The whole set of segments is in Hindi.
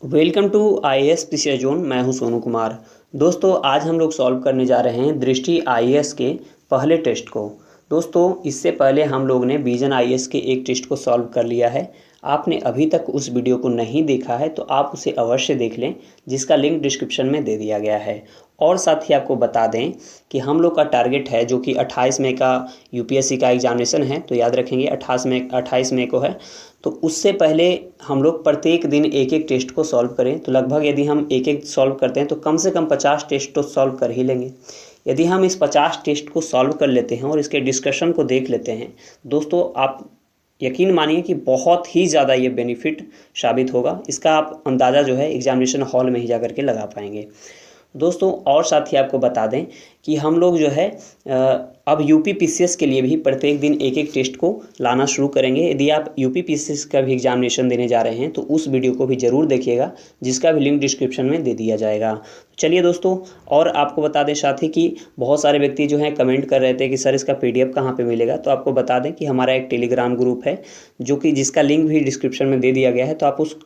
Welcome to IAS precious zone. मैं हूं सोनू कुमार। दोस्तों, आज हम लोग सॉल्व करने जा रहे हैं दृष्टि आईएएस के पहले टेस्ट को। दोस्तों, इससे पहले हम लोग ने विजन आईएएस के एक टेस्ट को सॉल्व कर लिया है। आपने अभी तक उस वीडियो को नहीं देखा है तो आप उसे अवश्य देख लें, जिसका लिंक डिस्क्रिप्शन में दे दिया गया है। और साथ ही आपको बता दें कि हम लोग का टारगेट है जो कि 28 मई का यूपीएससी का एग्जामिनेशन है, तो याद रखेंगे 28 मई को है। तो उससे पहले हम लोग प्रत्येक दिन एक एक टेस्ट को सॉल्व करें। तो लगभग यदि हम एक एक सॉल्व करते हैं तो कम से कम 50 टेस्ट तो सॉल्व कर ही लेंगे। यदि हम इस 50 टेस्ट को सॉल्व कर लेते हैं और इसके डिस्कशन को देख लेते हैं दोस्तों, आप यकीन मानिए कि बहुत ही ज़्यादा ये बेनिफिट साबित होगा। इसका आप अंदाज़ा जो है एग्जामिनेशन हॉल में ही जा कर के लगा पाएंगे दोस्तों। और साथ ही आपको बता दें कि हम लोग जो है अब यूपी पीसीएस के लिए भी प्रत्येक दिन एक एक टेस्ट को लाना शुरू करेंगे। यदि आप यूपी पीसीएस का भी एग्जामिनेशन देने जा रहे हैं तो उस वीडियो को भी ज़रूर देखिएगा, जिसका भी लिंक डिस्क्रिप्शन में दे दिया जाएगा। चलिए दोस्तों, और आपको बता दें साथ ही कि बहुत सारे व्यक्ति जो हैं कमेंट कर रहे थे कि सर इसका पीडीएफ कहाँ पे मिलेगा। तो आपको बता दें कि हमारा एक टेलीग्राम ग्रुप है जो कि जिसका लिंक भी डिस्क्रिप्शन में दे दिया गया है। तो आप उस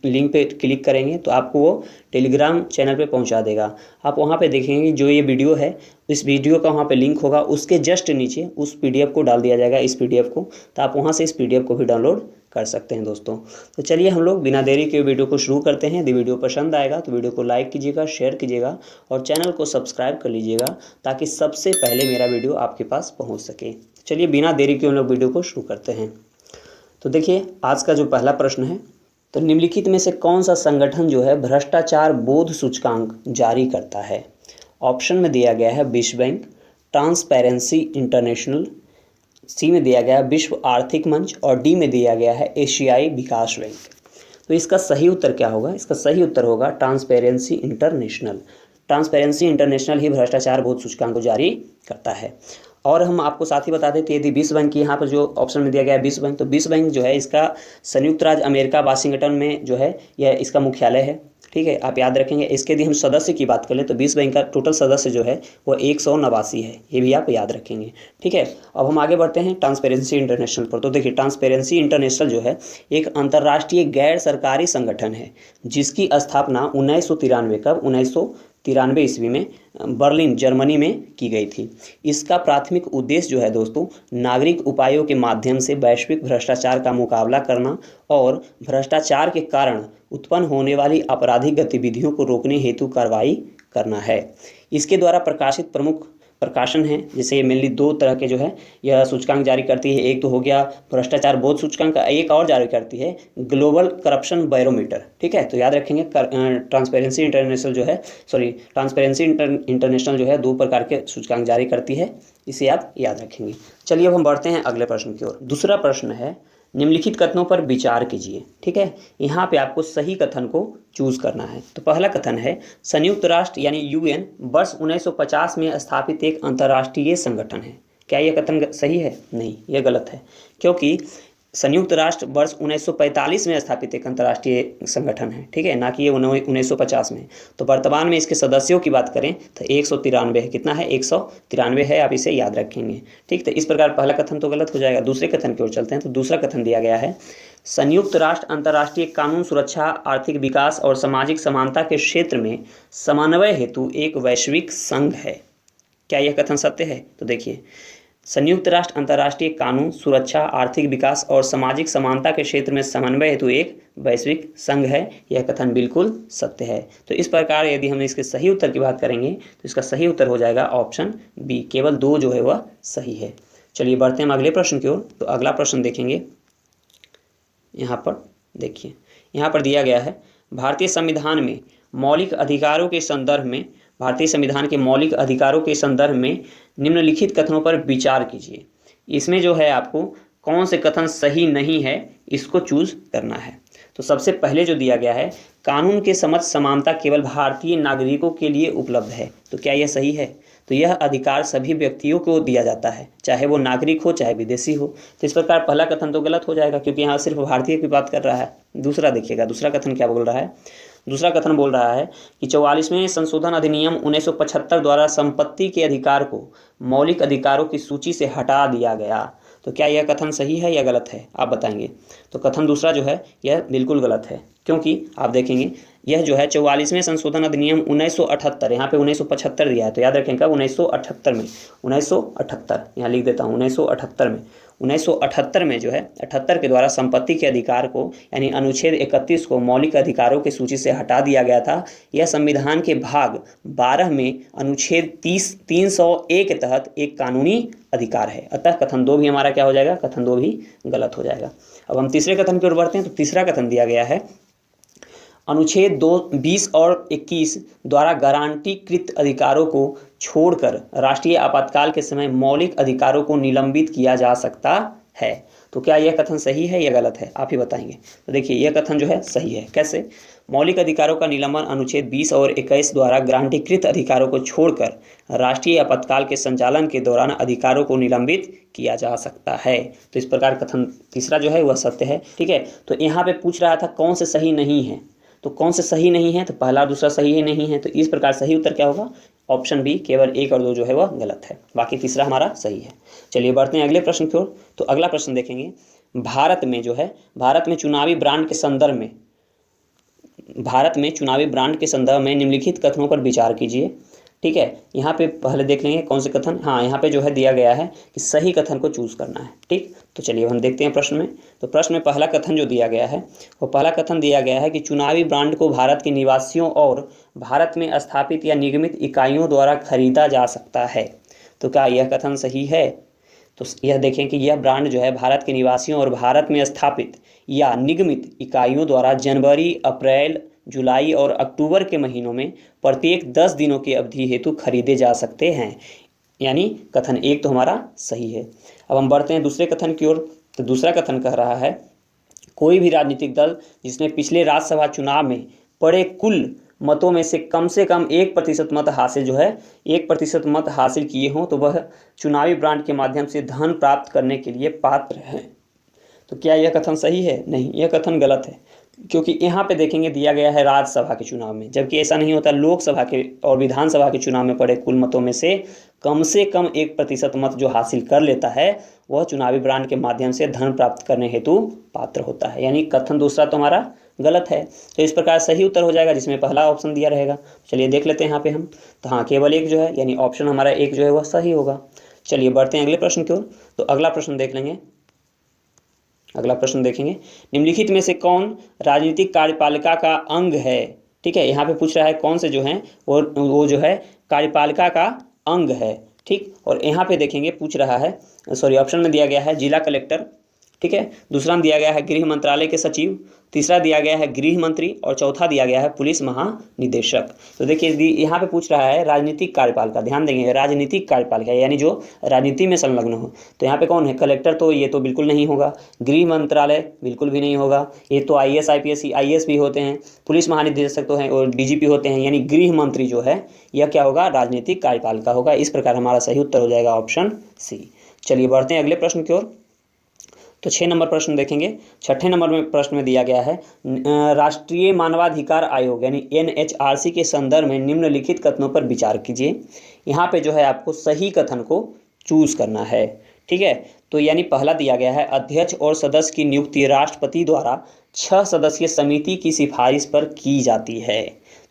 लिंक पे क्लिक करेंगे तो आपको वो टेलीग्राम चैनल पे पहुंचा देगा। आप वहां पे देखेंगे जो ये वीडियो है, इस वीडियो का वहाँ पे लिंक होगा, उसके जस्ट नीचे उस पीडीएफ को डाल दिया जाएगा, इस पीडीएफ को। तो आप वहाँ से इस पीडीएफ को भी डाउनलोड कर सकते हैं दोस्तों। तो चलिए हम लोग बिना देरी के वीडियो को शुरू करते हैं। यदि वीडियो पसंद आएगा तो वीडियो को लाइक कीजिएगा, शेयर कीजिएगा और चैनल को सब्सक्राइब कर लीजिएगा, ताकि सबसे पहले मेरा वीडियो आपके पास पहुँच सके। चलिए बिना देरी के हम लोग वीडियो को शुरू करते हैं। तो देखिए, आज का जो पहला प्रश्न है, तो निम्नलिखित में से कौन सा संगठन जो है भ्रष्टाचार बोध सूचकांक जारी करता है। ऑप्शन में दिया गया है विश्व बैंक, ट्रांसपेरेंसी इंटरनेशनल, सी में दिया गया है विश्व आर्थिक मंच और डी में दिया गया है एशियाई विकास बैंक। तो इसका सही उत्तर क्या होगा? इसका सही उत्तर होगा ट्रांसपेरेंसी इंटरनेशनल। ट्रांसपेरेंसी इंटरनेशनल ही भ्रष्टाचार बोध सूचकांक को जारी करता है। और हम आपको साथ ही बता देते, यदि विश्व बैंक की यहाँ पर जो ऑप्शन में दिया गया है विश्व बैंक, तो विश्व बैंक जो है इसका संयुक्त राज्य अमेरिका वाशिंगटन में जो है यह इसका मुख्यालय है। ठीक है, आप याद रखेंगे। इसके यदि हम सदस्य की बात करें तो विश्व बैंक का टोटल सदस्य जो है वो 189 है, ये भी आप याद रखेंगे। ठीक है, अब हम आगे बढ़ते हैं ट्रांसपेरेंसी इंटरनेशनल पर। तो देखिए, ट्रांसपेरेंसी इंटरनेशनल जो है एक अंतर्राष्ट्रीय गैर सरकारी संगठन है, जिसकी स्थापना 1993 कब 1993 ईस्वी में बर्लिन जर्मनी में की गई थी। इसका प्राथमिक उद्देश्य जो है दोस्तों, नागरिक उपायों के माध्यम से वैश्विक भ्रष्टाचार का मुकाबला करना और भ्रष्टाचार के कारण उत्पन्न होने वाली आपराधिक गतिविधियों को रोकने हेतु कार्रवाई करना है। इसके द्वारा प्रकाशित प्रमुख प्रकाशन है, जैसे मेनली दो तरह के जो है यह सूचकांक जारी करती है। एक तो हो गया भ्रष्टाचार बोध सूचकांक, एक और जारी करती है ग्लोबल करप्शन बैरोमीटर। ठीक है, तो याद रखेंगे ट्रांसपेरेंसी इंटरनेशनल जो है ट्रांसपेरेंसी इंटरनेशनल जो है दो प्रकार के सूचकांक जारी करती है, इसे आप याद रखेंगे। चलिए अब हम बढ़ते हैं अगले प्रश्न की ओर। दूसरा प्रश्न है, निम्नलिखित कथनों पर विचार कीजिए। ठीक है, यहाँ पे आपको सही कथन को चूज करना है। तो पहला कथन है, संयुक्त राष्ट्र यानी यूएन वर्ष 1950 में स्थापित एक अंतर्राष्ट्रीय संगठन है। क्या यह कथन सही है? नहीं, यह गलत है, क्योंकि संयुक्त राष्ट्र वर्ष 1945 में स्थापित एक अंतर्राष्ट्रीय संगठन है। ठीक है, ना कि ये 1950 में। तो वर्तमान में इसके सदस्यों की बात करें तो 193 है। कितना है? 193 है, आप इसे याद रखेंगे। ठीक, तो इस प्रकार पहला कथन तो गलत हो जाएगा। दूसरे कथन की ओर चलते हैं। तो दूसरा कथन दिया गया है, संयुक्त राष्ट्र अंतर्राष्ट्रीय कानून सुरक्षा, आर्थिक विकास और सामाजिक समानता के क्षेत्र में समन्वय हेतु एक वैश्विक संघ है। क्या यह कथन सत्य है? तो देखिए, संयुक्त राष्ट्र अंतर्राष्ट्रीय कानून सुरक्षा, आर्थिक विकास और सामाजिक समानता के क्षेत्र में समन्वय हेतु एक वैश्विक संघ है। यह कथन बिल्कुल सत्य है। तो इस प्रकार यदि हम इसके सही उत्तर की बात करेंगे तो इसका सही उत्तर हो जाएगा ऑप्शन बी। केवल दो जो है वह सही है। चलिए बढ़ते हैं अगले प्रश्न की ओर। तो अगला प्रश्न देखेंगे, यहाँ पर देखिए, यहाँ पर दिया गया है, भारतीय संविधान में मौलिक अधिकारों के संदर्भ में भारतीय संविधान के मौलिक अधिकारों के संदर्भ में निम्नलिखित कथनों पर विचार कीजिए। इसमें जो है आपको कौन से कथन सही नहीं है इसको चूज करना है। तो सबसे पहले जो दिया गया है, कानून के समक्ष समानता केवल भारतीय नागरिकों के लिए उपलब्ध है। तो क्या यह सही है? तो यह अधिकार सभी व्यक्तियों को दिया जाता है, चाहे वो नागरिक हो चाहे विदेशी हो। तो इस प्रकार पहला कथन तो गलत हो जाएगा, क्योंकि यहाँ सिर्फ भारतीय की बात कर रहा है। दूसरा देखिएगा, दूसरा कथन क्या बोल रहा है? दूसरा कथन बोल रहा है कि 44वें संशोधन अधिनियम 1975 द्वारा संपत्ति के अधिकार को मौलिक अधिकारों की सूची से हटा दिया गया। तो तो क्या यह कथन सही है या गलत है, आप बताएंगे। तो कथन दूसरा जो है यह बिल्कुल गलत है, क्योंकि आप देखेंगे यह जो है 44वें संशोधन अधिनियम 1978, यहाँ पे 1975 दिया है, तो याद रखें कब, 1978 में, 1978 यहाँ लिख देता हूँ, 1978 में जो है 78 के द्वारा संपत्ति के अधिकार को यानी अनुच्छेद 31 को मौलिक अधिकारों की सूची से हटा दिया गया था। यह संविधान के भाग 12 में अनुच्छेद 301 के तहत एक कानूनी अधिकार है। अतः कथन 2 भी हमारा क्या हो जाएगा, कथन 2 भी गलत हो जाएगा। अब हम तीसरे कथन की ओर बढ़ते हैं। तो तीसरा कथन दिया गया है, अनुच्छेद 20 और 21 द्वारा गारंटीकृत अधिकारों को छोड़कर राष्ट्रीय आपातकाल के समय मौलिक अधिकारों को निलंबित किया जा सकता है। तो क्या यह कथन सही है या गलत है, आप ही बताएंगे। तो देखिए यह कथन जो है सही है। कैसे? मौलिक अधिकारों का निलंबन अनुच्छेद 20 और 21 द्वारा गारंटीकृत अधिकारों को छोड़कर राष्ट्रीय आपातकाल के संचालन के दौरान अधिकारों को निलंबित किया जा सकता है। तो इस प्रकार कथन तीसरा जो है वह सत्य है। ठीक है, तो यहाँ पे पूछ रहा था कौन से सही नहीं है, तो कौन से सही नहीं है, तो पहला और दूसरा सही ही नहीं है। तो इस प्रकार सही उत्तर क्या होगा, ऑप्शन बी, केवल 1 और 2 जो है वह गलत है, बाकी तीसरा हमारा सही है। चलिए बढ़ते हैं अगले प्रश्न की ओर। तो अगला प्रश्न देखेंगे, भारत में जो है, भारत में चुनावी ब्रांड के संदर्भ में निम्नलिखित कथनों पर विचार कीजिए। ठीक है, यहाँ पे पहले देख लेंगे कौन से कथन, हाँ यहाँ पे जो है दिया गया है कि सही कथन को चूज करना है। ठीक, तो चलिए हम देखते हैं प्रश्न में। तो प्रश्न में पहला कथन जो दिया गया है, वो पहला कथन दिया गया है कि चुनावी ब्रांड को भारत के निवासियों और भारत में स्थापित या निगमित इकाइयों द्वारा खरीदा जा सकता है। तो क्या यह कथन सही है? तो यह देखें कि यह ब्रांड जो है भारत के निवासियों और भारत में स्थापित या निगमित इकाइयों द्वारा जनवरी, अप्रैल, जुलाई और अक्टूबर के महीनों में प्रत्येक 10 दिनों की अवधि हेतु खरीदे जा सकते हैं। यानी कथन 1 तो हमारा सही है। अब हम बढ़ते हैं दूसरे कथन की ओर। तो दूसरा कथन कह रहा है, कोई भी राजनीतिक दल जिसने पिछले राज्यसभा चुनाव में पड़े कुल मतों में से कम 1% मत हासिल जो है 1% मत हासिल किए हों तो वह चुनावी ब्रांड के माध्यम से धन प्राप्त करने के लिए पात्र है। तो क्या यह कथन सही है? नहीं, यह कथन गलत है, क्योंकि यहाँ पे देखेंगे दिया गया है राज्यसभा के चुनाव में, जबकि ऐसा नहीं होता। लोकसभा के और विधानसभा के चुनाव में पड़े कुल मतों में से कम 1% मत जो हासिल कर लेता है वह चुनावी ब्रांड के माध्यम से धन प्राप्त करने हेतु पात्र होता है। यानी कथन दूसरा तो हमारा गलत है। तो इस प्रकार सही उत्तर हो जाएगा जिसमें पहला ऑप्शन दिया रहेगा। चलिए देख लेते हैं यहाँ पे हम। तो हाँ, केवल 1 जो है यानी ऑप्शन हमारा 1 जो है वह सही होगा। चलिए बढ़ते हैं अगले प्रश्न की ओर। तो अगला प्रश्न देख लेंगे। अगला प्रश्न देखेंगे, निम्नलिखित में से कौन राजनीतिक कार्यपालिका का अंग है? ठीक है, यहाँ पे पूछ रहा है कौन से जो हैं वो जो है कार्यपालिका का अंग है। ठीक, और यहाँ पे देखेंगे पूछ रहा है, सॉरी ऑप्शन में दिया गया है जिला कलेक्टर, ठीक है, दूसरा में दिया गया है गृह मंत्रालय के सचिव, तीसरा दिया गया है गृह मंत्री और चौथा दिया गया है पुलिस महानिदेशक। तो देखिए यहाँ पे पूछ रहा है राजनीतिक कार्यपालिका, ध्यान देंगे राजनीतिक कार्यपालिका यानी जो राजनीति में संलग्न हो। तो यहाँ पे कौन है? कलेक्टर तो ये तो बिल्कुल नहीं होगा, गृह मंत्रालय बिल्कुल भी नहीं होगा, ये तो IAS IPS IAS भी होते हैं, पुलिस महानिदेशक तो हैं और DGP होते हैं, यानी गृह मंत्री जो है यह क्या होगा? राजनीतिक कार्यपालिका होगा। इस प्रकार हमारा सही उत्तर हो जाएगा ऑप्शन सी। चलिए बढ़ते हैं अगले प्रश्न की ओर। तो 6 नंबर प्रश्न देखेंगे। 6ठे नंबर में प्रश्न में दिया गया है, राष्ट्रीय मानवाधिकार आयोग यानी NHRC के संदर्भ में निम्नलिखित कथनों पर विचार कीजिए। यहाँ पे जो है आपको सही कथन को चूज करना है। ठीक है, तो यानी पहला दिया गया है, अध्यक्ष और सदस्य की नियुक्ति राष्ट्रपति द्वारा 6 सदस्यीय समिति की सिफारिश पर की जाती है।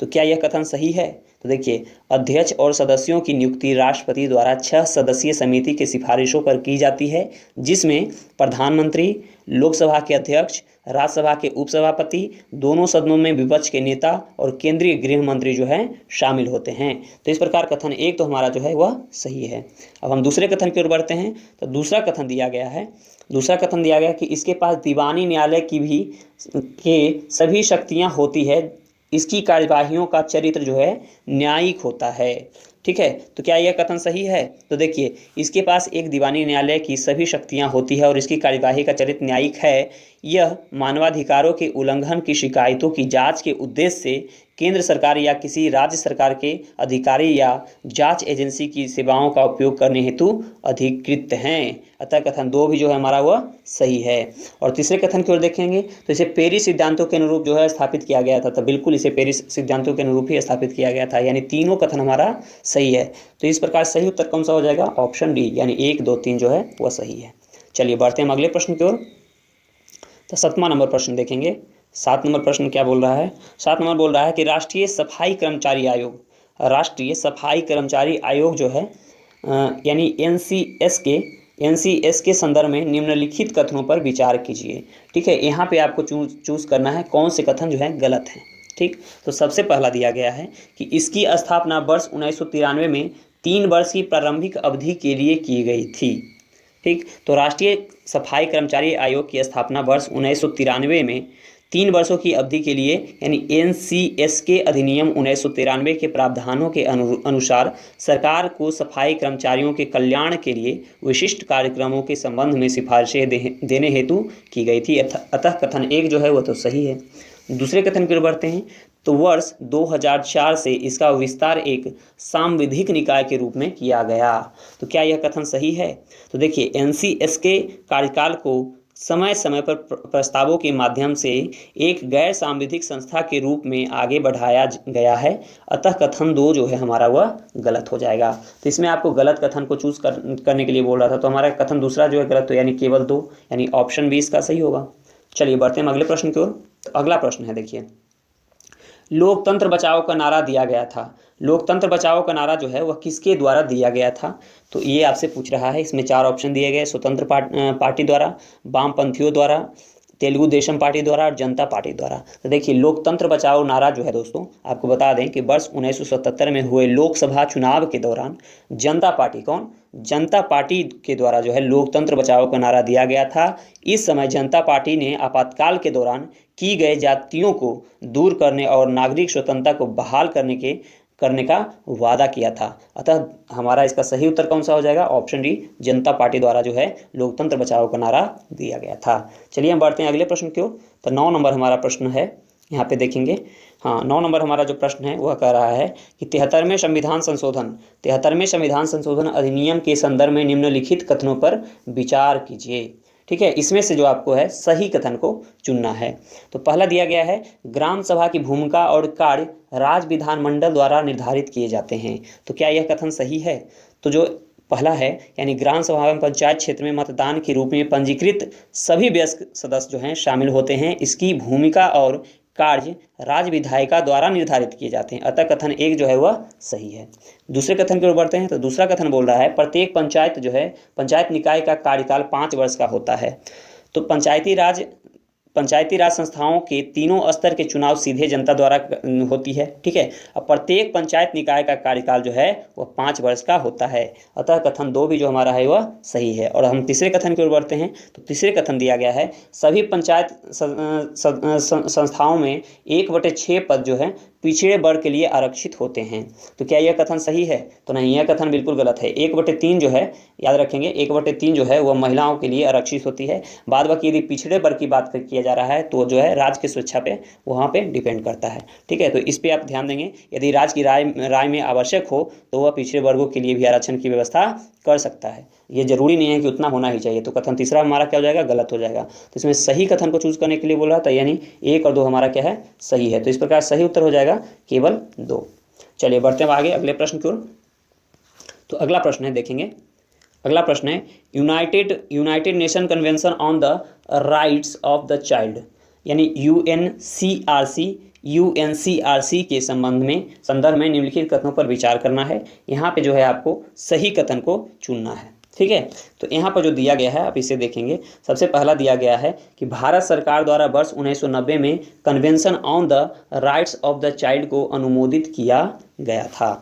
तो क्या यह कथन सही है? तो देखिए, अध्यक्ष और सदस्यों की नियुक्ति राष्ट्रपति द्वारा 6 सदस्यीय समिति की सिफारिशों पर की जाती है, जिसमें प्रधानमंत्री, लोकसभा के अध्यक्ष, राज्यसभा के उपसभापति, दोनों सदनों में विपक्ष के नेता और केंद्रीय गृह मंत्री जो है शामिल होते हैं। तो इस प्रकार कथन 1 तो हमारा जो है वह सही है। अब हम दूसरे कथन की ओर बढ़ते हैं। तो दूसरा कथन दिया गया कि इसके पास दीवानी न्यायालय की भी के सभी शक्तियाँ होती है, इसकी कार्यवाहियों का चरित्र जो है न्यायिक होता है। ठीक है, तो क्या यह कथन सही है? तो देखिए, इसके पास एक दीवानी न्यायालय की सभी शक्तियां होती है और इसकी कार्यवाही का चरित्र न्यायिक है। यह मानवाधिकारों के उल्लंघन की शिकायतों की जांच के उद्देश्य से केंद्र सरकार या किसी राज्य सरकार के अधिकारी या जांच एजेंसी की सेवाओं का उपयोग करने हेतु अधिकृत हैं। अतः कथन 2 भी जो है हमारा वह सही है। और तीसरे कथन की ओर देखेंगे तो इसे पेरिस सिद्धांतों के अनुरूप जो है स्थापित किया गया था। तो बिल्कुल इसे पेरिस सिद्धांतों के अनुरूप ही स्थापित किया गया था, यानी तीनों कथन हमारा सही है। तो इस प्रकार सही उत्तर कौन सा हो जाएगा? ऑप्शन डी, यानी 1, 2, 3 जो है वह सही है। चलिए बढ़ते हैं अगले प्रश्न की ओर। तो 7वां नंबर प्रश्न देखेंगे। 7 नंबर प्रश्न क्या बोल रहा है? 7 नंबर बोल रहा है कि राष्ट्रीय सफाई कर्मचारी आयोग, राष्ट्रीय सफाई कर्मचारी आयोग जो है यानी एनसीएस के संदर्भ में निम्नलिखित कथनों पर विचार कीजिए। ठीक है, यहाँ पे आपको चूज करना है कौन से कथन जो है गलत है। ठीक, तो सबसे पहला दिया गया है कि इसकी स्थापना वर्ष 1993 में 3 वर्ष की प्रारंभिक अवधि के लिए की गई थी। ठीक, तो राष्ट्रीय सफाई कर्मचारी आयोग की स्थापना वर्ष 1993 में 3 वर्षों की अवधि के लिए यानी एनसीएस के अधिनियम 1993 के प्रावधानों के अनुसार सरकार को सफाई कर्मचारियों के कल्याण के लिए विशिष्ट कार्यक्रमों के संबंध में सिफारिशें देने हेतु की गई थी। अतः कथन 1 जो है वह तो सही है। दूसरे कथन की ओर बढ़ते हैं। तो वर्ष 2004 से इसका विस्तार एक सांविधिक निकाय के रूप में किया गया। तो क्या यह कथन सही है? तो देखिए, एनसीएस के कार्यकाल को समय समय पर प्रस्तावों के माध्यम से एक गैर सांविधिक संस्था के रूप में आगे बढ़ाया गया है। अतः कथन 2 जो है हमारा वह गलत हो जाएगा। तो इसमें आपको गलत कथन को चूज करने के लिए बोल रहा था, तो हमारा कथन दूसरा जो है गलत, तो यानी केवल 2 यानी ऑप्शन बी इसका सही होगा। चलिए बढ़ते हैं अगले प्रश्न की ओर। तो अगला प्रश्न है, देखिए, लोकतंत्र बचाओ का नारा दिया गया था। लोकतंत्र बचाओ का नारा जो है वह किसके द्वारा दिया गया था? तो ये आपसे पूछ रहा है। इसमें 4 ऑप्शन दिए गए, स्वतंत्र पार्टी द्वारा, वामपंथियों द्वारा, तेलुगु देशम पार्टी द्वारा और जनता पार्टी द्वारा। तो देखिए, लोकतंत्र बचाओ नारा जो है दोस्तों, आपको बता दें कि वर्ष 1977 में हुए लोकसभा चुनाव के दौरान जनता पार्टी, कौन? जनता पार्टी के द्वारा जो है लोकतंत्र बचाओ का नारा दिया गया था। इस समय जनता पार्टी ने आपातकाल के दौरान की गए जातियों को दूर करने और नागरिक स्वतंत्रता को बहाल करने का वादा किया था। अतः हमारा इसका सही उत्तर कौन सा हो जाएगा? ऑप्शन डी, जनता पार्टी द्वारा जो है लोकतंत्र बचाओ का नारा दिया गया था। चलिए हम बढ़ते हैं अगले प्रश्न की ओर। तो 9 नंबर हमारा प्रश्न है, यहाँ पे देखेंगे। हाँ, 9 नंबर हमारा जो प्रश्न है वह कह रहा है कि 73वें संविधान संशोधन अधिनियम के संदर्भ में निम्नलिखित कथनों पर विचार कीजिए। ठीक है, इसमें से जो आपको है सही कथन को चुनना है। तो पहला दिया गया है, ग्राम सभा की भूमिका और कार्य राज्य विधानमंडल द्वारा निर्धारित किए जाते हैं। तो क्या यह कथन सही है? तो जो पहला है यानी ग्राम सभा में पंचायत क्षेत्र में मतदान के रूप में पंजीकृत सभी वयस्क सदस्य जो हैं शामिल होते हैं। इसकी भूमिका और कार्य राज्य विधायिका द्वारा निर्धारित किए जाते हैं। अतः कथन 1 जो है वह सही है। दूसरे कथन की ओर बढ़ते हैं। तो दूसरा कथन बोल रहा है, प्रत्येक पंचायत जो है पंचायत निकाय का कार्यकाल 5 वर्ष का होता है। तो पंचायती राज संस्थाओं के तीनों स्तर के चुनाव सीधे जनता द्वारा होती है। ठीक है, अब प्रत्येक पंचायत निकाय का कार्यकाल जो है वह 5 वर्ष का होता है। अतः कथन 2 भी जो हमारा है वह सही है। और हम तीसरे कथन की ओर बढ़ते हैं। तो तीसरे कथन दिया गया है, सभी पंचायत संस्थाओं में 1/6 पद जो है पिछड़े वर्ग के लिए आरक्षित होते हैं। तो क्या यह कथन सही है? तो नहीं, यह कथन बिल्कुल गलत है। 1/3 जो है, याद रखेंगे, 1/3 जो है वह महिलाओं के लिए आरक्षित होती है। बाद बाकी यदि पिछड़े वर्ग की बात किया जा रहा है तो जो है राज्य की स्वेच्छा पे वहाँ पे डिपेंड करता है। ठीक है, तो इस पे आप ध्यान देंगे। यदि राज्य की राय में आवश्यक हो तो वह पिछड़े वर्गों के लिए भी आरक्षण की व्यवस्था कर सकता है। ये जरूरी नहीं है कि उतना होना ही चाहिए। तो कथन तीसरा हमारा क्या हो जाएगा? गलत हो जाएगा। तो इसमें सही कथन को चूज करने के लिए बोल रहा था, यानी 1 और 2 हमारा क्या है? सही है। तो इस प्रकार सही उत्तर हो जाएगा केवल 2। चलिए बढ़ते हैं आगे अगले प्रश्न की ओर। तो अगला प्रश्न है, देखेंगे। अगला प्रश्न है, United nation convention on the rights of the child यानी यूएनसीआरसी के संदर्भ में निम्नलिखित कथनों पर विचार करना है। यहाँ पे जो है आपको सही कथन को चुनना है। ठीक है, तो यहाँ पर जो दिया गया है आप इसे देखेंगे। सबसे पहला दिया गया है कि भारत सरकार द्वारा वर्ष 1990 में convention on the rights of the child को अनुमोदित किया गया था।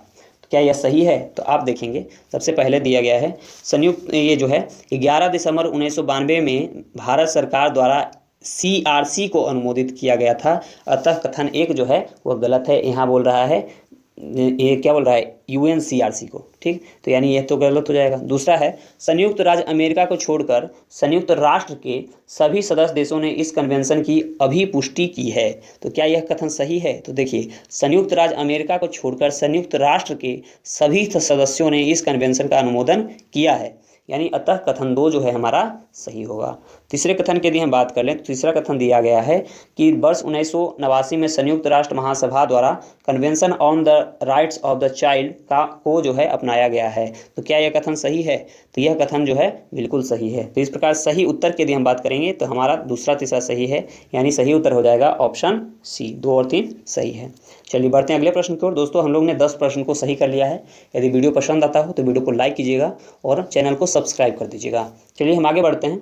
तो क्या यह सही है? तो आप देखेंगे, सबसे पहले दिया गया है संयुक्त, ये जो है 11 दिसंबर 1992 में भारत सरकार द्वारा CRC को अनुमोदित किया गया था। अतः कथन 1 जो है वह गलत है। यहाँ बोल रहा है, ये क्या बोल रहा है? UNCRC को। ठीक, तो यानी यह तो गलत हो जाएगा। दूसरा है, संयुक्त राज्य अमेरिका को छोड़कर संयुक्त राष्ट्र के सभी सदस्य देशों ने इस कन्वेंशन की अभिपुष्टि की है। तो क्या यह कथन सही है? तो देखिए, संयुक्त राज्य अमेरिका को छोड़कर संयुक्त राष्ट्र के सभी सदस्यों ने इस कन्वेंशन का अनुमोदन किया है। यानी अतः कथन 2 जो है हमारा सही होगा। तीसरे कथन की यदि हम बात कर लें तो तीसरा कथन दिया गया है कि वर्ष 1989 में संयुक्त राष्ट्र महासभा द्वारा convention on the rights of the child को जो है अपनाया गया है। तो क्या यह कथन सही है? तो यह कथन जो है बिल्कुल सही है। तो इस प्रकार सही उत्तर की यदि हम बात करेंगे तो हमारा दूसरा तीसरा सही है, यानी सही उत्तर हो जाएगा ऑप्शन सी। 2 और 3 सही है। चलिए बढ़ते हैं अगले प्रश्न की ओर। दोस्तों हम लोग ने 10 प्रश्न को सही कर लिया है। यदि वीडियो पसंद आता हो तो वीडियो को लाइक कीजिएगा और चैनल को सब्सक्राइब कर दीजिएगा। चलिए हम आगे बढ़ते हैं।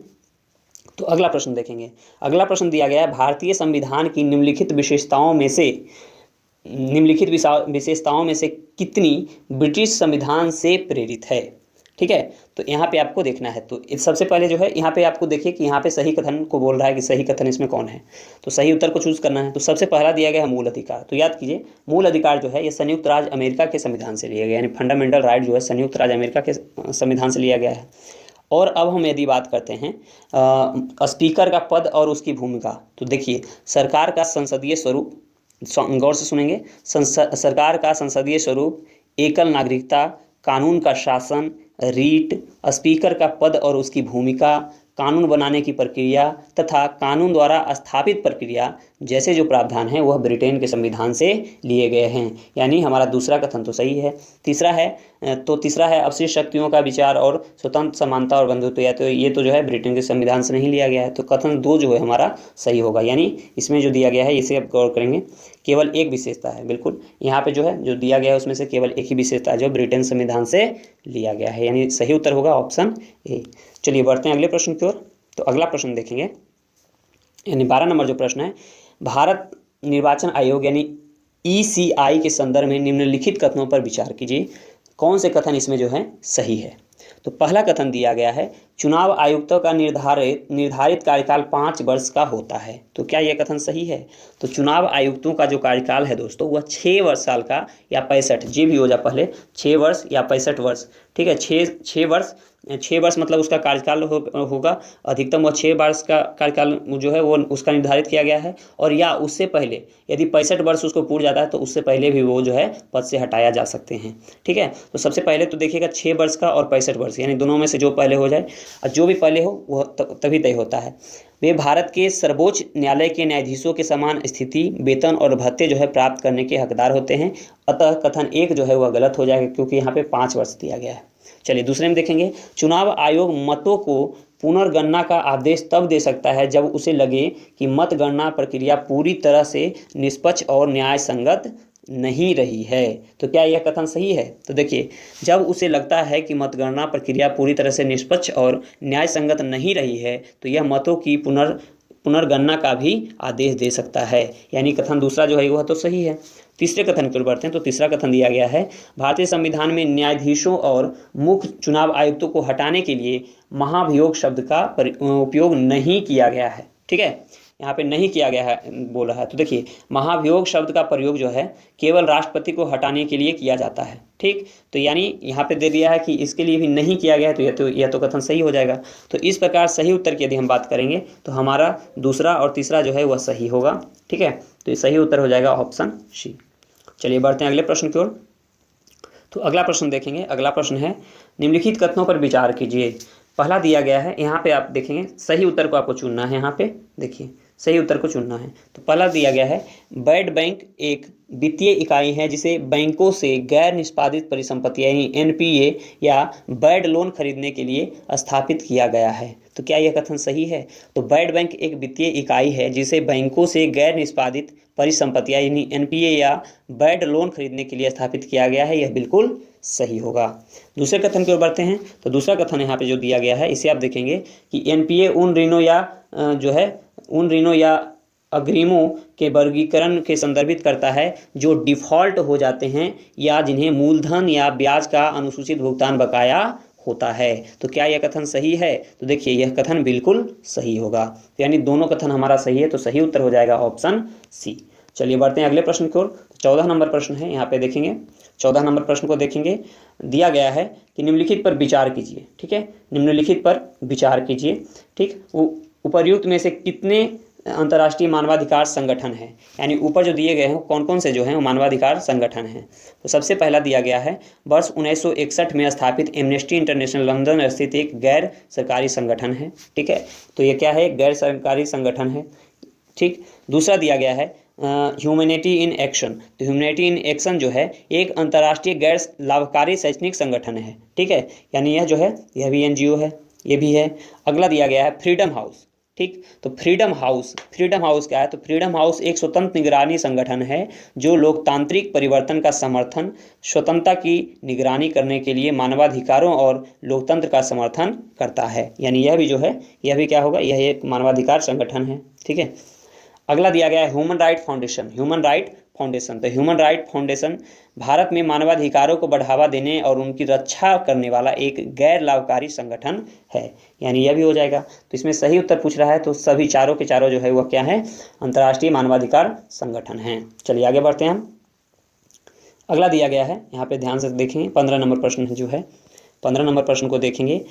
तो अगला प्रश्न देखेंगे। अगला प्रश्न दिया गया है, भारतीय संविधान की निम्नलिखित विशेषताओं में से कितनी ब्रिटिश संविधान से प्रेरित है? ठीक है, तो यहाँ पे आपको देखना है। तो सबसे पहले जो है यहाँ पे आपको देखिए कि यहाँ पे सही कथन को बोल रहा है कि सही कथन इसमें कौन है, तो सही उत्तर को चूज करना है। तो सबसे पहला दिया गया है मूल अधिकार। तो याद कीजिए मूल अधिकार जो है ये संयुक्त राज्य अमेरिका के संविधान से लिया गया, यानी फंडामेंटल राइट जो है संयुक्त राज्य अमेरिका के संविधान से लिया गया है। और अब हम यदि बात करते हैं स्पीकर का पद और उसकी भूमिका, तो देखिए सरकार का संसदीय स्वरूप, गौर से सुनेंगे, सरकार का संसदीय स्वरूप, एकल नागरिकता, कानून का शासन, रीट, स्पीकर का पद और उसकी भूमिका, कानून बनाने की प्रक्रिया तथा कानून द्वारा स्थापित प्रक्रिया जैसे जो प्रावधान हैं वह ब्रिटेन के संविधान से लिए गए हैं, यानी हमारा दूसरा कथन तो सही है। तीसरा है अवशिष्ट शक्तियों का विचार और स्वतंत्र समानता और बंधुत्व, या तो ये तो जो है ब्रिटेन के संविधान से नहीं लिया गया है। तो कथन 2 जो है हमारा सही होगा, यानी इसमें जो दिया गया है इसे आप गौर करेंगे केवल एक विशेषता है, बिल्कुल यहाँ पे जो है जो दिया गया है उसमें से केवल एक ही विशेषता है जो ब्रिटेन संविधान से लिया गया है, यानी सही उत्तर होगा ऑप्शन ए। चलिए बढ़ते हैं अगले प्रश्न की ओर। तो अगला प्रश्न देखेंगे, यानी 12 नंबर जो प्रश्न है, भारत निर्वाचन आयोग यानी ECI के संदर्भ में निम्नलिखित कथनों पर विचार कीजिए, कौन से कथन इसमें जो है सही है? तो पहला कथन दिया गया है, चुनाव आयुक्तों का निर्धारित कार्यकाल 5 वर्ष का होता है। तो क्या यह कथन सही है? तो चुनाव आयुक्तों का जो कार्यकाल है दोस्तों वह 6 वर्ष साल का या 65, जी भी हो जा पहले 6 वर्ष या 65 वर्ष, ठीक है, 6 वर्ष मतलब उसका कार्यकाल होगा, अधिकतम वह 6 वर्ष का कार्यकाल जो है वो उसका निर्धारित किया गया है, और या उससे पहले यदि 65 वर्ष उसको पूर्ण जाता है तो उससे पहले भी वो जो है पद से हटाया जा सकते हैं। ठीक है, तो सबसे पहले तो देखिएगा 6 वर्ष का और 65 वर्ष, यानी दोनों में से जो पहले हो जाए, और जो भी पहले हो वह तभी तय होता है। वे भारत के सर्वोच्च न्यायालय के न्यायाधीशों के समान स्थिति, वेतन और भत्ते जो है प्राप्त करने के हकदार होते हैं। अतः कथन 1 जो है वह गलत हो जाएगा क्योंकि यहाँ पे 5 वर्ष दिया गया है। चलिए दूसरे में देखेंगे, चुनाव आयोग मतों को पुनर्गणना का आदेश तब दे सकता है जब उसे लगे कि मतगणना प्रक्रिया पूरी तरह से निष्पक्ष और न्याय संगत नहीं रही है। तो क्या यह कथन सही है? तो देखिए जब उसे लगता है कि मतगणना प्रक्रिया पूरी तरह से निष्पक्ष और न्याय संगत नहीं रही है तो यह मतों की पुनर्गणना का भी आदेश दे सकता है, यानी कथन दूसरा जो है वह तो सही है। तीसरे कथन की ओर बढ़ते हैं। तो तीसरा कथन दिया गया है, भारतीय संविधान में न्यायाधीशों और मुख्य चुनाव आयुक्तों को हटाने के लिए महाभियोग शब्द का उपयोग नहीं किया गया है। ठीक है, यहाँ पे नहीं किया गया है बोल रहा है। तो देखिए महाभियोग शब्द का प्रयोग जो है केवल राष्ट्रपति को हटाने के लिए किया जाता है। ठीक, तो यानी यहाँ पे दे दिया है कि इसके लिए भी नहीं किया गया है, तो यह तो कथन सही हो जाएगा। तो इस प्रकार सही उत्तर की यदि हम बात करेंगे तो हमारा दूसरा और तीसरा जो है वह सही होगा। ठीक है, तो ये सही उत्तर हो जाएगा ऑप्शन सी। चलिए बढ़ते हैं अगले प्रश्न की ओर। तो अगला प्रश्न देखेंगे। अगला प्रश्न है, निम्नलिखित कथनों पर विचार कीजिए। पहला दिया गया है, यहाँ पे आप देखेंगे सही उत्तर को आपको चुनना है। यहाँ पे देखिए सही उत्तर को चुनना है। तो पहला दिया गया है, बैड बैंक एक वित्तीय इकाई है जिसे बैंकों से गैर निष्पादित परिसंपत्ति यानी NPA या बैड लोन खरीदने के लिए स्थापित किया गया है। तो क्या यह कथन सही है? तो बैड बैंक एक वित्तीय इकाई है जिसे बैंकों से गैर निष्पादित परिसंपत्तियां यानी NPA या बैड लोन खरीदने के लिए स्थापित किया गया है, यह बिल्कुल सही होगा। दूसरे कथन की ओर बढ़ते हैं। तो दूसरा कथन यहाँ पे जो दिया गया है इसे आप देखेंगे कि NPA उन ऋणों या अग्रिमों के वर्गीकरण के संदर्भित करता है जो डिफ़ॉल्ट हो जाते हैं या जिन्हें मूलधन या ब्याज का अनुसूचित भुगतान बकाया होता है। तो क्या यह कथन सही है? तो देखिए यह कथन बिल्कुल सही होगा, यानी दोनों कथन हमारा सही है, तो सही उत्तर हो जाएगा ऑप्शन सी। चलिए बढ़ते हैं अगले प्रश्न की ओर। तो 14 नंबर प्रश्न है, यहाँ पे देखेंगे 14 नंबर प्रश्न को देखेंगे। दिया गया है कि निम्नलिखित पर विचार कीजिए। ठीक है, निम्नलिखित पर विचार कीजिए। ठीक, उपर्युक्त में से कितने अंतर्राष्ट्रीय मानवाधिकार संगठन है, यानी ऊपर जो दिए गए हैं कौन कौन से जो हैं वो मानवाधिकार संगठन हैं। तो सबसे पहला दिया गया है वर्ष 1961 में स्थापित एमनेस्टी इंटरनेशनल लंदन स्थित एक गैर सरकारी संगठन है। ठीक है, तो ये क्या है, गैर सरकारी संगठन है। ठीक, दूसरा दिया गया है ह्यूमैनिटी इन एक्शन। तो ह्यूमैनिटी इन एक्शन जो है एक अंतर्राष्ट्रीय गैर लाभकारी शैक्षणिक संगठन है। ठीक है, यानी यह जो है यह भी एनजीओ है, ये भी है। अगला दिया गया है फ्रीडम हाउस। ठीक, तो फ्रीडम हाउस क्या है, तो फ्रीडम हाउस एक स्वतंत्र निगरानी संगठन है जो लोकतांत्रिक परिवर्तन का समर्थन, स्वतंत्रता की निगरानी करने के लिए मानवाधिकारों और लोकतंत्र का समर्थन करता है। यानी यह भी जो है यह भी क्या होगा, यह एक मानवाधिकार संगठन है। ठीक है, अगला दिया गया है ह्यूमन राइट फाउंडेशन। तो ह्यूमन राइट फाउंडेशन भारत में मानवाधिकारों को बढ़ावा देने और उनकी रक्षा करने वाला एक गैर लाभकारी संगठन है। यानी यह भी हो जाएगा। तो इसमें सही उत्तर पूछ रहा है, तो सभी चारों के चारों जो है वह क्या है, अंतर्राष्ट्रीय मानवाधिकार संगठन है। चलिए आगे बढ़ते हैं हम। अगला दिया गया है, यहाँ पे ध्यान से देखेंगे, 15 नंबर प्रश्न जो है, 15 नंबर प्रश्न को देखेंगे।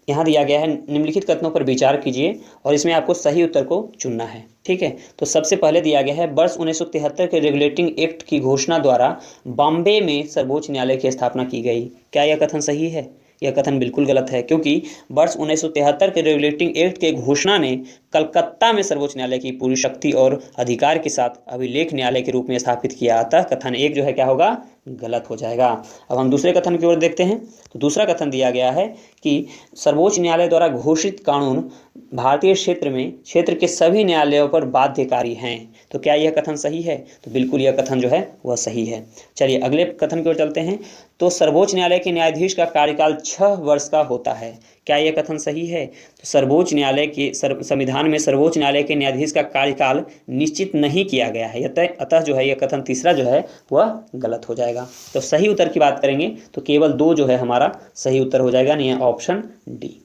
यहाँ दिया गया है निम्नलिखित कथनों पर विचार कीजिए और इसमें आपको सही उत्तर को चुनना है। ठीक है, तो सबसे पहले दिया गया है वर्ष 1973 के रेगुलेटिंग एक्ट की घोषणा द्वारा बॉम्बे में सर्वोच्च न्यायालय की स्थापना की गई। क्या यह कथन सही है? यह कथन बिल्कुल गलत है, क्योंकि वर्ष 1973 के रेगुलेटिंग एक्ट के घोषणा ने कलकत्ता में सर्वोच्च न्यायालय की पूरी शक्ति और अधिकार के साथ अभिलेख न्यायालय के रूप में स्थापित किया। अतः कथन एक जो है क्या होगा, गलत हो जाएगा। अब हम दूसरे कथन की ओर देखते हैं। तो दूसरा कथन दिया गया है कि सर्वोच्च न्यायालय द्वारा घोषित कानून भारतीय क्षेत्र के सभी न्यायालयों पर बाध्यकारी हैं। तो क्या यह कथन सही है? तो बिल्कुल यह कथन जो है वह सही है। चलिए अगले कथन की ओर चलते हैं। तो सर्वोच्च न्यायालय के न्यायाधीश का कार्यकाल 6 वर्ष का होता है। क्या यह कथन सही है? तो सर्वोच्च न्यायालय के संविधान में सर्वोच्च न्यायालय के न्यायाधीश का कार्यकाल निश्चित नहीं किया गया है। अतः जो है यह कथन तीसरा जो है वह गलत हो जाएगा। तो सही उत्तर की बात करेंगे तो केवल 2 जो है हमारा सही उत्तर हो जाएगा, नहीं ऑप्शन डी।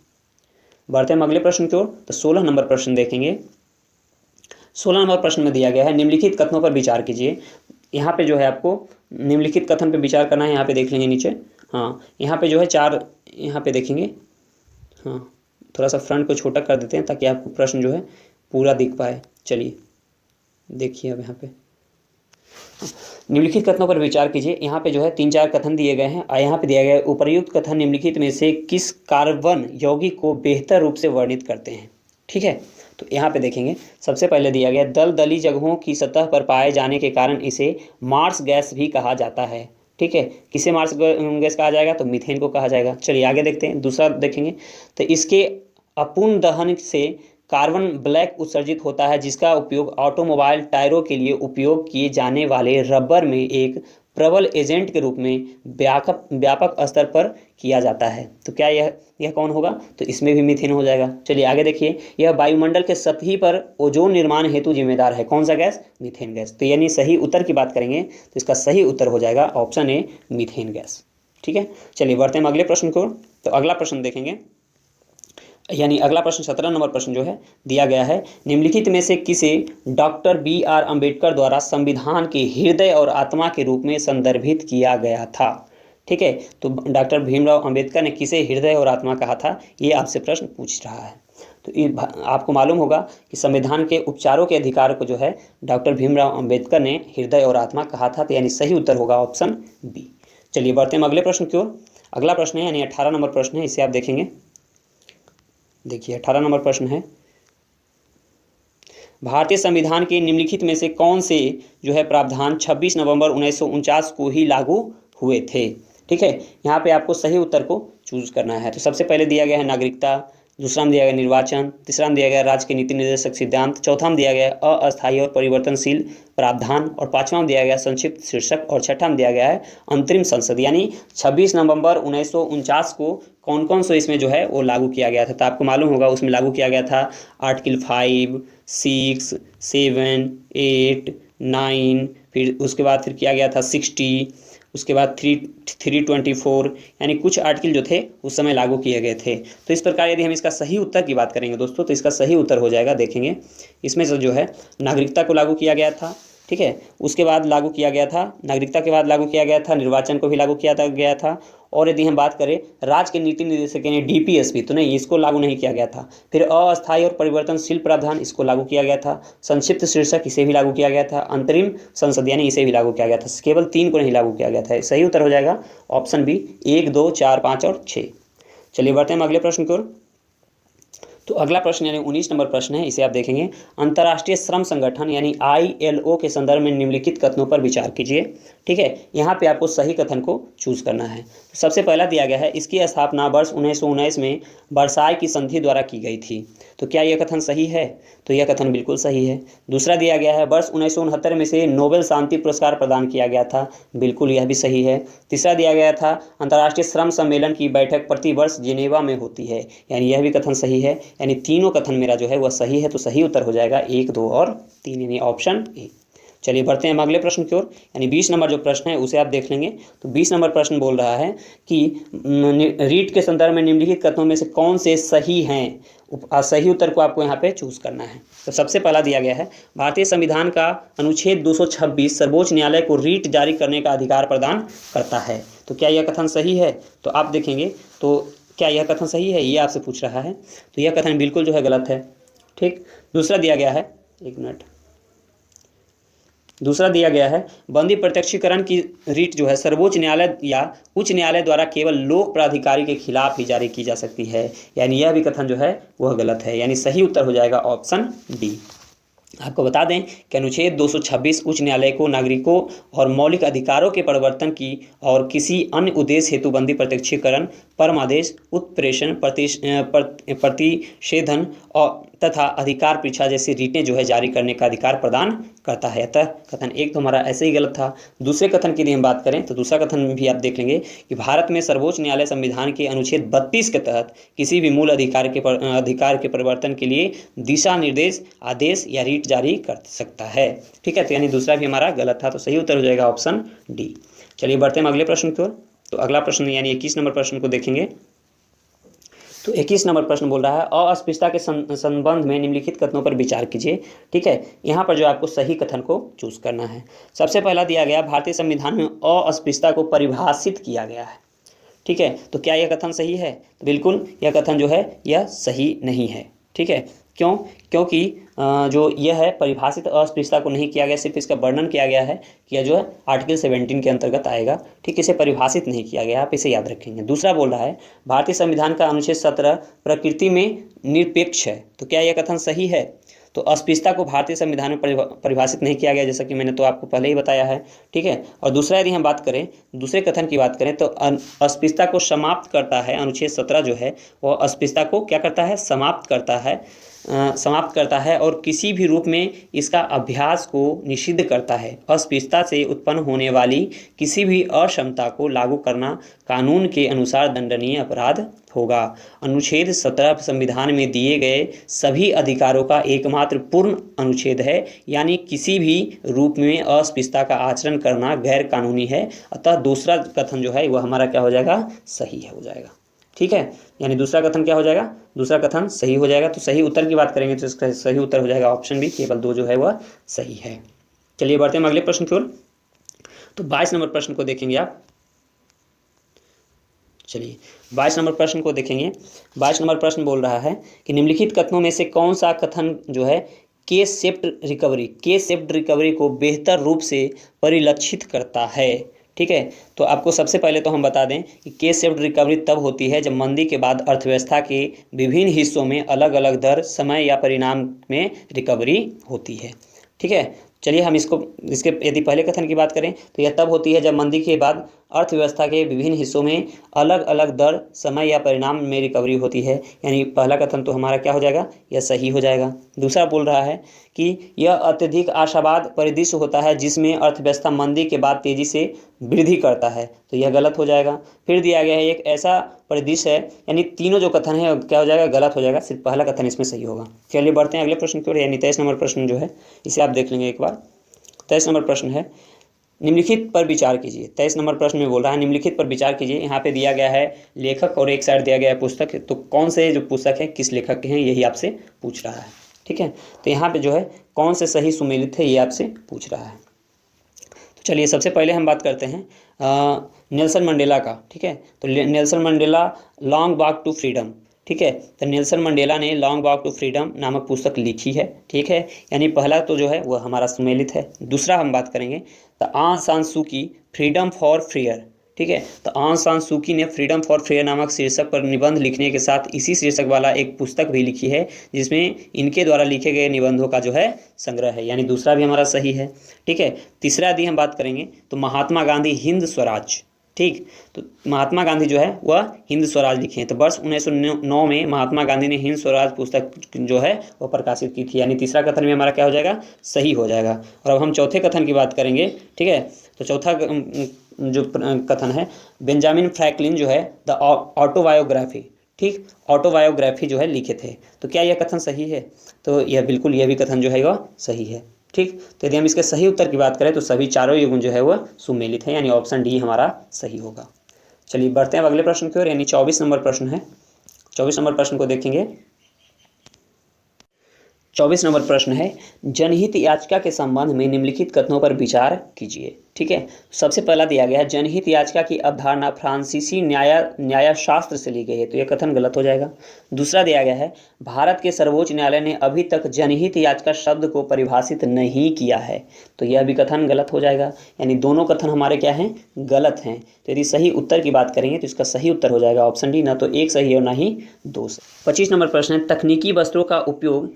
बढ़ते हैं अगले प्रश्न की ओर। तो 16 नंबर प्रश्न देखेंगे। 16 नंबर प्रश्न में दिया गया है निम्नलिखित कथनों पर विचार कीजिए। यहाँ पे जो है आपको निम्नलिखित कथन पे विचार करना है। यहाँ पे देख लेंगे नीचे, हाँ यहाँ पे जो है 4 यहाँ पे देखेंगे। हाँ थोड़ा सा फ्रंट को छोटा कर देते हैं ताकि आपको प्रश्न जो है पूरा दिख पाए। चलिए देखिए अब यहाँ पे निम्नलिखित कथनों पर विचार कीजिए। यहाँ पे जो है 3-4 कथन दिए गए हैं और यहाँ पे दिया गया है उपर्युक्त कथन निम्नलिखित में से किस कार्बन यौगिक को बेहतर रूप से वर्णित करते हैं। ठीक है, तो यहाँ पे देखेंगे सबसे पहले दिया गया दलदली जगहों की सतह पर पाए जाने के कारण इसे मार्स गैस भी कहा जाता है। ठीक है, किसे मार्स गैस कहा जाएगा? तो मीथेन को कहा जाएगा। चलिए आगे देखते हैं, दूसरा देखेंगे। तो इसके अपूर्ण दहन से कार्बन ब्लैक उत्सर्जित होता है जिसका उपयोग ऑटोमोबाइल टायरों के लिए उपयोग किए जाने वाले रबर में एक प्रबल एजेंट के रूप में व्यापक स्तर पर किया जाता है। तो क्या यह कौन होगा? तो इसमें भी मीथेन हो जाएगा। चलिए आगे देखिए, यह वायुमंडल के सतही पर ओजोन निर्माण हेतु जिम्मेदार है। कौन सा गैस? Methane gas. तो यानी सही उत्तर की बात करेंगे तो इसका सही उत्तर हो जाएगा ऑप्शन ए, मीथेन गैस। ठीक है, चलिए बढ़ते हैं अगले प्रश्न को। तो अगला प्रश्न देखेंगे, यानी अगला प्रश्न 17 नंबर प्रश्न जो है दिया गया है निम्नलिखित में से किसे डॉक्टर B.R. अम्बेडकर द्वारा संविधान के हृदय और आत्मा के रूप में संदर्भित किया गया था। ठीक है, तो डॉक्टर भीमराव अम्बेडकर ने किसे हृदय और आत्मा कहा था, ये आपसे प्रश्न पूछ रहा है। तो आपको मालूम होगा कि संविधान के उपचारों के अधिकार को जो है डॉक्टर भीमराव अम्बेडकर ने हृदय और आत्मा कहा था। तो यानी सही उत्तर होगा ऑप्शन बी। चलिए बढ़ते हैं अगले प्रश्न की ओर। अगला प्रश्न है यानी 18 नंबर प्रश्न है, इसे आप देखेंगे। देखिए 18 नंबर प्रश्न है, भारतीय संविधान के निम्नलिखित में से कौन से जो है प्रावधान 26 नवंबर 1949 को ही लागू हुए थे। ठीक है, यहाँ पे आपको सही उत्तर को चूज करना है। तो सबसे पहले दिया गया है नागरिकता, दूसरा में दिया गया निर्वाचन, तीसरा में दिया गया राज्य के नीति निर्देशक सिद्धांत, चौथा में दिया गया अस्थायी और परिवर्तनशील प्रावधान और पांचवा में दिया गया संक्षिप्त शीर्षक और छठा में दिया गया है अंतरिम संसद। यानी 26 नवंबर 1949 को कौन कौन से इसमें जो है वो लागू किया गया था। तो आपको मालूम होगा उसमें लागू किया गया था आर्टिकल 5, 6, 7, 8, 9, फिर उसके बाद फिर किया गया था 60, उसके बाद 324, यानी कुछ आर्टिकल जो थे उस समय लागू किए गए थे। तो इस प्रकार यदि हम इसका सही उत्तर की बात करेंगे दोस्तों, तो इसका सही उत्तर हो जाएगा, देखेंगे इसमें से जो है नागरिकता को लागू किया गया था। ठीक है, उसके बाद लागू किया गया था नागरिकता के बाद लागू किया गया था निर्वाचन को भी लागू किया गया था और यदि हम बात करें राज्य के नीति निर्देशक यानी डीपीएसपी, तो नहीं, इसको लागू नहीं किया गया था। फिर अस्थायी और परिवर्तनशील प्रावधान, इसको लागू किया गया था। संक्षिप्त शीर्षक, इसे भी लागू किया गया था। अंतरिम संसद यानी इसे भी लागू किया गया था। केवल 3 को नहीं लागू किया गया था। सही उत्तर हो जाएगा ऑप्शन बी 1, 2, 4, 5 और 6। चलिए बढ़ते हैं अगले प्रश्न की ओर। तो अगला प्रश्न यानी 19 नंबर प्रश्न है, इसे आप देखेंगे। अंतर्राष्ट्रीय श्रम संगठन यानी ILO के संदर्भ में निम्नलिखित कथनों पर विचार कीजिए। ठीक है, यहाँ पे आपको सही कथन को चूज करना है। तो सबसे पहला दिया गया है, इसकी स्थापना वर्ष 1919 में वर्साई की संधि द्वारा की गई थी। तो क्या यह कथन सही है? तो यह कथन बिल्कुल सही है। दूसरा दिया गया है, वर्ष 1969 में से नोबेल शांति पुरस्कार प्रदान किया गया था। बिल्कुल, यह भी सही है। तीसरा दिया गया था, अंतर्राष्ट्रीय श्रम सम्मेलन की बैठक प्रति वर्ष जिनेवा में होती है, यानी यह भी कथन सही है। यानी तीनों कथन मेरा जो है वह सही है। तो सही उत्तर हो जाएगा 1, 2 और 3, यानी ऑप्शन ए। चलिए बढ़ते हैं हम अगले प्रश्न की ओर, यानी 20 नंबर जो प्रश्न है उसे आप देख लेंगे। तो 20 नंबर प्रश्न बोल रहा है कि रीट के संदर्भ में निम्नलिखित कथनों में से कौन से सही हैं। सही उत्तर को आपको यहाँ पे चूज करना है। तो सबसे पहला दिया गया है, भारतीय संविधान का अनुच्छेद 226 सर्वोच्च न्यायालय को रीट जारी करने का अधिकार प्रदान करता है। तो क्या यह कथन सही है? तो आप देखेंगे तो क्या यह कथन सही है, ये आपसे पूछ रहा है। तो यह कथन बिल्कुल जो है गलत है। ठीक। दूसरा दिया गया है, एक मिनट, दूसरा दिया गया है, बंदी प्रत्यक्षीकरण की रीट जो है सर्वोच्च न्यायालय या उच्च न्यायालय द्वारा केवल लोक प्राधिकारी के खिलाफ ही जारी की जा सकती है, यानी यह भी कथन जो है वह गलत है। यानी सही उत्तर हो जाएगा ऑप्शन डी। आपको बता दें कि अनुच्छेद 226 उच्च न्यायालय को नागरिकों और मौलिक अधिकारों के परिवर्तन की और किसी अन्य उद्देश्य हेतु बंदी प्रत्यक्षीकरण, परमादेश, उत्प्रेषण, प्रतिषेधन और तथा अधिकार परीक्षा जैसी रीटें जो है जारी करने का अधिकार प्रदान करता है। अतः कथन 1 तो हमारा ऐसे ही गलत था। दूसरे कथन की यदि हम बात करें तो दूसरा कथन में भी आप देख लेंगे कि भारत में सर्वोच्च न्यायालय संविधान के अनुच्छेद 32 के तहत किसी भी मूल अधिकार के परिवर्तन के लिए दिशा निर्देश, आदेश या रीट जारी कर सकता है। ठीक है, तो यानी दूसरा भी हमारा गलत था। तो सही उत्तर हो जाएगा ऑप्शन डी। चलिए बढ़ते हैं अगले प्रश्न की ओर। तो अगला प्रश्न यानी 21 नंबर प्रश्न को देखेंगे। तो 21 नंबर प्रश्न बोल रहा है, अस्पृश्यता के संबंध में निम्नलिखित कथनों पर विचार कीजिए। ठीक है, यहाँ पर जो आपको सही कथन को चूज करना है। सबसे पहला दिया गया, भारतीय संविधान में अस्पृश्यता को परिभाषित किया गया है। ठीक है, तो क्या यह कथन सही है? तो बिल्कुल यह कथन जो है यह सही नहीं है। ठीक है, क्यों? क्योंकि जो यह है परिभाषित अस्पृश्यता को नहीं किया गया, सिर्फ इसका वर्णन किया गया है कि यह जो है आर्टिकल 17 के अंतर्गत आएगा। ठीक, इसे परिभाषित नहीं किया गया, आप इसे याद रखेंगे। दूसरा बोल रहा है, भारतीय संविधान का अनुच्छेद 17 प्रकृति में निरपेक्ष है। तो क्या यह कथन सही है? तो अस्पृश्यता को भारतीय संविधान में परिभाषित नहीं किया गया, जैसा कि मैंने तो आपको पहले ही बताया है। ठीक है, और दूसरा यदि हम बात करें, दूसरे कथन की बात करें तो अस्पृश्यता को समाप्त करता है। अनुच्छेद 17 जो है वह अस्पृश्यता को क्या करता है? समाप्त करता है और किसी भी रूप में इसका अभ्यास को निषिद्ध करता है। अस्पृश्यता से उत्पन्न होने वाली किसी भी अक्षमता को लागू करना कानून के अनुसार दंडनीय अपराध होगा। अनुच्छेद 17 संविधान में दिए गए सभी अधिकारों का एकमात्र पूर्ण अनुच्छेद है, यानी किसी भी रूप में अस्पृश्यता का आचरण करना गैर कानूनी है। अतः दूसरा कथन जो है वह हमारा क्या हो जाएगा? सही हो जाएगा। ठीक है, यानी दूसरा कथन क्या हो जाएगा? दूसरा कथन सही हो जाएगा। तो सही उत्तर की बात करेंगे तो इसका सही उत्तर हो जाएगा ऑप्शन बी, केवल 2 जो है वह सही है। चलिए बढ़ते हैं अगले प्रश्न की ओर। तो 22 नंबर प्रश्न को देखेंगे आप। चलिए 22 नंबर प्रश्न को देखेंगे। 22 नंबर प्रश्न बोल रहा है कि निम्नलिखित कथनों में से कौन सा कथन जो है केस शिफ्ट रिकवरी को बेहतर रूप से परिलक्षित करता है। ठीक है, तो आपको सबसे पहले तो हम बता दें कि केस शिफ्ट रिकवरी तब होती है जब मंदी के बाद अर्थव्यवस्था के विभिन्न हिस्सों में अलग अलग दर, समय या परिणाम में रिकवरी होती है। ठीक है, चलिए हम इसके यदि पहले कथन की बात करें तो यह तब होती है जब मंदी के बाद अर्थव्यवस्था के विभिन्न हिस्सों में अलग अलग दर, समय या परिणाम में रिकवरी होती है। यानी पहला कथन तो हमारा क्या हो जाएगा? यह सही हो जाएगा। दूसरा बोल रहा है कि यह अत्यधिक आशावाद परिदृश्य होता है जिसमें अर्थव्यवस्था मंदी के बाद तेजी से वृद्धि करता है। तो यह गलत हो जाएगा। फिर दिया गया है एक ऐसा परिदृश्य है, यानी तीनों जो कथन है क्या हो जाएगा? गलत हो जाएगा। सिर्फ पहला कथन इसमें सही होगा। चलिए बढ़ते हैं अगले प्रश्न की ओर, यानी 23 नंबर प्रश्न जो है इसे आप देख लेंगे एक बार। 23 नंबर प्रश्न है, निम्नलिखित पर विचार कीजिए। 23 नंबर प्रश्न में बोल रहा है निम्नलिखित पर विचार कीजिए। यहाँ पे दिया गया है लेखक और एक साइड दिया गया है पुस्तक। तो कौन से जो पुस्तक है किस लेखक के हैं यही आपसे पूछ रहा है। ठीक है, तो यहाँ पे जो है कौन से सही सुमेलित है ये आपसे पूछ रहा है। चलिए सबसे पहले हम बात करते हैं नेल्सन मंडेला का। ठीक है, तो Nelson Mandela long walk to freedom. ठीक है, तो नेल्सन मंडेला ने लॉन्ग वॉक टू फ्रीडम नामक पुस्तक लिखी है। ठीक है, यानी पहला तो जो है वह हमारा सुमेलित है। दूसरा हम बात करेंगे द आंग सान सू की फ्रीडम फॉर फेयर। ठीक है, तो आंग सान सू की ने फ्रीडम फॉर फेयर नामक शीर्षक पर निबंध लिखने के साथ इसी शीर्षक वाला एक पुस्तक भी लिखी है, जिसमें इनके द्वारा लिखे गए निबंधों का जो है संग्रह है, यानी दूसरा भी हमारा सही है। ठीक है, तीसरा यदि हम बात करेंगे तो महात्मा गांधी हिंद स्वराज। ठीक, तो महात्मा गांधी जो है वह हिंद स्वराज लिखे हैं। तो वर्ष 1909 में महात्मा गांधी ने हिंद स्वराज पुस्तक जो है वह प्रकाशित की थी, यानी तीसरा कथन भी हमारा क्या हो जाएगा, सही हो जाएगा। और अब हम चौथे कथन की बात करेंगे। ठीक है, तो चौथा जो कथन है, बेंजामिन फ्रैंकलिन जो है द ऑटोबायोग्राफी। ठीक, ऑटोबायोग्राफी जो है लिखे थे। तो क्या यह कथन सही है? तो यह बिल्कुल, यह भी कथन जो है वह सही है। ठीक, तो यदि हम इसके सही उत्तर की बात करें तो सभी चारों युग्म जो है वह सुमेलित है, यानी ऑप्शन डी हमारा सही होगा। चलिए बढ़ते हैं अगले प्रश्न की ओर, यानी 24 नंबर प्रश्न है। 24 नंबर प्रश्न को देखेंगे। 24 नंबर प्रश्न है, जनहित याचिका के संबंध में निम्नलिखित कथनों पर विचार कीजिए। ठीक है, सबसे पहला दिया गया है जनहित याचिका की अवधारणा फ्रांसीसी न्यायशास्त्र से ली गई है, तो यह कथन गलत हो जाएगा। दूसरा दिया गया है भारत के सर्वोच्च न्यायालय ने अभी तक जनहित याचिका शब्द को परिभाषित नहीं किया है, तो यह भी कथन गलत हो जाएगा, यानी दोनों कथन हमारे क्या हैं, गलत हैं। तो यदि सही उत्तर की बात करेंगे तो इसका सही उत्तर हो जाएगा ऑप्शन डी, ना तो एक सही है और ना ही दो सही। 25 नंबर प्रश्न है, तकनीकी वस्त्रों का उपयोग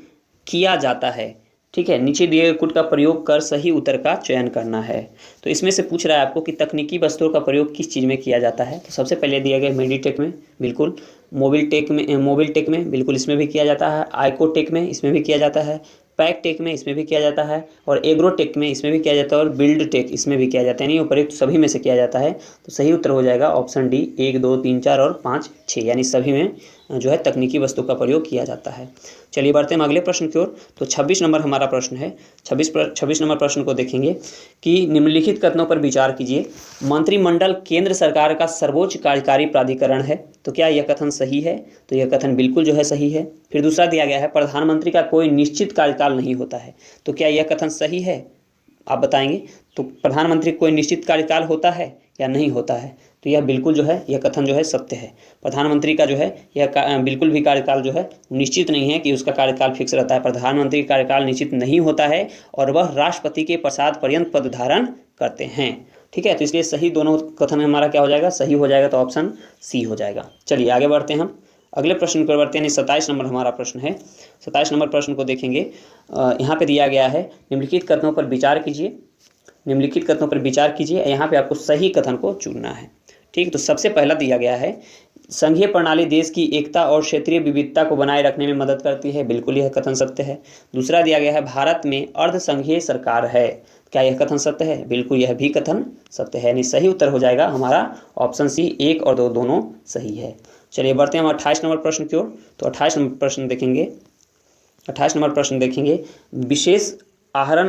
किया जाता है। ठीक है, नीचे दिए गए कुट का प्रयोग कर सही उत्तर का चयन करना है। तो इसमें से पूछ रहा है आपको कि तकनीकी वस्त्रों का प्रयोग किस चीज़ में किया जाता है। तो सबसे पहले दिया गया मेडिटेक में, बिल्कुल। मोबिल टेक में बिल्कुल इसमें भी किया जाता है। आइकोटेक में इसमें भी किया जाता है। पैक टेक में इसमें भी किया जाता है, और एग्रोटेक में इसमें भी किया जाता है, और बिल्ड टेक इसमें भी किया जाता है, यानी उपयुक्त सभी में से किया जाता है। तो सही उत्तर हो जाएगा ऑप्शन डी 1, 2, 3, 4 और 5, 6, यानी सभी में जो है तकनीकी वस्तु का प्रयोग किया जाता है। चलिए बढ़ते हैं अगले प्रश्न की ओर। तो 26 नंबर हमारा प्रश्न है। 26 नंबर प्रश्न को देखेंगे कि निम्नलिखित कथनों पर विचार कीजिए। मंत्रिमंडल केंद्र सरकार का सर्वोच्च कार्यकारी प्राधिकरण है, तो क्या यह कथन सही है? तो यह कथन बिल्कुल जो है सही है। फिर दूसरा दिया गया है प्रधानमंत्री का कोई निश्चित कार्यकाल नहीं होता है, तो क्या यह कथन सही है? आप बताएंगे। तो प्रधानमंत्री कोई निश्चित कार्यकाल होता है या नहीं होता है? तो यह बिल्कुल जो है, यह कथन जो है सत्य है। प्रधानमंत्री का जो है यह बिल्कुल भी कार्यकाल जो है निश्चित नहीं है कि उसका कार्यकाल फिक्स रहता है। प्रधानमंत्री का कार्यकाल निश्चित नहीं होता है और वह राष्ट्रपति के प्रसाद पर्यंत पद धारण करते हैं। ठीक है, तो इसलिए सही दोनों कथन हमारा क्या हो जाएगा, सही हो जाएगा, तो ऑप्शन सी हो जाएगा। चलिए आगे बढ़ते हैं हम अगले प्रश्न पर बढ़ते हैं। 27 नंबर हमारा प्रश्न है। 27 नंबर प्रश्न को देखेंगे। यहाँ पे दिया गया है निम्नलिखित कथनों पर विचार कीजिए। निम्नलिखित कथनों पर विचार कीजिए, यहाँ पे आपको सही कथन को चुनना है। ठीक, तो सबसे पहला दिया गया है संघीय प्रणाली देश की एकता और क्षेत्रीय विविधता को बनाए रखने में मदद करती है, बिल्कुल यह कथन सत्य है। दूसरा दिया गया है भारत में अर्ध संघीय सरकार है, क्या यह कथन सत्य है? बिल्कुल यह भी कथन सत्य है, यानी सही उत्तर हो जाएगा हमारा ऑप्शन सी। 1 और 2 दोनों सही है। चलिए बढ़ते हैं हम 28 नंबर प्रश्न की ओर। तो 28 नंबर प्रश्न देखेंगे। 28 नंबर प्रश्न देखेंगे, विशेष आहरण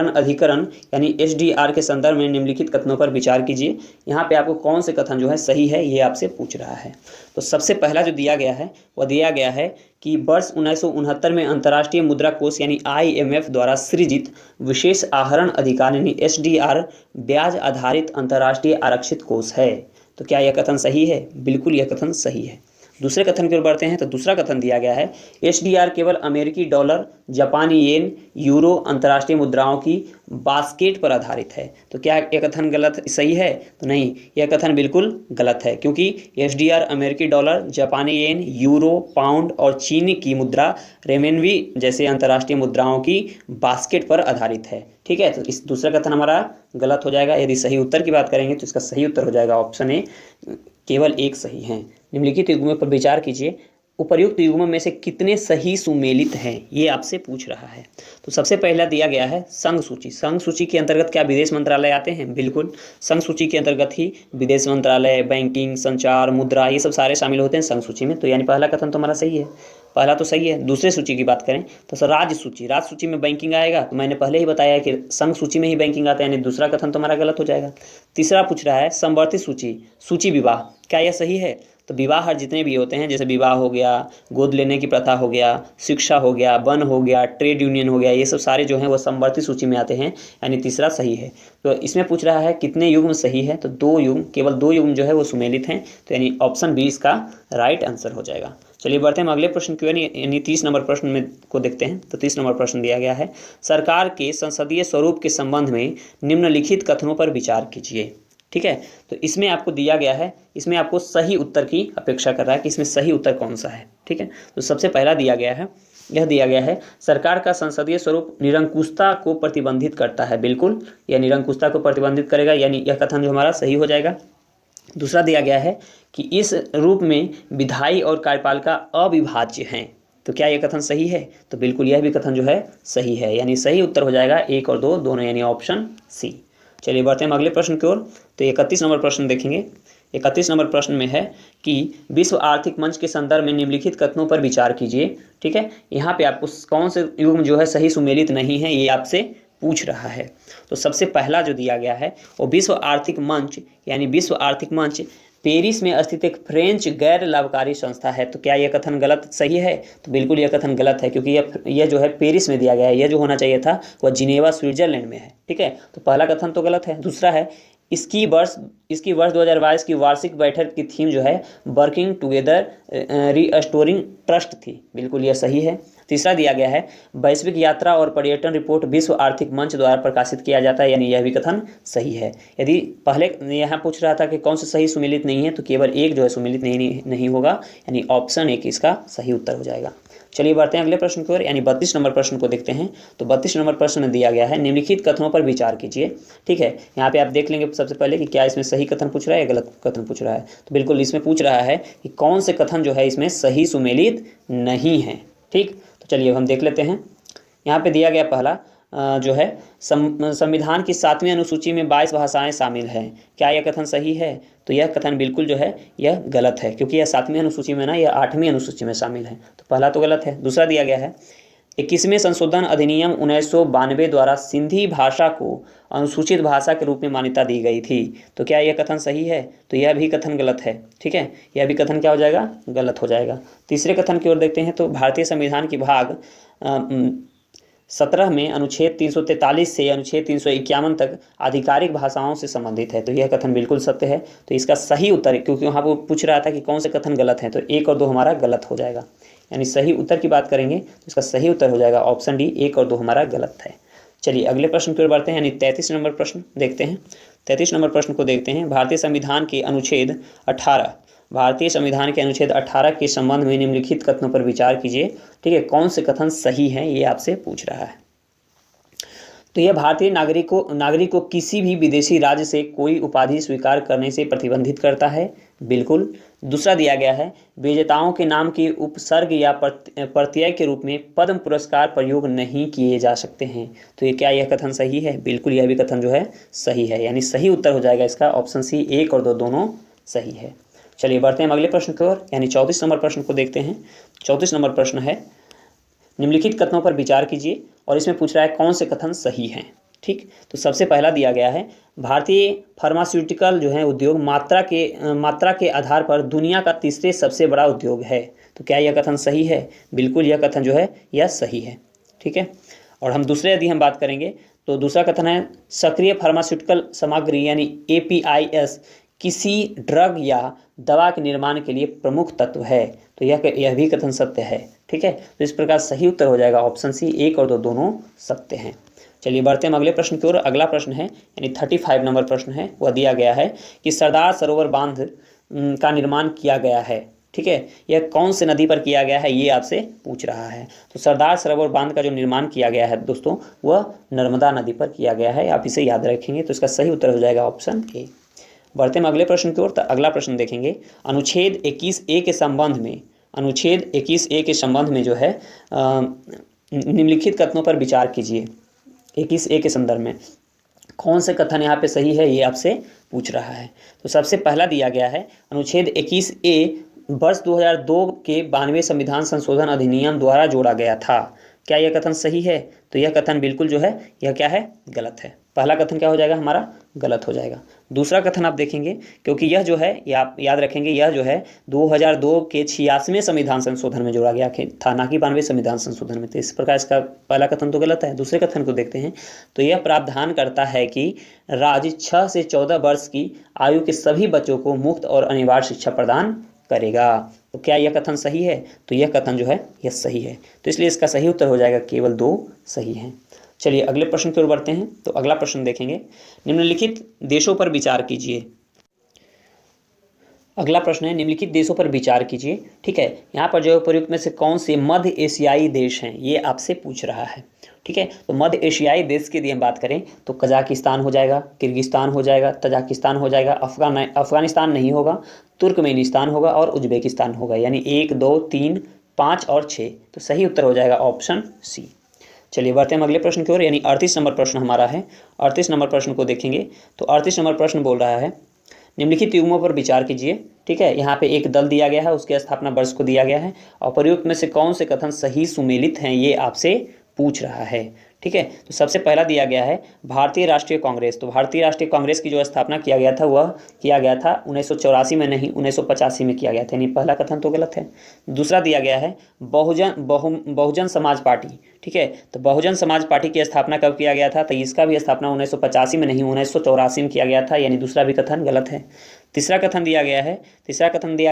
अधिकरण यानी एसडीआर के संदर्भ में निम्नलिखित कथनों पर विचार कीजिए। यहाँ पे आपको कौन से कथन जो है सही है ये आपसे पूछ रहा है। तो सबसे पहला जो दिया गया है वह दिया गया है कि वर्ष 1969 में अंतर्राष्ट्रीय मुद्रा कोष यानी IMF द्वारा सृजित विशेष आहरण अधिकार यानी एसडीआर ब्याज आधारित अंतर्राष्ट्रीय आरक्षित कोष है। तो क्या यह कथन सही है? बिल्कुल यह कथन सही है। दूसरे कथन की ओर बढ़ते हैं। तो दूसरा कथन दिया गया है एसडीआर केवल अमेरिकी डॉलर, जापानी येन, यूरो अंतर्राष्ट्रीय मुद्राओं की बास्केट पर आधारित है। तो क्या यह कथन गलत सही है? तो नहीं, यह कथन बिल्कुल गलत है, क्योंकि एसडीआर अमेरिकी डॉलर, जापानी येन, यूरो, पाउंड और चीन की मुद्रा रेमेनवी जैसे अंतर्राष्ट्रीय मुद्राओं की बास्केट पर आधारित है। ठीक है, तो इस दूसरा कथन हमारा गलत हो जाएगा। यदि सही उत्तर की बात करेंगे तो इसका सही उत्तर हो जाएगा ऑप्शन ए, केवल 1 सही है। निम्नलिखित युग्मों पर विचार कीजिए, उपर्युक्त युग्मों में से कितने सही सुमेलित हैं, ये आपसे पूछ रहा है। तो सबसे पहला दिया गया है संघ सूची। संघ सूची के अंतर्गत क्या विदेश मंत्रालय आते हैं? बिल्कुल, संघ सूची के अंतर्गत ही विदेश मंत्रालय, बैंकिंग, संचार, मुद्रा ये सब सारे शामिल होते हैं संघ सूची में। तो यानी पहला कथन तो हमारा सही है, पहला तो सही है। दूसरे सूची की बात करें तो सर राज्य सूची में बैंकिंग आएगा, तो मैंने पहले ही बताया कि संघ सूची में ही बैंकिंग आता है, यानी दूसरा कथन तो हमारा गलत हो जाएगा। तीसरा पूछ रहा है समवर्ती सूची विवाह, क्या यह सही है? तो विवाह जितने भी होते हैं, जैसे विवाह हो गया, गोद लेने की प्रथा हो गया, शिक्षा हो गया, वन हो गया, ट्रेड यूनियन हो गया, ये सब सारे जो हैं वो समवर्ती सूची में आते हैं, यानी तीसरा सही है। तो इसमें पूछ रहा है कितने युग्म सही है, तो 2 युग्म, केवल 2 युग्म जो है वो सुमेलित हैं, तो यानी ऑप्शन बी इसका राइट आंसर हो जाएगा। चलिए बढ़ते हैं अगले प्रश्न की ओर, यानी 30 नंबर प्रश्न में को देखते हैं। तो 30 नंबर प्रश्न दिया गया है, सरकार के संसदीय स्वरूप के संबंध में निम्नलिखित कथनों पर विचार कीजिए। ठीक है, तो इसमें आपको दिया गया है, इसमें आपको सही उत्तर की अपेक्षा कर रहा है कि इसमें सही उत्तर कौन सा है। ठीक है, तो सबसे पहला दिया गया है, यह दिया गया है, सरकार का संसदीय स्वरूप निरंकुशता को प्रतिबंधित करता है। बिल्कुल, यह निरंकुशता को प्रतिबंधित करेगा, यानी यह कथन जो हमारा सही हो जाएगा। दूसरा दिया गया है कि इस रूप में विधायी और कार्यपालिका अविभाज्य हैं। तो क्या यह कथन सही है, तो बिल्कुल यह भी कथन जो है सही है, यानी सही उत्तर हो जाएगा 1 और 2 दोनों, यानी ऑप्शन सी। चलिए बढ़ते हैं अगले प्रश्न की ओर। तो 31 नंबर प्रश्न देखेंगे। 31 नंबर प्रश्न में है कि विश्व आर्थिक मंच के संदर्भ में निम्नलिखित कथनों पर विचार कीजिए। ठीक है, यहाँ पे आपको कौन से युग्म जो है सही सुमेलित नहीं है, ये आपसे पूछ रहा है। तो सबसे पहला जो दिया गया है वो विश्व आर्थिक मंच, यानी विश्व आर्थिक मंच पेरिस में स्थित एक फ्रेंच गैर लाभकारी संस्था है। तो क्या यह कथन गलत सही है, तो बिल्कुल यह कथन गलत है, क्योंकि यह जो है पेरिस में दिया गया है, यह जो होना चाहिए था वह जिनेवा स्विट्जरलैंड में है। ठीक है, तो पहला कथन तो गलत है। दूसरा है इसकी वर्ष 2022 की वार्षिक बैठक की थीम जो है वर्किंग टुगेदर रीस्टोरिंग ट्रस्ट थी। बिल्कुल यह सही है। तीसरा दिया गया है वैश्विक यात्रा और पर्यटन रिपोर्ट विश्व आर्थिक मंच द्वारा प्रकाशित किया जाता है, यानी यह भी कथन सही है। यदि पहले यहाँ पूछ रहा था कि कौन सा सही सुमेलित नहीं है, तो केवल एक जो है सुमेलित नहीं होगा, यानी ऑप्शन 1 इसका सही उत्तर हो जाएगा। चलिए बढ़ते हैं अगले प्रश्न की ओर, यानी 32 नंबर प्रश्न को देखते हैं। तो 32 नंबर प्रश्न में दिया गया है निम्नलिखित कथनों पर विचार कीजिए। ठीक है, यहाँ पे आप देख लेंगे सबसे पहले कि क्या इसमें सही कथन पूछ रहा है या गलत कथन पूछ रहा है। तो बिल्कुल इसमें पूछ रहा है कि कौन से कथन जो है इसमें सही सुमेलित नहीं है। ठीक, तो चलिए हम देख लेते हैं। यहाँ पे दिया गया पहला जो है संविधान की 7वीं अनुसूची में 22 भाषाएं शामिल हैं। क्या यह कथन सही है, तो यह कथन बिल्कुल जो है यह गलत है, क्योंकि यह 7वीं अनुसूची में ना, यह 8वीं अनुसूची में शामिल है। तो पहला तो गलत है। दूसरा दिया गया है 21वें संशोधन अधिनियम 1992 द्वारा सिंधी भाषा को अनुसूचित भाषा के रूप में मान्यता दी गई थी। तो क्या यह कथन सही है, तो यह भी कथन गलत है। ठीक है, यह भी कथन क्या हो जाएगा, गलत हो जाएगा। तीसरे कथन की ओर देखते हैं। तो भारतीय संविधान की भाग 17 में अनुच्छेद 343 से अनुच्छेद 351 तक आधिकारिक भाषाओं से संबंधित है। तो यह कथन बिल्कुल सत्य है। तो इसका सही उत्तर, क्योंकि वहाँ पर पूछ रहा था कि कौन से कथन गलत हैं, तो 1 और 2 हमारा गलत हो जाएगा, यानी सही उत्तर की बात करेंगे तो इसका सही उत्तर हो जाएगा ऑप्शन डी, 1 और 2 हमारा गलत है। चलिए अगले प्रश्न की ओर बढ़ते हैं, यानी 33 नंबर प्रश्न देखते हैं। 33 नंबर प्रश्न को देखते हैं। भारतीय संविधान के अनुच्छेद 18 के संबंध में निम्नलिखित कथनों पर विचार कीजिए। ठीक है, कौन से कथन सही हैं ये आपसे पूछ रहा है। तो यह भारतीय नागरिक को किसी भी विदेशी राज्य से कोई उपाधि स्वीकार करने से प्रतिबंधित करता है। बिल्कुल। दूसरा दिया गया है विजेताओं के नाम के उपसर्ग या प्रत्यय के रूप में पद्म पुरस्कार प्रयोग नहीं किए जा सकते हैं। तो ये क्या यह कथन सही है, बिल्कुल यह भी कथन जो है सही है, यानी सही उत्तर हो जाएगा इसका ऑप्शन सी, 1 और 2 दोनों सही है। चलिए बढ़ते हैं अगले प्रश्न की ओर, यानी 34 नंबर प्रश्न को देखते हैं। 34 नंबर प्रश्न है निम्नलिखित कथनों पर विचार कीजिए, और इसमें पूछ रहा है कौन से कथन सही हैं। ठीक, तो सबसे पहला दिया गया है भारतीय फार्मास्यूटिकल जो है उद्योग मात्रा के आधार पर दुनिया का तीसरे सबसे बड़ा उद्योग है। तो क्या यह कथन सही है, बिल्कुल यह कथन जो है यह सही है। ठीक है, और हम दूसरे यदि हम बात करेंगे तो दूसरा कथन है सक्रिय फार्मास्यूटिकल सामग्री यानी APIs किसी ड्रग या दवा के निर्माण के लिए प्रमुख तत्व है। तो यह भी कथन सत्य है। ठीक है, तो इस प्रकार सही उत्तर हो जाएगा ऑप्शन सी, 1 और 2 दोनों सत्य हैं। चलिए बढ़ते हैं अगले प्रश्न की ओर। अगला प्रश्न है यानी 35 नंबर प्रश्न है, वह दिया गया है कि सरदार सरोवर बांध का निर्माण किया गया है। ठीक है, यह कौन से नदी पर किया गया है ये आपसे पूछ रहा है। तो सरदार सरोवर बांध का जो निर्माण किया गया है दोस्तों, वह नर्मदा नदी पर किया गया है। आप इसे याद रखेंगे, तो इसका सही उत्तर हो जाएगा ऑप्शन ए। बढ़ते हैं अगले प्रश्न की ओर। तो अगला प्रश्न देखेंगे अनुच्छेद 21A के संबंध में जो है निम्नलिखित कथनों पर विचार कीजिए। 21A के संदर्भ में कौन से कथन यहाँ पे सही है ये आपसे पूछ रहा है। तो सबसे पहला दिया गया है अनुच्छेद 21A वर्ष 2002 के 92वें संविधान संशोधन अधिनियम द्वारा जोड़ा गया था। क्या यह कथन सही है, तो यह कथन बिल्कुल जो है यह क्या है, गलत है। पहला कथन क्या हो जाएगा हमारा, गलत हो जाएगा। दूसरा कथन आप देखेंगे, क्योंकि यह जो है, ये आप याद रखेंगे, यह जो है 2002 के 86वें संविधान संशोधन में जोड़ा गया था, ना कि 92वें संविधान संशोधन में। तो इस प्रकार इसका पहला कथन तो गलत है। दूसरे कथन को देखते हैं, तो यह प्रावधान करता है कि राज्य 6 से 14 वर्ष की आयु के सभी बच्चों को मुफ्त और अनिवार्य शिक्षा प्रदान करेगा। तो क्या यह कथन सही है? तो यह कथन जो है यह सही है। तो इसलिए इसका सही उत्तर हो जाएगा केवल 2 सही हैं। चलिए अगले प्रश्न की ओर बढ़ते हैं। तो अगला प्रश्न देखेंगे, निम्नलिखित देशों पर विचार कीजिए। अगला प्रश्न है, निम्नलिखित देशों पर विचार कीजिए। ठीक है, यहाँ पर जो है उपयुक्त में से कौन से मध्य एशियाई देश हैं, ये आपसे पूछ रहा है। ठीक है, तो मध्य एशियाई देश की यदि हम बात करें तो कजाकिस्तान हो जाएगा, किर्गिस्तान हो जाएगा, तजाकिस्तान हो जाएगा, अफगानिस्तान नहीं होगा, तुर्कमेनिस्तान होगा और उज्बेकिस्तान होगा। यानी 1, 2, 3, 5 और 6। तो सही उत्तर हो जाएगा ऑप्शन सी। चलिए बढ़ते हैं अगले प्रश्न की ओर, यानी 38 नंबर प्रश्न हमारा है। 38 नंबर प्रश्न को देखेंगे तो 38 नंबर प्रश्न बोल रहा है, निम्नलिखित युग्मों पर विचार कीजिए। ठीक है, यहाँ पे एक दल दिया गया है, उसके स्थापना वर्ष को दिया गया है और प्रयुक्त में से कौन से कथन सही सुमेलित हैं, ये आपसे पूछ रहा है। ठीक है, तो सबसे पहला दिया गया है भारतीय राष्ट्रीय कांग्रेस। तो भारतीय राष्ट्रीय कांग्रेस की जो स्थापना किया गया था वह किया गया था 1984 में, नहीं 1985 में किया गया था, यानी पहला कथन तो गलत है। दूसरा दिया गया है बहुजन समाज पार्टी। ठीक है, तो बहुजन समाज पार्टी की स्थापना कब किया गया था? तो इसका भी स्थापना 1985 में नहीं 1984 में किया गया था, यानी दूसरा भी कथन गलत है। तीसरा कथन दिया गया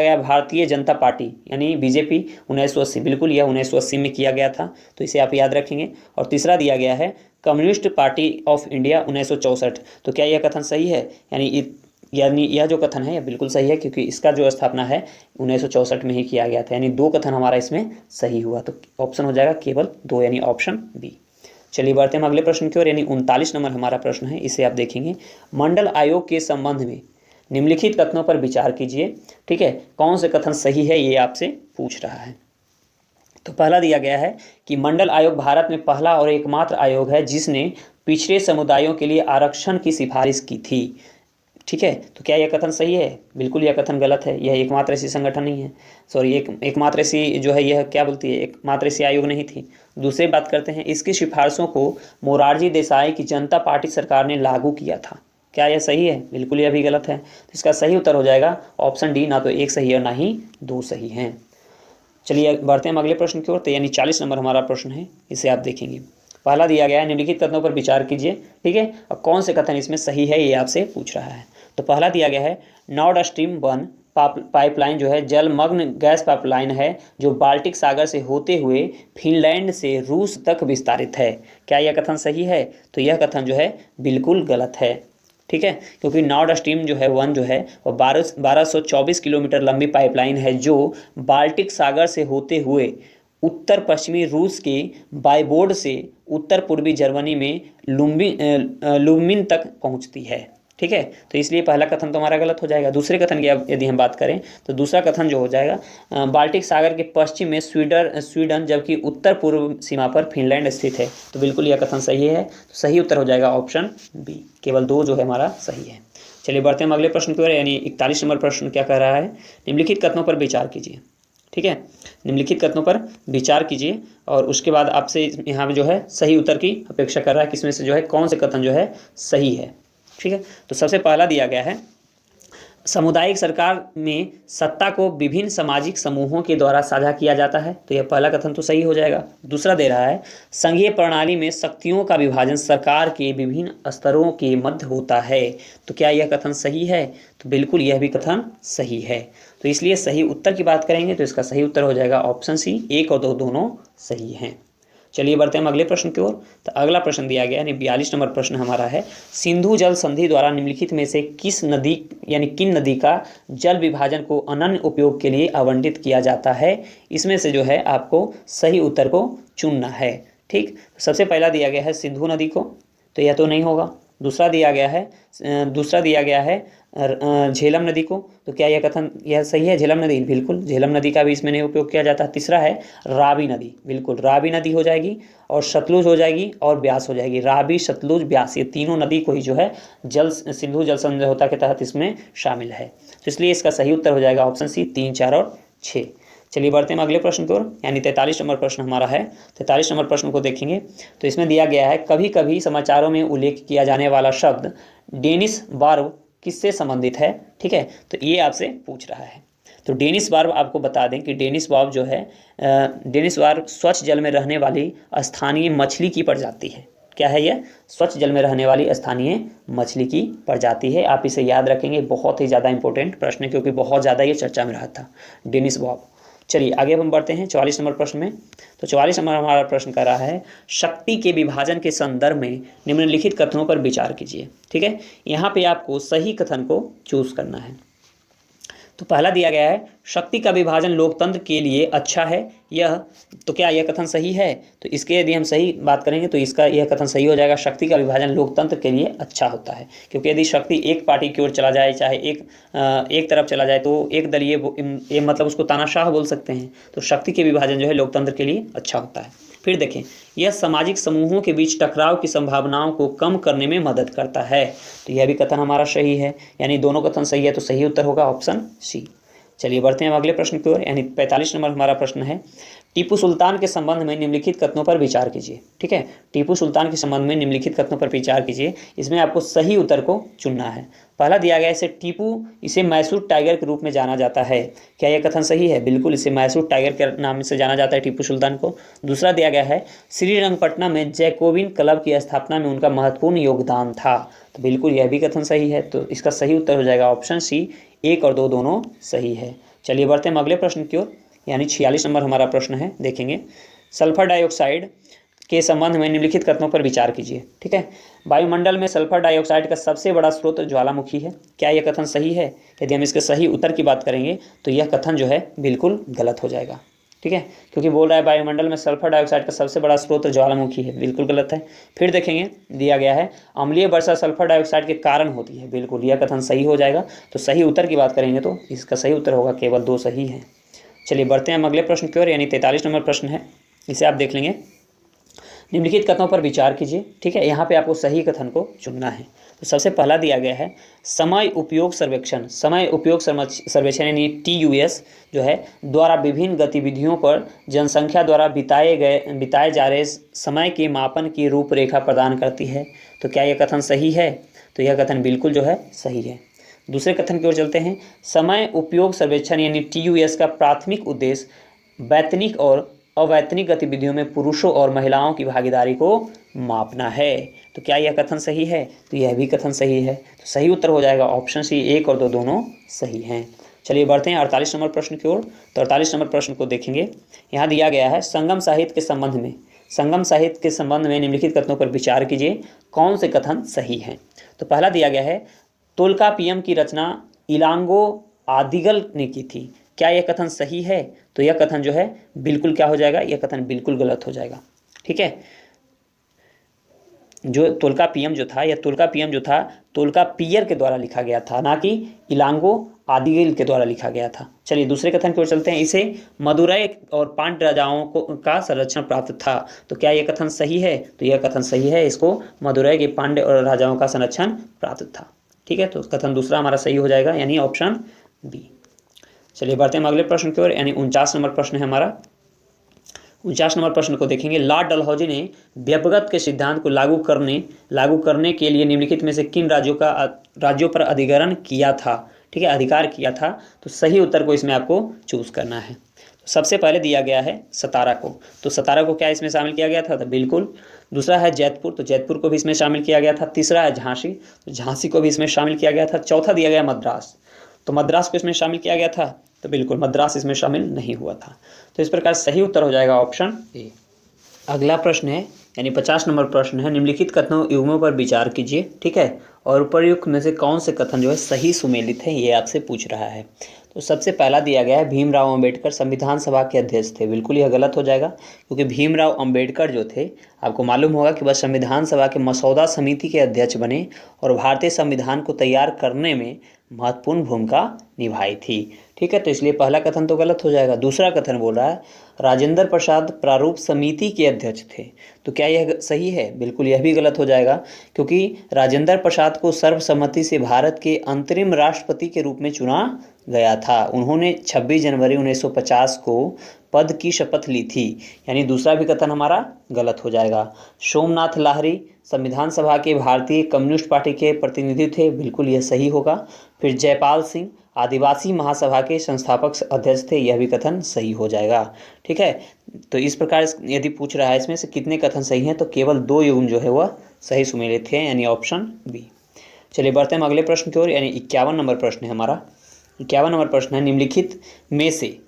है भारतीय जनता पार्टी यानी बीजेपी 1980, बिल्कुल यह 1980 में किया गया था, तो इसे आप याद रखेंगे। और तीसरा दिया गया है कम्युनिस्ट पार्टी ऑफ इंडिया 1964। तो क्या यह कथन सही है? यानी यह जो कथन है यह बिल्कुल सही है, क्योंकि इसका जो स्थापना है 1964 में ही किया गया था, यानी 2 कथन हमारा इसमें सही हुआ। तो ऑप्शन हो जाएगा केवल 2, यानी ऑप्शन बी। चलिए बढ़ते हैं अगले प्रश्न की ओर, यानी 39 नंबर हमारा प्रश्न है, इसे आप देखेंगे। मंडल आयोग के संबंध में निम्नलिखित कथनों पर विचार कीजिए। ठीक है, कौन से कथन सही है ये आपसे पूछ रहा है। तो पहला दिया गया है कि मंडल आयोग भारत में पहला और एकमात्र आयोग है जिसने पिछड़े समुदायों के लिए आरक्षण की सिफारिश की थी। ठीक है, तो क्या यह कथन सही है? बिल्कुल यह कथन गलत है। यह एकमात्र ऐसी संगठन नहीं है, सॉरी एकमात्र ऐसी जो है यह क्या बोलती है, एकमात्र ऐसी आयोग नहीं थी। दूसरी बात करते हैं, इसकी सिफारिशों को मोरारजी देसाई की जनता पार्टी सरकार ने लागू किया था। क्या यह सही है? बिल्कुल यह भी गलत है। तो इसका सही उत्तर हो जाएगा ऑप्शन डी, ना तो 1 सही है और ना ही 2 सही हैं। चलिए बढ़ते हैं अगले प्रश्न की ओर, तो यानी 40 नंबर हमारा प्रश्न है, इसे आप देखेंगे। पहला दिया गया है निम्नलिखित कथनों पर विचार कीजिए। ठीक है, अब कौन से कथन इसमें सही है ये आपसे पूछ रहा है। तो पहला दिया गया है नॉर्ड स्ट्रीम 1 पाइपलाइन जो है जलमग्न गैस पाइपलाइन है जो बाल्टिक सागर से होते हुए फिनलैंड से रूस तक विस्तारित है। क्या यह कथन सही है? तो यह कथन जो है बिल्कुल गलत है। ठीक है, क्योंकि नॉर्ड स्ट्रीम जो है 1 जो है वह 1224 किलोमीटर लंबी पाइपलाइन है जो बाल्टिक सागर से होते हुए उत्तर पश्चिमी रूस के बायबोर्ड से उत्तर पूर्वी जर्मनी में लुब्मिन तक पहुंचती है। ठीक है, तो इसलिए पहला कथन तो हमारा गलत हो जाएगा। दूसरे कथन की यदि हम बात करें तो दूसरा कथन जो हो जाएगा बाल्टिक सागर के पश्चिम में स्वीडन जबकि उत्तर पूर्व सीमा पर फिनलैंड स्थित है। तो बिल्कुल यह कथन सही है, तो सही उत्तर हो जाएगा ऑप्शन बी। केवल 2 जो है हमारा सही है। चलिए बढ़ते हैं अगले प्रश्न की ओर, यानी 41 नंबर प्रश्न क्या कह रहा है, निम्नलिखित कथनों पर विचार कीजिए। ठीक है, निम्नलिखित कथनों पर विचार कीजिए और उसके बाद आपसे यहाँ में जो है सही उत्तर की अपेक्षा कर रहा है, किसमें से जो है कौन से कथन जो है सही है। ठीक है, तो सबसे पहला दिया गया है सामुदायिक सरकार में सत्ता को विभिन्न सामाजिक समूहों के द्वारा साझा किया जाता है। तो यह पहला कथन तो सही हो जाएगा। दूसरा दे रहा है संघीय प्रणाली में शक्तियों का विभाजन सरकार के विभिन्न स्तरों के मध्य होता है। तो क्या यह कथन सही है? तो बिल्कुल यह भी कथन सही है। तो इसलिए सही उत्तर की बात करेंगे तो इसका सही उत्तर हो जाएगा ऑप्शन सी। 1 और 2 दोनों सही हैं। चलिए बढ़ते हैं अगले प्रश्न की ओर। तो अगला प्रश्न दिया गया यानी 42 नंबर प्रश्न हमारा है, सिंधु जल संधि द्वारा निम्नलिखित में से किस नदी यानी किन नदी का जल विभाजन को अनन्य उपयोग के लिए आवंटित किया जाता है? इसमें से जो है आपको सही उत्तर को चुनना है। ठीक, सबसे पहला दिया गया है सिंधु नदी को, तो यह तो नहीं होगा। दूसरा दिया गया है झेलम नदी को, तो क्या यह कथन यह सही है? झेलम नदी, बिल्कुल झेलम नदी का भी इसमें नहीं उपयोग किया जाता। तीसरा है रावी नदी, बिल्कुल रावी नदी हो जाएगी और सतलुज हो जाएगी और ब्यास हो जाएगी। रावी, सतलुज, ब्यास ये तीनों नदी को ही जो है सिंधु जल समझौता के तहत इसमें शामिल है। तो इसलिए इसका सही उत्तर हो जाएगा ऑप्शन सी 3, 4 और 6। चलिए बढ़ते हैं अगले प्रश्न की ओर, यानी 43 नंबर प्रश्न हमारा है। 43 नंबर प्रश्न को देखेंगे तो इसमें दिया गया है, कभी कभी समाचारों में उल्लेख किया जाने वाला शब्द डेनिस वार्व किससे संबंधित है। ठीक है, तो ये आपसे पूछ रहा है। तो डेनिस वार्व आपको बता दें कि डेनिस वार्व जो है, डेनिस वार्व स्वच्छ जल में रहने वाली स्थानीय मछली की प्रजाति है। क्या है यह? स्वच्छ जल में रहने वाली स्थानीय मछली की प्रजाति है। आप इसे याद रखेंगे, बहुत ही ज़्यादा इंपॉर्टेंट प्रश्न है, क्योंकि बहुत ज़्यादा ये चर्चा में रहा था डेनिस वार्व। चलिए आगे हम बढ़ते हैं 44 नंबर प्रश्न में। तो 44 नंबर हमारा प्रश्न कर रहा है, शक्ति के विभाजन के संदर्भ में निम्नलिखित कथनों पर विचार कीजिए। ठीक है, यहाँ पे आपको सही कथन को चूज करना है। तो पहला दिया गया है, शक्ति का विभाजन लोकतंत्र के लिए अच्छा है। यह तो क्या यह कथन सही है? तो इसके यदि हम सही बात करेंगे तो इसका यह कथन सही हो जाएगा, शक्ति का विभाजन लोकतंत्र के लिए अच्छा होता है। क्योंकि यदि शक्ति एक पार्टी की ओर चला जाए, चाहे एक तरफ चला जाए, तो एक दलीय ये मतलब उसको तानाशाह बोल सकते हैं। तो शक्ति के विभाजन जो है लोकतंत्र के लिए अच्छा होता है। फिर देखें, यह सामाजिक समूहों के बीच टकराव की संभावनाओं को कम करने में मदद करता है। तो यह भी कथन हमारा सही है, यानी दोनों कथन सही है, तो सही उत्तर होगा ऑप्शन सी। चलिए बढ़ते हैं अगले प्रश्न की ओर, यानी 45 नंबर हमारा प्रश्न है, टीपू सुल्तान के संबंध में निम्नलिखित कथनों पर विचार कीजिए। ठीक है, टीपू सुल्तान के संबंध में निम्नलिखित कथनों पर विचार कीजिए। इसमें आपको सही उत्तर को चुनना है। पहला दिया गया, इसे मैसूर टाइगर के रूप में जाना जाता है। क्या यह कथन सही है? बिल्कुल, इसे मैसूर टाइगर के नाम से जाना जाता है टीपू सुल्तान को। दूसरा दिया गया है, श्रीरंगपट्टनम में जैकोबिन क्लब की स्थापना में उनका महत्वपूर्ण योगदान था। तो बिल्कुल यह भी कथन सही है, तो इसका सही उत्तर हो जाएगा ऑप्शन सी। 1 और 2 दोनों सही है। चलिए बढ़ते हैं अगले प्रश्न की ओर, यानी 46 नंबर हमारा प्रश्न है। देखेंगे, सल्फर डाइऑक्साइड के संबंध में निम्नलिखित कथनों पर विचार कीजिए। ठीक है, वायुमंडल में सल्फर डाइऑक्साइड का सबसे बड़ा स्रोत ज्वालामुखी है। क्या यह कथन सही है? यदि हम इसके सही उत्तर की बात करेंगे तो यह कथन जो है बिल्कुल गलत हो जाएगा। ठीक है, क्योंकि बोल रहा है वायुमंडल में सल्फर डाइऑक्साइड का सबसे बड़ा स्रोत ज्वालामुखी है, बिल्कुल गलत है। फिर देखेंगे, दिया गया है, अम्लीय वर्षा सल्फर डाइऑक्साइड के कारण होती है। बिल्कुल यह कथन सही हो जाएगा। तो सही उत्तर की बात करेंगे तो इसका सही उत्तर होगा, केवल 2 सही है। चलिए बढ़ते हैं हम अगले प्रश्न की ओर, यानी 43 नंबर प्रश्न है। इसे आप देख लेंगे, निम्नलिखित कथनों पर विचार कीजिए। ठीक है, यहाँ पे आपको सही कथन को चुनना है। तो सबसे पहला दिया गया है, समय उपयोग सर्वेक्षण, समय उपयोग सर्वेक्षण यानी TUS जो है द्वारा विभिन्न गतिविधियों पर जनसंख्या द्वारा बिताए जा रहे समय के मापन की रूपरेखा प्रदान करती है। तो क्या यह कथन सही है? तो यह कथन बिल्कुल जो है सही है। दूसरे कथन की ओर चलते हैं, समय उपयोग सर्वेक्षण यानी TUS का प्राथमिक उद्देश्य वैतनिक और अवैतनिक गतिविधियों में पुरुषों और महिलाओं की भागीदारी को मापना है। तो क्या यह कथन सही है? तो यह भी कथन सही है। तो सही उत्तर हो जाएगा ऑप्शन सी। 1 और 2 दोनों सही हैं। चलिए बढ़ते हैं 48 नंबर प्रश्न की ओर। तो 48 नंबर प्रश्न को देखेंगे, यहाँ दिया गया है, संगम साहित्य के संबंध में निम्नलिखित कथनों पर विचार कीजिए। कौन से कथन सही हैं? तो पहला दिया गया है, तोल्कापियम की रचना इलांगो आदिगल ने की थी। क्या यह कथन सही है? तो यह कथन जो है बिल्कुल क्या हो जाएगा, यह कथन बिल्कुल गलत हो जाएगा। ठीक है, जो तोल्कापियम जो था तोल्कापियर के द्वारा लिखा गया था, ना कि इलांगो आदिगल के द्वारा लिखा गया था। चलिए दूसरे कथन की ओर चलते हैं, इसे मदुरै और पांड्य राजाओं का संरक्षण प्राप्त था। तो क्या यह कथन सही है? तो यह कथन सही है, इसको मदुरै के पांड्य और राजाओं का संरक्षण प्राप्त था। ठीक है, तो कथन दूसरा हमारा सही हो जाएगा, यानी ऑप्शन बी। चलिए बढ़ते हैं अगले प्रश्न की ओर, यानी 49 नंबर प्रश्न है हमारा। 49 नंबर प्रश्न को देखेंगे, लॉर्ड डलहौजी ने व्यपगत के सिद्धांत को लागू करने के लिए निम्नलिखित में से किन राज्यों पर अधिग्रहण किया था। ठीक है, अधिकार किया था। तो सही उत्तर को इसमें आपको चूज करना है। तो सबसे पहले दिया गया है सतारा को। तो सतारा को क्या इसमें शामिल किया गया था? तो बिल्कुल। दूसरा है जैतपुर, तो जैतपुर को भी इसमें शामिल किया गया था। तीसरा है झांसी, तो झांसी को भी इसमें शामिल किया गया था। चौथा दिया गया मद्रास, तो मद्रास को इसमें शामिल किया गया था। तो बिल्कुल मद्रास इसमें शामिल नहीं हुआ था। तो इस प्रकार सही उत्तर हो जाएगा ऑप्शन ए। अगला प्रश्न है, यानी 50 नंबर प्रश्न है, निम्नलिखित कथनों युग्मों पर विचार कीजिए। ठीक है, और उपर्युक्त में से कौन से कथन जो है सही सुमेलित है, ये आपसे पूछ रहा है। तो सबसे पहला दिया गया है, भीमराव अंबेडकर संविधान सभा के अध्यक्ष थे। बिल्कुल यह गलत हो जाएगा, क्योंकि भीमराव अंबेडकर जो थे, आपको मालूम होगा कि वह संविधान सभा के मसौदा समिति के अध्यक्ष बने और भारतीय संविधान को तैयार करने में महत्वपूर्ण भूमिका निभाई थी। ठीक है, तो इसलिए पहला कथन तो गलत हो जाएगा। दूसरा कथन बोल रहा है राजेंद्र प्रसाद प्रारूप समिति के अध्यक्ष थे, तो क्या यह सही है? बिल्कुल यह भी गलत हो जाएगा, क्योंकि राजेंद्र प्रसाद को सर्वसम्मति से भारत के अंतरिम राष्ट्रपति के रूप में चुना गया था। उन्होंने 26 जनवरी 1950 को पद की शपथ ली थी, यानी दूसरा भी कथन हमारा गलत हो जाएगा। सोमनाथ लाहिरी संविधान सभा के भारतीय कम्युनिस्ट पार्टी के प्रतिनिधि थे, बिल्कुल यह सही होगा। फिर जयपाल सिंह आदिवासी महासभा के संस्थापक अध्यक्ष थे, यह भी कथन सही हो जाएगा। ठीक है, तो इस प्रकार यदि पूछ रहा है इसमें से कितने कथन सही हैं, तो केवल 2 युग्म जो है वह सही सुमेलित थे, यानी ऑप्शन बी। चलिए बढ़ते हैं हम अगले प्रश्न की ओर, यानी 51 नंबर प्रश्न है हमारा। 51 नंबर प्रश्न है निम्नलिखित में से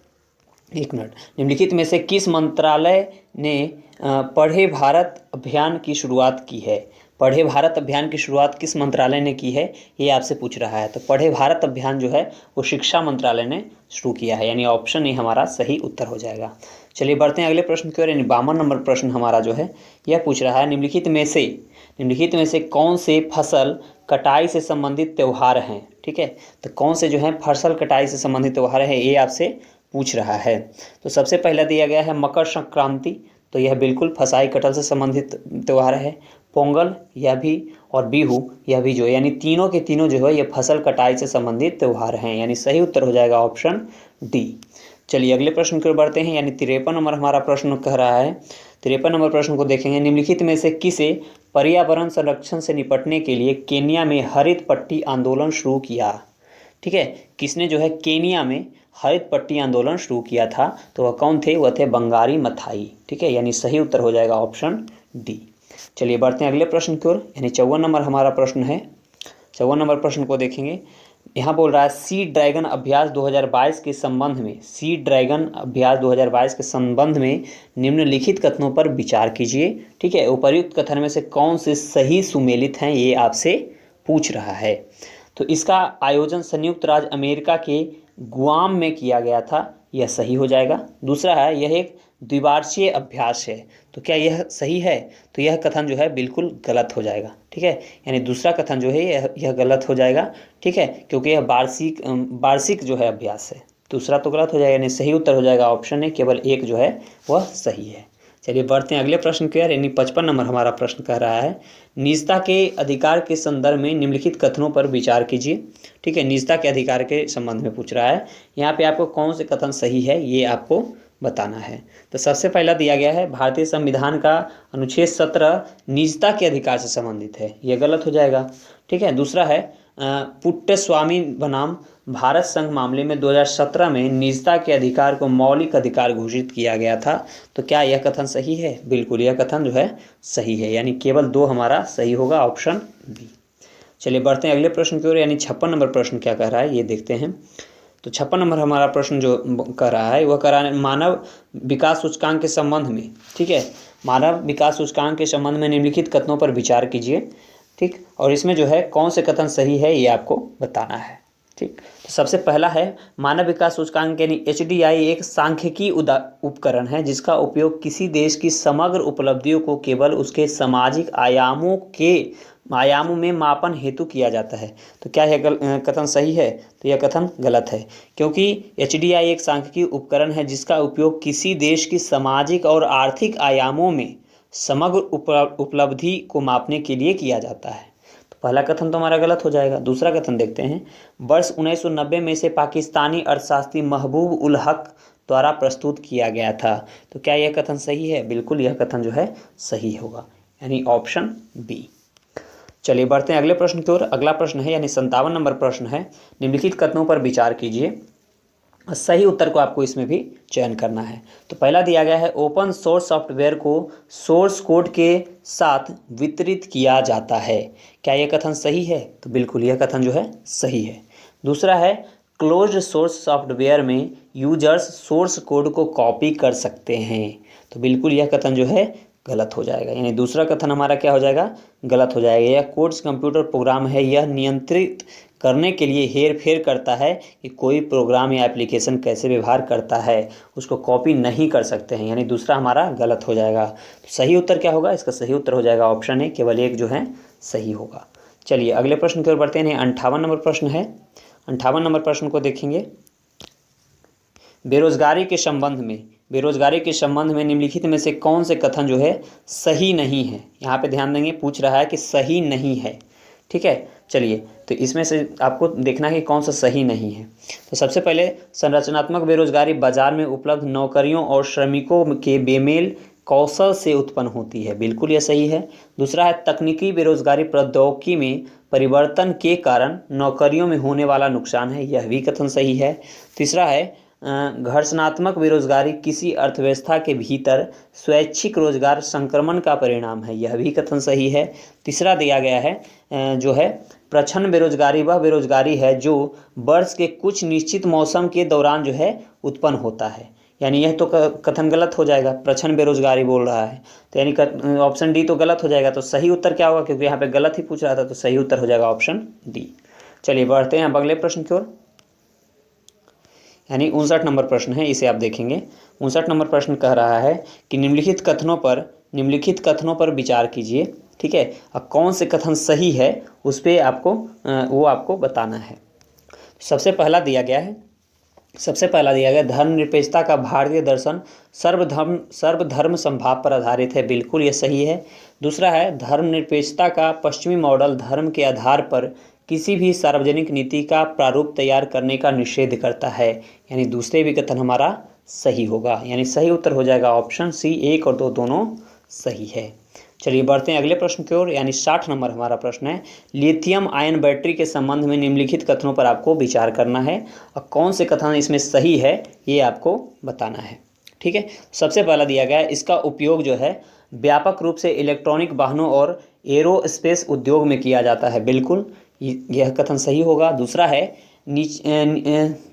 निम्नलिखित में से किस मंत्रालय ने पढ़े भारत अभियान की शुरुआत की है? पढ़े भारत अभियान की शुरुआत किस मंत्रालय ने की है, ये आपसे पूछ रहा है। तो पढ़े भारत अभियान जो है वो शिक्षा मंत्रालय ने शुरू किया है, यानी ऑप्शन ए हमारा सही उत्तर हो जाएगा। चलिए बढ़ते हैं अगले प्रश्न की ओर, यानी 52 नंबर प्रश्न हमारा जो है यह पूछ रहा है निम्नलिखित में से कौन से फसल कटाई से संबंधित त्यौहार हैं? ठीक है, तो कौन से जो है फसल कटाई से संबंधित त्यौहार है, ये आपसे पूछ रहा है। तो सबसे पहला दिया गया है मकर संक्रांति, तो यह बिल्कुल फसाई कटल से संबंधित त्यौहार है। पोंगल यह भी, और बिहू यह भी जो, यानी तीनों के तीनों जो है ये फसल कटाई से संबंधित त्यौहार हैं, यानी सही उत्तर हो जाएगा ऑप्शन डी। चलिए अगले प्रश्न की ओर बढ़ते हैं, यानी 53 नंबर हमारा प्रश्न कह रहा है। 53 नंबर प्रश्न को देखेंगे, निम्नलिखित में से किसे पर्यावरण संरक्षण से निपटने के लिए केन्या में हरित पट्टी आंदोलन शुरू किया? ठीक है, किसने जो है केन्या में हरित पट्टी आंदोलन शुरू किया था? तो वह कौन थे? वह थे बंगारी मथाई। ठीक है, यानी सही उत्तर हो जाएगा ऑप्शन डी। चलिए बढ़ते हैं अगले प्रश्न की ओर, यानी 54 नंबर हमारा प्रश्न है। 54 नंबर प्रश्न को देखेंगे, यहाँ बोल रहा है सी ड्रैगन अभ्यास 2022 के संबंध में निम्नलिखित कथनों पर विचार कीजिए। ठीक है, उपर्युक्त कथन में से कौन से सही सुमेलित हैं, ये आपसे पूछ रहा है। तो इसका आयोजन संयुक्त राज्य अमेरिका के गुआम में किया गया था, यह सही हो जाएगा। दूसरा है यह एक द्विवार्षीय अभ्यास है, तो क्या यह सही है? तो यह कथन जो है बिल्कुल गलत हो जाएगा। ठीक है, यानी दूसरा कथन जो है यह गलत हो जाएगा। ठीक है, क्योंकि यह वार्षिक जो है अभ्यास है। दूसरा तो गलत हो जाएगा, यानी सही उत्तर हो जाएगा ऑप्शन ए, केवल एक जो है वह सही है। चलिए बढ़ते हैं अगले प्रश्न की ओर, यानी 55 नंबर हमारा प्रश्न कह रहा है निजता के अधिकार के संदर्भ में निम्नलिखित कथनों पर विचार कीजिए। ठीक है, निजता के अधिकार के संबंध में पूछ रहा है। यहाँ पे आपको कौन से कथन सही है ये आपको बताना है। तो सबसे पहला दिया गया है भारतीय संविधान का अनुच्छेद 17 निजता के अधिकार से संबंधित है, यह गलत हो जाएगा। ठीक है, दूसरा है पुट्टस्वामी बनाम भारत संघ मामले में 2017 में निजता के अधिकार को मौलिक अधिकार घोषित किया गया था, तो क्या यह कथन सही है? बिल्कुल यह कथन जो है सही है, यानी केवल 2 हमारा सही होगा, ऑप्शन बी। चलिए बढ़ते हैं अगले प्रश्न की ओर, यानी 56 नंबर प्रश्न क्या कह रहा है ये देखते हैं। तो 56 नंबर हमारा प्रश्न जो कर रहा है वह कह रहा है मानव विकास सूचकांक के संबंध में। ठीक है, मानव विकास सूचकांक के संबंध में निम्नलिखित कथनों पर विचार कीजिए। ठीक, और इसमें जो है कौन से कथन सही है ये आपको बताना है। ठीक, तो सबसे पहला है मानव विकास सूचकांक यानी HDI एक सांख्यिकी उपकरण है जिसका उपयोग किसी देश की समग्र उपलब्धियों को केवल उसके सामाजिक आयामों में मापन हेतु किया जाता है। तो क्या यह कथन सही है? तो यह कथन गलत है, क्योंकि HDI एक सांख्यिकी उपकरण है जिसका उपयोग किसी देश की सामाजिक और आर्थिक आयामों में समग्र उपलब्धि को मापने के लिए किया जाता है। तो पहला कथन तो हमारा गलत हो जाएगा। दूसरा कथन देखते हैं, वर्ष 1990 में से पाकिस्तानी अर्थशास्त्री महबूब उल हक द्वारा प्रस्तुत किया गया था। तो क्या यह कथन सही है? बिल्कुल यह कथन जो है सही होगा, यानी ऑप्शन बी। चलिए बढ़ते हैं अगले प्रश्न की ओर। अगला प्रश्न है यानी 57 नंबर प्रश्न है, निम्नलिखित कथनों पर विचार कीजिए। सही उत्तर को आपको इसमें भी चयन करना है। तो पहला दिया गया है ओपन सोर्स सॉफ्टवेयर को सोर्स कोड के साथ वितरित किया जाता है। क्या यह कथन सही है? तो बिल्कुल यह कथन जो है सही है। दूसरा है क्लोज्ड सोर्स सॉफ्टवेयर में यूजर्स सोर्स कोड को कॉपी कर सकते हैं। तो बिल्कुल यह कथन जो है गलत हो जाएगा, यानी दूसरा कथन हमारा क्या हो जाएगा? गलत हो जाएगा। यह कोड्स कंप्यूटर प्रोग्राम है, यह नियंत्रित करने के लिए हेर फेर करता है कि कोई प्रोग्राम या एप्लीकेशन कैसे व्यवहार करता है, उसको कॉपी नहीं कर सकते हैं, यानी दूसरा हमारा गलत हो जाएगा। तो सही उत्तर क्या होगा? इसका सही उत्तर हो जाएगा ऑप्शन ए, केवल एक जो है सही होगा। चलिए अगले प्रश्न की ओर बढ़ते हैं। 58 नंबर प्रश्न है। 58 नंबर प्रश्न को देखेंगे। बेरोजगारी के संबंध में निम्नलिखित में से कौन से कथन जो है सही नहीं है। यहाँ पे ध्यान देंगे, पूछ रहा है कि सही नहीं है। ठीक है, चलिए तो इसमें से आपको देखना है कि कौन सा सही नहीं है। तो सबसे पहले संरचनात्मक बेरोजगारी बाजार में उपलब्ध नौकरियों और श्रमिकों के बेमेल कौशल से उत्पन्न होती है, बिल्कुल यह सही है। दूसरा है तकनीकी बेरोजगारी प्रौद्योगिकी में परिवर्तन के कारण नौकरियों में होने वाला नुकसान है, यह भी कथन सही है। तीसरा है घर्षणात्मक बेरोजगारी किसी अर्थव्यवस्था के भीतर स्वैच्छिक रोजगार संक्रमण का परिणाम है, यह भी कथन सही है। तीसरा दिया गया है जो है प्रच्छन्न बेरोजगारी वह बेरोजगारी है जो वर्ष के कुछ निश्चित मौसम के दौरान जो है उत्पन्न होता है, यानी यह तो कथन गलत हो जाएगा, प्रच्छन्न बेरोजगारी बोल रहा है तो यानी ऑप्शन डी तो गलत हो जाएगा। तो सही उत्तर क्या होगा, क्योंकि यहाँ पे गलत ही पूछ रहा था तो सही उत्तर हो जाएगा ऑप्शन डी। चलिए बढ़ते हैं अब अगले प्रश्न की ओर, यानी 59 नंबर प्रश्न है, इसे आप देखेंगे। 59 नंबर प्रश्न कह रहा है कि निम्नलिखित कथनों पर विचार कीजिए। ठीक है, अब कौन से कथन सही है उस पर आपको बताना है। सबसे पहला दिया गया धर्मनिरपेक्षता का भारतीय दर्शन सर्वधर्म संभाव पर आधारित है, बिल्कुल ये सही है। दूसरा है धर्मनिरपेक्षता का पश्चिमी मॉडल धर्म के आधार पर किसी भी सार्वजनिक नीति का प्रारूप तैयार करने का निषेध करता है, यानी दूसरे भी कथन हमारा सही होगा, यानी सही उत्तर हो जाएगा ऑप्शन सी। 1 और 2 दोनों सही है। चलिए बढ़ते हैं अगले प्रश्न की ओर, यानी 60 नंबर हमारा प्रश्न है। लिथियम आयन बैटरी के संबंध में निम्नलिखित कथनों पर आपको विचार करना है और कौन से कथन इसमें सही है ये आपको बताना है। ठीक है, सबसे पहला दिया गया है इसका उपयोग जो है व्यापक रूप से इलेक्ट्रॉनिक वाहनों और एरोस्पेस उद्योग में किया जाता है, बिल्कुल यह कथन सही होगा। दूसरा है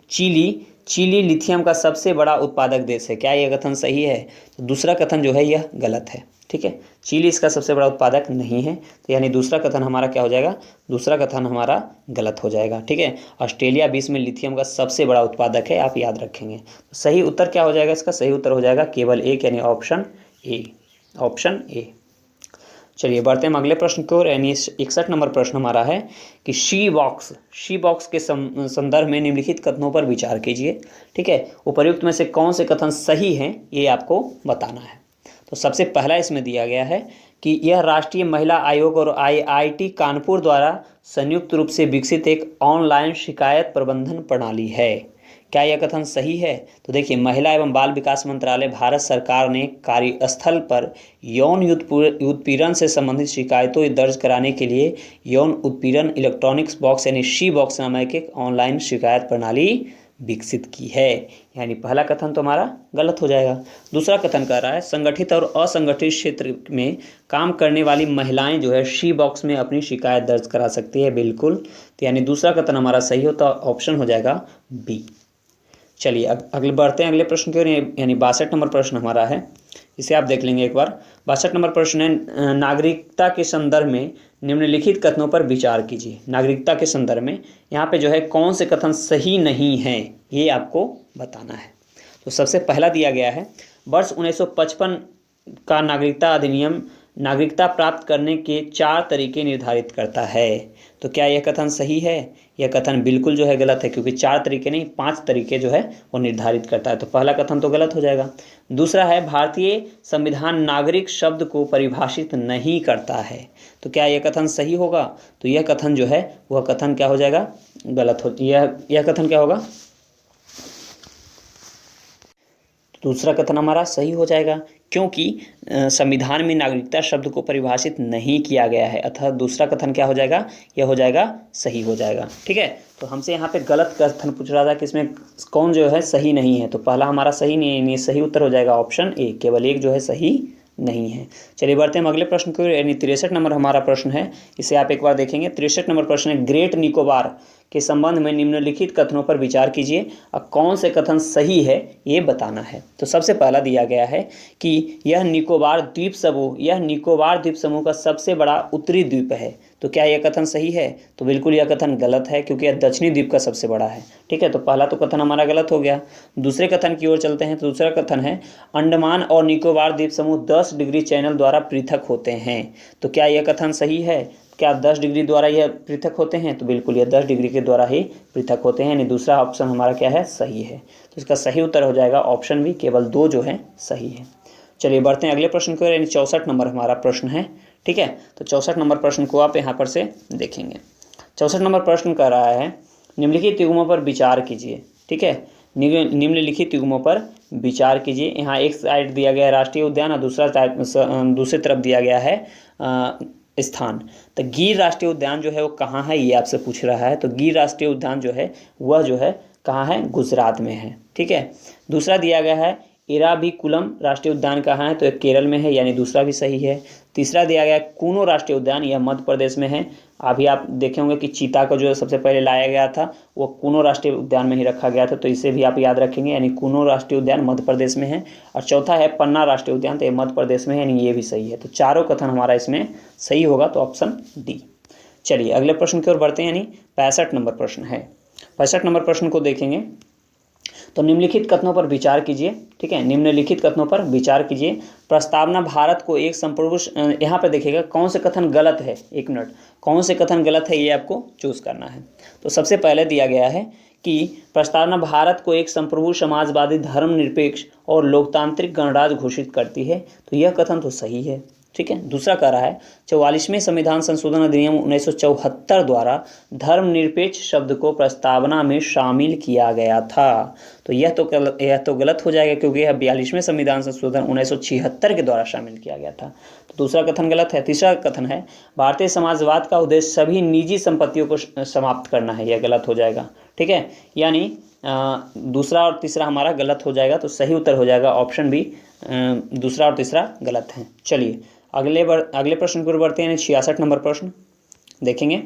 चिली लिथियम का सबसे बड़ा उत्पादक देश है, क्या यह कथन सही है? तो दूसरा कथन जो है यह गलत है। ठीक है, चिली इसका सबसे बड़ा उत्पादक नहीं है, तो यानी दूसरा कथन हमारा क्या हो जाएगा, दूसरा कथन हमारा गलत हो जाएगा। ठीक है, ऑस्ट्रेलिया विश्व में लिथियम का सबसे बड़ा उत्पादक है, आप याद रखेंगे। तो सही उत्तर क्या हो जाएगा, इसका सही उत्तर हो जाएगा केवल एक, यानी ऑप्शन ए। चलिए बढ़ते हैं अगले प्रश्न की ओर, यानी 61 नंबर प्रश्न हमारा है कि शी बॉक्स के संदर्भ में निम्नलिखित कथनों पर विचार कीजिए। ठीक है, उपर्युक्त में से कौन से कथन सही हैं ये आपको बताना है। तो सबसे पहला इसमें दिया गया है कि यह राष्ट्रीय महिला आयोग और IIT कानपुर द्वारा संयुक्त रूप से विकसित एक ऑनलाइन शिकायत प्रबंधन प्रणाली है, क्या यह कथन सही है? तो देखिए, महिला एवं बाल विकास मंत्रालय भारत सरकार ने कार्यस्थल पर यौन उत्पीड़न से संबंधित शिकायतों दर्ज कराने के लिए यौन उत्पीड़न इलेक्ट्रॉनिक्स बॉक्स यानी शी बॉक्स नामक एक ऑनलाइन शिकायत प्रणाली विकसित की है, यानी पहला कथन तो हमारा गलत हो जाएगा। दूसरा कथन कह रहा है संगठित और असंगठित क्षेत्र में काम करने वाली महिलाएं जो है शी बॉक्स में अपनी शिकायत दर्ज करा सकती है, बिल्कुल, तो यानी दूसरा कथन हमारा सही होता, ऑप्शन हो जाएगा बी। चलिए अगले बढ़ते हैं अगले प्रश्न की ओर, यानी 62 नंबर प्रश्न हमारा है, इसे आप देख लेंगे एक बार। 62 नंबर प्रश्न है नागरिकता के संदर्भ में निम्नलिखित कथनों पर विचार कीजिए। नागरिकता के संदर्भ में यहाँ पे जो है कौन से कथन सही नहीं हैं ये आपको बताना है। तो सबसे पहला दिया गया है वर्ष 1955 का नागरिकता अधिनियम नागरिकता प्राप्त करने के 4 तरीके निर्धारित करता है, तो क्या यह कथन सही है? यह कथन बिल्कुल जो है गलत है, क्योंकि 4 तरीके नहीं 5 तरीके जो है वो निर्धारित करता है, तो पहला कथन तो गलत हो जाएगा। दूसरा है भारतीय संविधान नागरिक शब्द को परिभाषित नहीं करता है, तो क्या यह कथन सही होगा? तो यह कथन जो है वह कथन क्या हो जाएगा, गलत हो, यह कथन क्या होगा, दूसरा कथन हमारा सही हो जाएगा, क्योंकि संविधान में नागरिकता शब्द को परिभाषित नहीं किया गया है, अतः दूसरा कथन क्या हो जाएगा, यह हो जाएगा सही हो जाएगा। ठीक है, तो हमसे यहाँ पे गलत कथन पूछ रहा था कि इसमें कौन जो है सही नहीं है, तो पहला हमारा सही नहीं है, सही उत्तर हो जाएगा ऑप्शन ए, केवल एक जो है सही नहीं है। चलिए बढ़ते हैं अगले प्रश्न को, यानी 63 नंबर हमारा प्रश्न है, इसे आप एक बार देखेंगे। 63 नंबर प्रश्न है ग्रेट निकोबार के संबंध में निम्नलिखित कथनों पर विचार कीजिए और कौन से कथन सही है ये बताना है। तो सबसे पहला दिया गया है कि यह निकोबार द्वीप समूह का सबसे बड़ा उत्तरी द्वीप है, तो क्या यह कथन सही है? तो बिल्कुल यह कथन गलत है, क्योंकि यह दक्षिणी द्वीप का सबसे बड़ा है। ठीक है, तो पहला तो कथन हमारा गलत हो गया। दूसरे कथन की ओर चलते हैं, तो दूसरा कथन है अंडमान और निकोबार द्वीप समूह 10 डिग्री चैनल द्वारा पृथक होते हैं, तो क्या यह कथन सही है? क्या 10 डिग्री द्वारा यह पृथक होते हैं? तो बिल्कुल यह 10 डिग्री के द्वारा ही पृथक होते हैं, यानी दूसरा ऑप्शन हमारा क्या है? सही है। तो इसका सही उत्तर हो जाएगा ऑप्शन बी, केवल 2 जो है सही है। चलिए बढ़ते हैं अगले प्रश्न की ओर, यानी 64 नंबर हमारा प्रश्न है। ठीक है, तो 64 नंबर प्रश्न को आप यहाँ पर से देखेंगे। 64 नंबर प्रश्न कह रहा है निम्नलिखित युग्मों पर विचार कीजिए। ठीक है, निम्नलिखित युग्मों पर विचार कीजिए। यहाँ एक साइड दिया गया है राष्ट्रीय उद्यान और दूसरी तरफ दिया गया है स्थान। तो गिर राष्ट्रीय उद्यान जो है वो कहाँ है, ये आपसे पूछ रहा है। तो गिर राष्ट्रीय उद्यान जो है वह जो है कहाँ है? गुजरात में है। ठीक है, दूसरा दिया गया है इराविकुलम राष्ट्रीय उद्यान कहाँ है? तो एक केरल में है, यानी दूसरा भी सही है। तीसरा दिया गया कूनो राष्ट्रीय उद्यान, यह मध्य प्रदेश में है। अभी आप देखे होंगे कि चीता को जो सबसे पहले लाया गया था वो कूनो राष्ट्रीय उद्यान में ही रखा गया था, तो इसे भी आप याद रखेंगे, यानी कूनो राष्ट्रीय उद्यान मध्य प्रदेश में है। और चौथा है पन्ना राष्ट्रीय उद्यान, तो ये मध्य प्रदेश में है, यानी ये भी सही है। तो चारों कथन हमारा इसमें सही होगा, तो ऑप्शन डी। चलिए अगले प्रश्न की ओर बढ़ते हैं, यानी 65 नंबर प्रश्न है। 65 नंबर प्रश्न को देखेंगे तो निम्नलिखित कथनों पर विचार कीजिए। ठीक है, निम्नलिखित कथनों पर विचार कीजिए। प्रस्तावना भारत को एक संप्रभु, यहाँ पर देखिएगा कौन से कथन गलत है, एक मिनट, कौन से कथन गलत है ये आपको चूज करना है। तो सबसे पहले दिया गया है कि प्रस्तावना भारत को एक संप्रभु समाजवादी धर्मनिरपेक्ष और लोकतांत्रिक गणराज्य घोषित करती है, तो यह कथन तो सही है। ठीक है, दूसरा कह रहा है 44वें संविधान संशोधन अधिनियम 1974 द्वारा धर्मनिरपेक्ष शब्द को प्रस्तावना में शामिल किया गया था, तो यह तो गलत हो जाएगा, क्योंकि यह 42वें संविधान संशोधन 1976 के द्वारा शामिल किया गया था, तो दूसरा कथन गलत है। तीसरा कथन है भारतीय समाजवाद का उद्देश्य सभी निजी संपत्तियों को समाप्त करना है, यह गलत हो जाएगा। ठीक है, यानी दूसरा और तीसरा हमारा गलत हो जाएगा, तो सही उत्तर हो जाएगा ऑप्शन बी, दूसरा और तीसरा गलत है। चलिए अगले प्रश्न को बढ़ते हैं, 66 नंबर प्रश्न देखेंगे।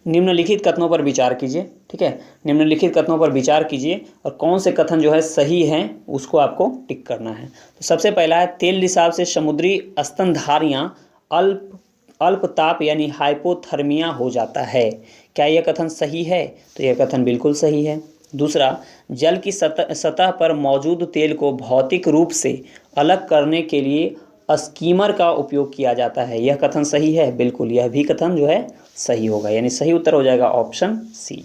निम्नलिखित कथनों पर विचार कीजिए। ठीक है, निम्नलिखित कथनों पर विचार कीजिए और कौन से कथन जो है सही हैं उसको आपको टिक करना है। तो सबसे पहला है तेल रिसाव से समुद्री स्तनधारियाँ अल्प ताप यानी हाइपोथर्मिया हो जाता है, क्या यह कथन सही है? तो यह कथन बिल्कुल सही है। दूसरा, जल की सतह पर मौजूद तेल को भौतिक रूप से अलग करने के लिए स्कीमर का उपयोग किया जाता है, यह कथन सही है? बिल्कुल, यह भी कथन जो है सही होगा, यानी सही उत्तर हो जाएगा ऑप्शन सी।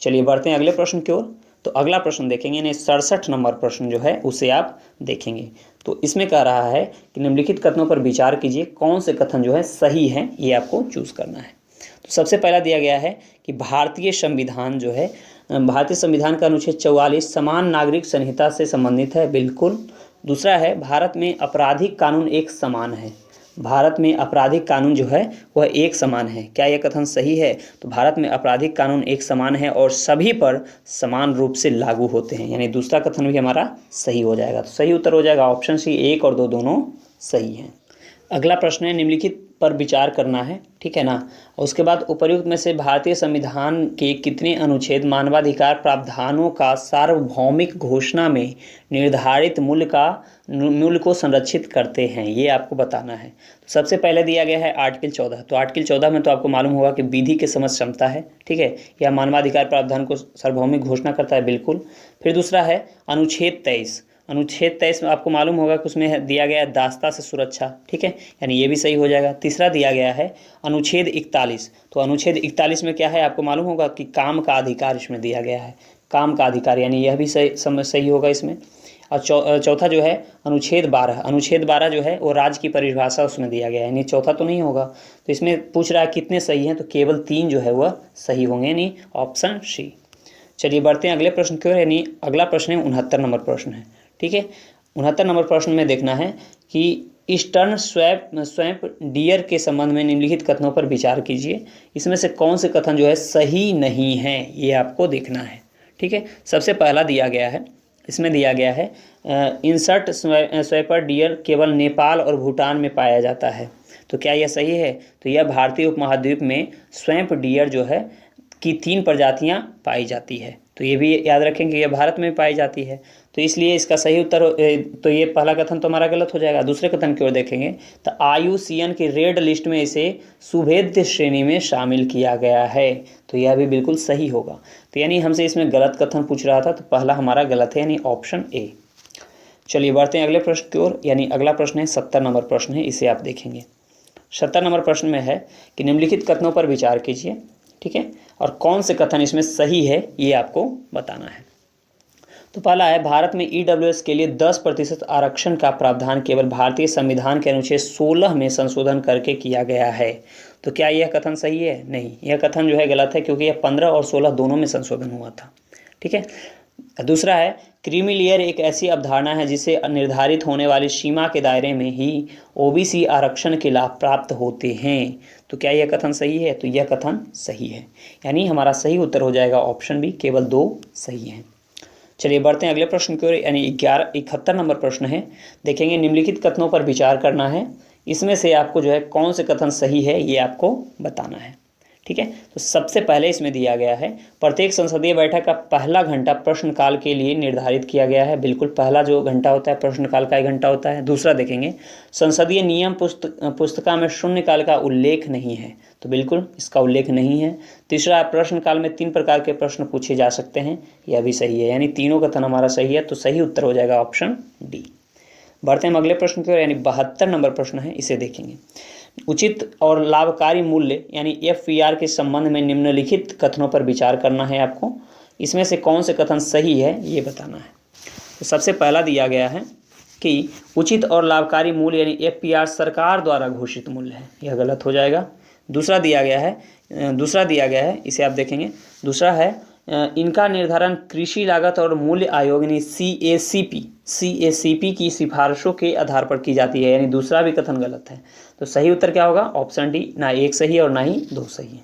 चलिए बढ़ते हैं अगले प्रश्न की ओर। तो अगला प्रश्न देखेंगे, यानी 67 नंबर प्रश्न जो है उसे आप देखेंगे। तो इसमें कह रहा है कि निम्नलिखित कथनों पर विचार कीजिए, कौन से कथन जो है सही हैं, ये आपको चूज करना है। तो सबसे पहला दिया गया है कि भारतीय संविधान जो है, भारतीय संविधान का अनुच्छेद 44 समान नागरिक संहिता से संबंधित है, बिल्कुल। दूसरा है भारत में आपराधिक कानून एक समान है, भारत में आपराधिक कानून जो है वह एक समान है, क्या यह कथन सही है? तो भारत में आपराधिक कानून एक समान है और सभी पर समान रूप से लागू होते हैं, यानी दूसरा कथन भी हमारा सही हो जाएगा। तो सही उत्तर हो जाएगा ऑप्शन सी, 1 और 2 दोनों सही हैं। अगला प्रश्न है निम्नलिखित पर विचार करना है, ठीक है ना। उसके बाद उपर्युक्त में से भारतीय संविधान के कितने अनुच्छेद मानवाधिकार प्रावधानों का सार्वभौमिक घोषणा में निर्धारित मूल्य को संरक्षित करते हैं, ये आपको बताना है। तो सबसे पहले दिया गया है आर्टिकल 14। तो आर्टिकल 14 में तो आपको मालूम होगा कि विधि की समझ क्षमता है, ठीक है, यह मानवाधिकार प्रावधान को सार्वभौमिक घोषणा करता है, बिल्कुल। फिर दूसरा है अनुच्छेद 23। अनुच्छेद 23 में आपको मालूम होगा कि उसमें दिया गया है दास्ता से सुरक्षा, ठीक है, यानी ये भी सही हो जाएगा। तीसरा दिया गया है अनुच्छेद 41। तो अनुच्छेद 41 में क्या है आपको मालूम होगा कि काम का अधिकार इसमें दिया गया है, काम का अधिकार, यानी यह भी सही होगा इसमें। और चौथा जो है अनुच्छेद 12। अनुच्छेद 12 जो है वो राज्य की परिभाषा उसमें दिया गया है, यानी चौथा तो नहीं होगा। तो इसमें पूछ रहा है कितने सही हैं, तो केवल 3 जो है वह सही होंगे, यानी ऑप्शन सी। चलिए बढ़ते हैं अगले प्रश्न की ओर, यानी अगला प्रश्न है 69 नंबर प्रश्न है, ठीक है। 69 नंबर प्रश्न में देखना है कि ईस्टर्न स्वैम्प डियर के संबंध में निम्नलिखित कथनों पर विचार कीजिए, इसमें से कौन से कथन जो है सही नहीं है, ये आपको देखना है, ठीक है। सबसे पहला दिया गया है, इसमें दिया गया है इंसर्ट स्वैपर डियर केवल नेपाल और भूटान में पाया जाता है, तो क्या यह सही है? तो यह भारतीय उपमहाद्वीप में स्वैम्प डियर जो है की 3 प्रजातियां पाई जाती है, तो ये भी याद रखेंगे यह भारत में पाई जाती है, तो इसलिए इसका सही उत्तर तो ये पहला कथन तो हमारा गलत हो जाएगा। दूसरे कथन की ओर देखेंगे तो IUCN की रेड लिस्ट में इसे सुभेद्य श्रेणी में शामिल किया गया है, तो यह भी बिल्कुल सही होगा। तो यानी हमसे इसमें गलत कथन पूछ रहा था, तो पहला हमारा गलत है, यानी ऑप्शन ए। चलिए बढ़ते हैं अगले प्रश्न की ओर, यानी अगला प्रश्न है 70 नंबर प्रश्न है, इसे आप देखेंगे। 70 नंबर प्रश्न में है कि निम्नलिखित कथनों पर विचार कीजिए, ठीक है, और कौन से कथन इसमें सही है ये आपको बताना है। तो पहला है, भारत में ईडब्ल्यूएस के लिए 10% आरक्षण का प्रावधान केवल भारतीय संविधान के अनुच्छेद 16 में संशोधन करके किया गया है। तो क्या यह कथन सही है? नहीं, यह कथन जो है गलत है, क्योंकि यह 15 और 16 दोनों में संशोधन हुआ था, ठीक है। दूसरा है, क्रीमी लेयर एक ऐसी अवधारणा है जिसे निर्धारित होने वाली सीमा के दायरे में ही ओबीसी आरक्षण के लाभ प्राप्त होते हैं। तो क्या यह कथन सही है? तो यह कथन सही है, यानी हमारा सही उत्तर हो जाएगा ऑप्शन बी, केवल 2 सही हैं। चलिए बढ़ते हैं अगले प्रश्न की ओर, यानी 71 नंबर प्रश्न है। देखेंगे, निम्नलिखित कथनों पर विचार करना है, इसमें से आपको जो है कौन से कथन सही है ये आपको बताना है, ठीक है। तो सबसे पहले इसमें दिया गया है, प्रत्येक संसदीय बैठक का पहला घंटा प्रश्नकाल के लिए निर्धारित किया गया है। बिल्कुल, पहला जो घंटा होता है प्रश्नकाल का 1 घंटा होता है। दूसरा देखेंगे, संसदीय नियम पुस्तिका में शून्यकाल का उल्लेख नहीं है। तो बिल्कुल इसका उल्लेख नहीं है। तीसरा, प्रश्नकाल में 3 प्रकार के प्रश्न पूछे जा सकते हैं, यह भी सही है, यानी तीनों कथन हमारा सही है। तो सही उत्तर हो जाएगा ऑप्शन डी। बढ़ते हैं अगले प्रश्न की ओर, यानी 72 नंबर प्रश्न है, इसे देखेंगे। उचित और लाभकारी मूल्य यानी FVR के संबंध में निम्नलिखित कथनों पर विचार करना है आपको, इसमें से कौन से कथन सही है ये बताना है। तो सबसे पहला दिया गया है कि उचित और लाभकारी मूल्य यानी FVR सरकार द्वारा घोषित मूल्य है, यह गलत हो जाएगा। दूसरा दिया गया है, इसे आप देखेंगे, दूसरा है, इनका निर्धारण कृषि लागत और मूल्य आयोग यानी CACP की सिफारिशों के आधार पर की जाती है, यानी दूसरा भी कथन गलत है। तो सही उत्तर क्या होगा? ऑप्शन डी, ना 1 सही है और ना ही 2 सही है।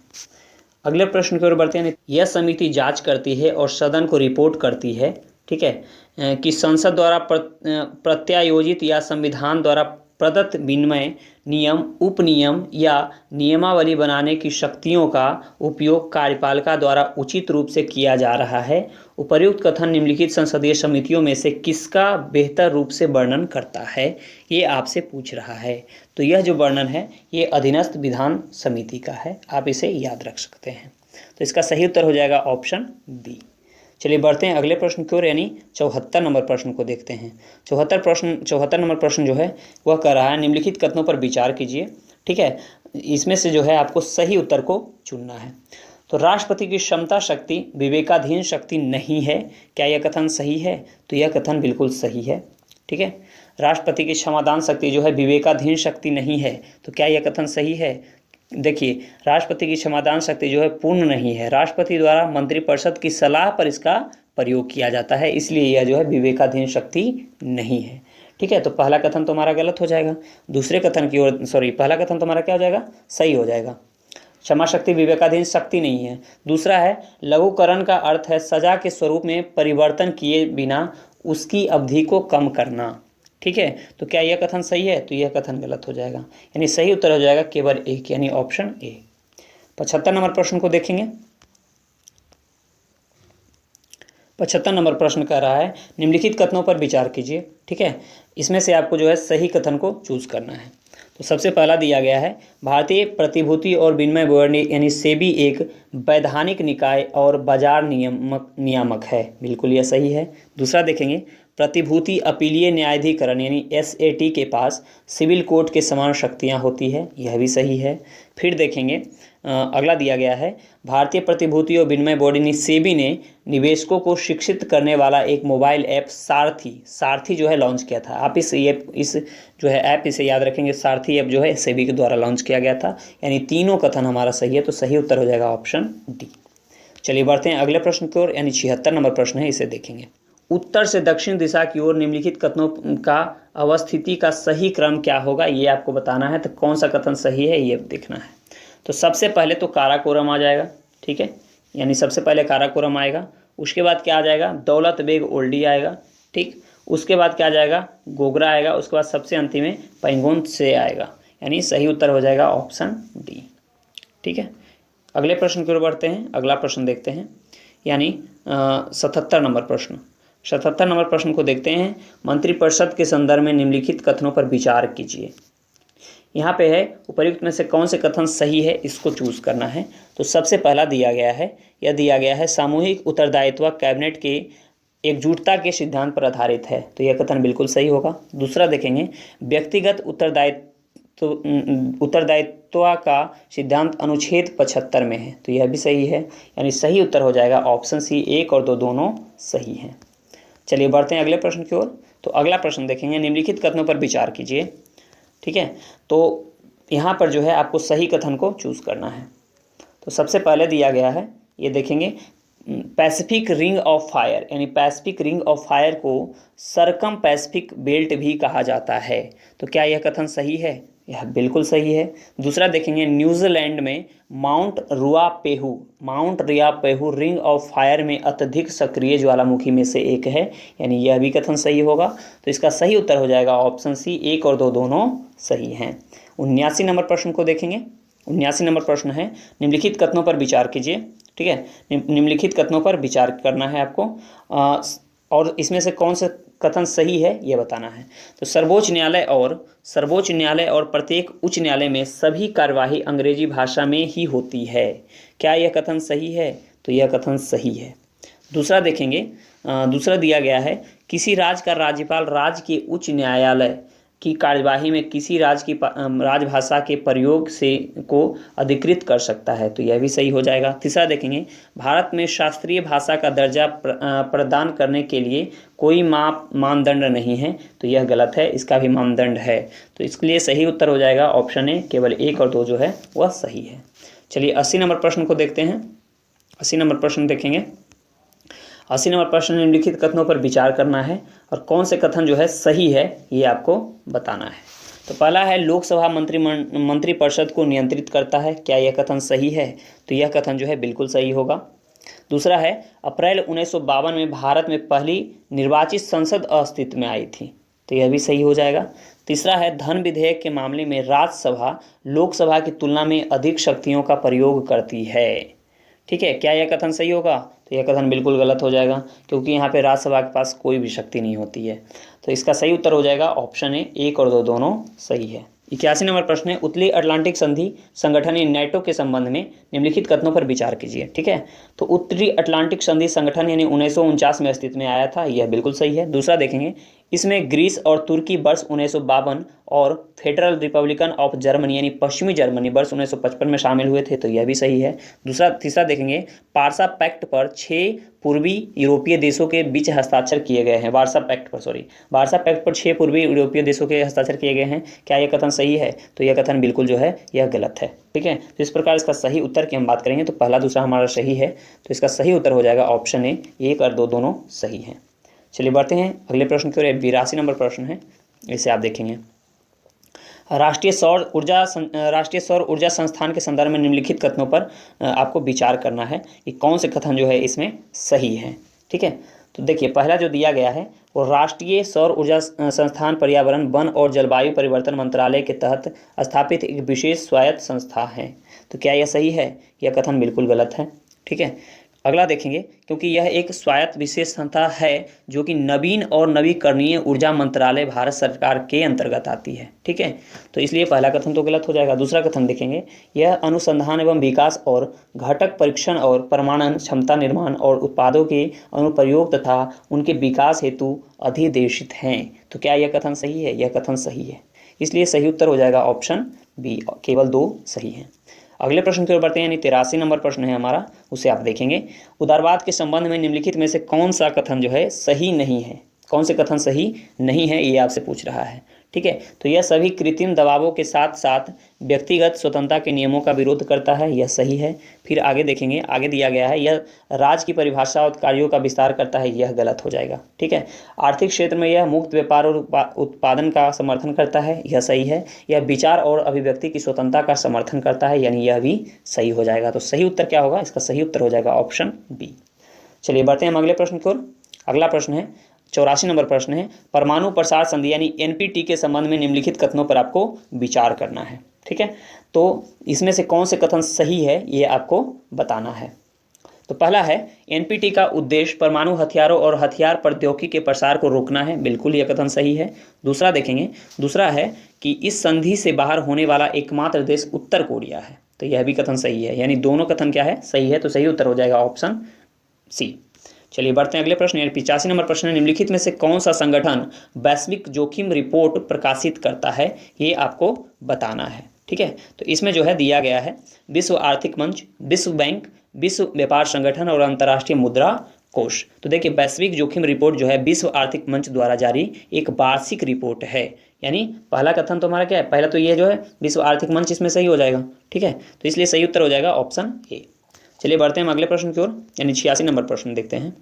अगले प्रश्न की ओर बढ़ते हैं। यह समिति जांच करती है और सदन को रिपोर्ट करती है, ठीक है, कि संसद द्वारा प्रत्यायोजित या संविधान द्वारा प्रदत्त विनिमय नियम, उपनियम या नियमावली बनाने की शक्तियों का उपयोग कार्यपालिका द्वारा उचित रूप से किया जा रहा है। उपर्युक्त कथन निम्नलिखित संसदीय समितियों में से किसका बेहतर रूप से वर्णन करता है, ये आपसे पूछ रहा है। तो यह जो वर्णन है ये अधीनस्थ विधान समिति का है, आप इसे याद रख सकते हैं। तो इसका सही उत्तर हो जाएगा ऑप्शन बी। चलिए बढ़ते हैं अगले प्रश्न की ओर, यानी 74 नंबर प्रश्न को देखते हैं। 74 नंबर प्रश्न जो है वह कह रहा है, निम्नलिखित कथनों पर विचार कीजिए, ठीक है, इसमें से जो है आपको सही उत्तर को चुनना है। तो राष्ट्रपति की क्षमता शक्ति विवेकाधीन शक्ति नहीं है, क्या यह कथन सही है? तो यह कथन बिल्कुल सही है, ठीक है। राष्ट्रपति की क्षमादान शक्ति जो है विवेकाधीन शक्ति नहीं है, तो क्या यह कथन सही है? देखिए, राष्ट्रपति की क्षमादान शक्ति जो है पूर्ण नहीं है, राष्ट्रपति द्वारा मंत्रिपरिषद की सलाह पर इसका प्रयोग किया जाता है, इसलिए यह जो है विवेकाधीन शक्ति नहीं है, ठीक है। तो पहला कथन तो हमारा गलत हो जाएगा। दूसरे कथन की ओर पहला कथन तो हमारा क्या हो जाएगा? सही हो जाएगा। क्षमा शक्ति विवेकाधीन शक्ति नहीं है। दूसरा है, लघुकरण का अर्थ है सजा के स्वरूप में परिवर्तन किए बिना उसकी अवधि को कम करना, ठीक है। तो क्या यह कथन सही है? तो यह कथन गलत हो जाएगा, यानी सही उत्तर हो जाएगा केवल 1, यानी ऑप्शन ए। 75 नंबर प्रश्न को देखेंगे। 75 नंबर प्रश्न कह रहा है, निम्नलिखित कथनों पर विचार कीजिए, ठीक है, इसमें से आपको जो है सही कथन को चूज करना है। तो सबसे पहला दिया गया है, भारतीय प्रतिभूति और विनिमय बोर्ड यानी सेबी एक वैधानिक निकाय और बाजार नियामक है, बिल्कुल यह सही है। दूसरा देखेंगे, प्रतिभूति अपीलीय न्यायाधिकरण यानी SAT के पास सिविल कोर्ट के समान शक्तियां होती है, यह भी सही है। फिर देखेंगे अगला दिया गया है, भारतीय प्रतिभूति और विनिमय बोर्ड यानी सेबी ने निवेशकों को शिक्षित करने वाला एक मोबाइल ऐप सारथी जो है लॉन्च किया था। आप इस जो है ऐप इसे याद रखेंगे, सारथी ऐप जो है सेबी के द्वारा लॉन्च किया गया था, यानी तीनों कथन हमारा सही है। तो सही उत्तर हो जाएगा ऑप्शन डी। चलिए बढ़ते हैं अगले प्रश्न की ओर, यानी 76 नंबर प्रश्न है, इसे देखेंगे। उत्तर से दक्षिण दिशा की ओर निम्नलिखित कथनों का अवस्थिति का सही क्रम क्या होगा, ये आपको बताना है। तो कौन सा कथन सही है ये देखना है। तो सबसे पहले तो काराकोरम आ जाएगा, ठीक है, यानी सबसे पहले काराकोरम आएगा। उसके बाद क्या आ जाएगा? दौलत बेग ओल्डी आएगा, ठीक। उसके बाद क्या आ जाएगा? गोगरा आएगा। उसके बाद सबसे अंतिम में पैंगोन से आएगा, यानी सही उत्तर हो जाएगा ऑप्शन डी, ठीक है। अगले प्रश्न की ओर बढ़ते हैं। अगला प्रश्न देखते हैं, यानी 77 नंबर प्रश्न। 77 नंबर प्रश्न को देखते हैं। मंत्रिपरिषद के संदर्भ में निम्नलिखित कथनों पर विचार कीजिए। यहाँ पे है, उपर्युक्त में से कौन से कथन सही है, इसको चूज करना है। तो सबसे पहला दिया गया है, यह दिया गया है, सामूहिक उत्तरदायित्व कैबिनेट के एकजुटता के सिद्धांत पर आधारित है, तो यह कथन बिल्कुल सही होगा। दूसरा देखेंगे, व्यक्तिगत तो उत्तरदायित्व का सिद्धांत अनुच्छेद 75 में है, तो यह भी सही है। यानी सही उत्तर हो जाएगा ऑप्शन सी, 1 और 2 दोनों सही हैं। चलिए बढ़ते हैं अगले प्रश्न की ओर। तो अगला प्रश्न देखेंगे, निम्नलिखित कथनों पर विचार कीजिए। ठीक है, तो यहाँ पर जो है आपको सही कथन को चूज करना है। तो सबसे पहले दिया गया है, ये देखेंगे, पैसिफिक रिंग ऑफ फायर, यानी पैसिफिक रिंग ऑफ फायर को सरकम पैसिफिक बेल्ट भी कहा जाता है। तो क्या यह कथन सही है? यह बिल्कुल सही है। दूसरा देखेंगे, न्यूजीलैंड में माउंट रुआपेहू रिंग ऑफ फायर में अत्यधिक सक्रिय ज्वालामुखी में से एक है, यानी यह भी कथन सही होगा। तो इसका सही उत्तर हो जाएगा ऑप्शन सी, 1 और 2 दोनों सही हैं। 79 नंबर प्रश्न को देखेंगे। 79 नंबर प्रश्न है, निम्नलिखित कथनों पर विचार कीजिए। ठीक है, निम्नलिखित कथनों पर विचार करना है आपको, और इसमें से कौन सा कथन सही है ये बताना है। तो सर्वोच्च न्यायालय और प्रत्येक उच्च न्यायालय में सभी कार्यवाही अंग्रेजी भाषा में ही होती है। क्या यह कथन सही है? तो यह कथन सही है। दूसरा देखेंगे, दूसरा दिया गया है, किसी राज्य का राज्यपाल राज्य के उच्च न्यायालय की कार्यवाही में किसी राजभाषा के प्रयोग से को अधिकृत कर सकता है, तो यह भी सही हो जाएगा। तीसरा देखेंगे, भारत में शास्त्रीय भाषा का दर्जा प्रदान करने के लिए कोई मानदंड नहीं है, तो यह गलत है, इसका भी मानदंड है। तो इसके लिए सही उत्तर हो जाएगा ऑप्शन ए, केवल 1 और 2 जो है वह सही है। चलिए 80 नंबर प्रश्न को देखते हैं। 80 नंबर प्रश्न देखेंगे। 80 नंबर प्रश्न, निम्नलिखित कथनों पर विचार करना है और कौन से कथन जो है सही है ये आपको बताना है। तो पहला है, लोकसभा मंत्रिपरिषद को नियंत्रित करता है। क्या यह कथन सही है? तो यह कथन जो है बिल्कुल सही होगा। दूसरा है, अप्रैल 1952 में भारत में पहली निर्वाचित संसद अस्तित्व में आई थी, तो यह भी सही हो जाएगा। तीसरा है, धन विधेयक के मामले में राज्यसभा लोकसभा की तुलना में अधिक शक्तियों का प्रयोग करती है। ठीक है, क्या यह कथन सही होगा? तो यह कथन बिल्कुल गलत हो जाएगा, क्योंकि यहाँ पे राज्यसभा के पास कोई भी शक्ति नहीं होती है। तो इसका सही उत्तर हो जाएगा ऑप्शन ए, 1 और 2 दोनों सही है। 81 नंबर प्रश्न है, उत्तरी अटलांटिक संधि संगठन नेटो के संबंध में निम्नलिखित कथनों पर विचार कीजिए। ठीक है, तो उत्तरी अटलांटिक संधि संगठन यानी 1949 में अस्तित्व में आया था, यह बिल्कुल सही है। दूसरा देखेंगे, इसमें ग्रीस और तुर्की वर्ष 1952 और फेडरल रिपब्लिकन ऑफ जर्मनी यानी पश्चिमी जर्मनी वर्ष 1955 में शामिल हुए थे, तो यह भी सही है। तीसरा देखेंगे, वार्सा पैक्ट पर 6 पूर्वी यूरोपीय देशों के बीच हस्ताक्षर किए गए हैं। वार्सा पैक्ट पर 6 पूर्वी यूरोपीय देशों के हस्ताक्षर किए गए हैं। क्या यह कथन सही है? तो यह कथन बिल्कुल जो है यह गलत है। ठीक है, तो इस प्रकार इसका सही उत्तर की हम बात करेंगे तो पहला दूसरा हमारा सही है, तो इसका सही उत्तर हो जाएगा ऑप्शन ए, 1 और 2 दोनों सही हैं। चलिए बढ़ते हैं अगले प्रश्न की ओर। 82 नंबर प्रश्न है, इसे आप देखेंगे, राष्ट्रीय सौर ऊर्जा संस्थान के संदर्भ में निम्नलिखित कथनों पर आपको विचार करना है कि कौन से कथन जो है इसमें सही है। ठीक है, तो देखिए पहला जो दिया गया है वो राष्ट्रीय सौर ऊर्जा संस्थान पर्यावरण, वन और जलवायु परिवर्तन मंत्रालय के तहत स्थापित एक विशेष स्वायत्त संस्था है। तो क्या यह सही है? यह कथन बिल्कुल गलत है। ठीक है, अगला देखेंगे, क्योंकि यह एक स्वायत्त विशेष संस्था है जो कि नवीन और नवीकरणीय ऊर्जा मंत्रालय भारत सरकार के अंतर्गत आती है। ठीक है, तो इसलिए पहला कथन तो गलत हो जाएगा। दूसरा कथन देखेंगे, यह अनुसंधान एवं विकास और घटक परीक्षण और प्रमाणन, क्षमता निर्माण और उत्पादों के अनुप्रयोग तथा उनके विकास हेतु अधिदेशित हैं। तो क्या यह कथन सही है? यह कथन सही है, इसलिए सही उत्तर हो जाएगा ऑप्शन बी, केवल 2 सही हैं। अगले प्रश्न की ओर बढ़ते हैं, यानी 83 नंबर प्रश्न है हमारा, उसे आप देखेंगे, उदारवाद के संबंध में निम्नलिखित में से कौन सा कथन जो है सही नहीं है? कौन से कथन सही नहीं है ये आपसे पूछ रहा है। ठीक है, तो यह सभी कृत्रिम दबावों के साथ साथ व्यक्तिगत स्वतंत्रता के नियमों का विरोध करता है, यह सही है। फिर आगे देखेंगे, आगे दिया गया है, यह राज्य की परिभाषा और कार्यों का विस्तार करता है, यह गलत हो जाएगा। ठीक है, आर्थिक क्षेत्र में यह मुक्त व्यापार और उत्पादन का समर्थन करता है, यह सही है। यह विचार और अभिव्यक्ति की स्वतंत्रता का समर्थन करता है, यानी यह भी सही हो जाएगा। तो सही उत्तर क्या होगा? इसका सही उत्तर हो जाएगा ऑप्शन बी। चलिए बढ़ते हैं हम अगले प्रश्न की ओर। अगला प्रश्न है 84 नंबर प्रश्न है, परमाणु प्रसार संधि यानी एनपीटी के संबंध में निम्नलिखित कथनों पर आपको विचार करना है। ठीक है, तो इसमें से कौन से कथन सही है ये आपको बताना है। तो पहला है, एनपीटी का उद्देश्य परमाणु हथियारों और हथियार प्रौद्योगिकी के प्रसार को रोकना है, बिल्कुल यह कथन सही है। दूसरा देखेंगे, दूसरा है कि इस संधि से बाहर होने वाला एकमात्र देश उत्तर कोरिया है, तो यह भी कथन सही है, यानी दोनों कथन क्या है? सही है, तो सही उत्तर हो जाएगा ऑप्शन सी। चलिए बढ़ते हैं अगले प्रश्न, यानी 85 नंबर प्रश्न है, निम्नलिखित में से कौन सा संगठन वैश्विक जोखिम रिपोर्ट प्रकाशित करता है, ये आपको बताना है। ठीक है, तो इसमें जो है दिया गया है विश्व आर्थिक मंच, विश्व बैंक, विश्व व्यापार संगठन और अंतर्राष्ट्रीय मुद्रा कोष। तो देखिए वैश्विक जोखिम रिपोर्ट जो है विश्व आर्थिक मंच द्वारा जारी एक वार्षिक रिपोर्ट है, यानी पहला कथन तो हमारा क्या है, पहला तो ये जो है विश्व आर्थिक मंच, इसमें सही हो जाएगा। ठीक है, तो इसलिए सही उत्तर हो जाएगा ऑप्शन ए। चलिए बढ़ते हैं हम अगले प्रश्न की ओर, यानी 86 नंबर प्रश्न देखते हैं।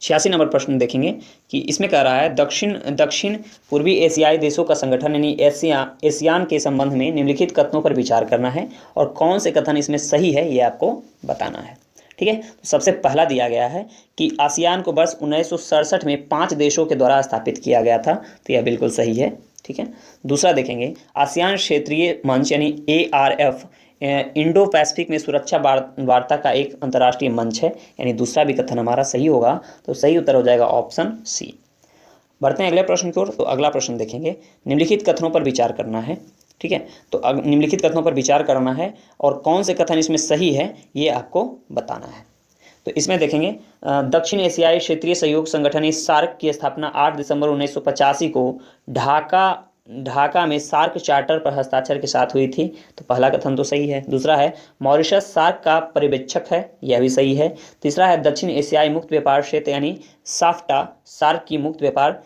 86 नंबर प्रश्न देखेंगे कि इसमें कह रहा है दक्षिण पूर्वी एशियाई देशों का संगठन यानी एशियान के संबंध में निम्नलिखित कथनों पर विचार करना है और कौन से कथन इसमें सही है ये आपको बताना है। ठीक है, तो सबसे पहला दिया गया है कि आसियान को वर्ष 1967 में 5 देशों के द्वारा स्थापित किया गया था, तो यह बिल्कुल सही है। ठीक है, दूसरा देखेंगे आसियान क्षेत्रीय मंच यानी ARF इंडो पैसिफिक में सुरक्षा वार्ता का एक अंतर्राष्ट्रीय मंच है, यानी दूसरा भी कथन हमारा सही होगा, तो सही उत्तर हो जाएगा ऑप्शन सी। बढ़ते हैं अगले प्रश्न की ओर, तो अगला प्रश्न देखेंगे निम्नलिखित कथनों पर विचार करना है। ठीक है, तो निम्नलिखित कथनों पर विचार करना है और कौन से कथन इसमें सही है ये आपको बताना है। तो इसमें देखेंगे दक्षिण एशियाई क्षेत्रीय सहयोग संगठन सार्क की स्थापना 8 दिसंबर 1985 को ढाका में सार्क चार्टर पर हस्ताक्षर के साथ हुई थी, तो पहला कथन तो सही है। दूसरा है मॉरिशस सार्क का पर्यवेक्षक है, यह भी सही है। तीसरा है दक्षिण एशियाई मुक्त व्यापार क्षेत्र यानी साफ्टा सार्क की मुक्त व्यापार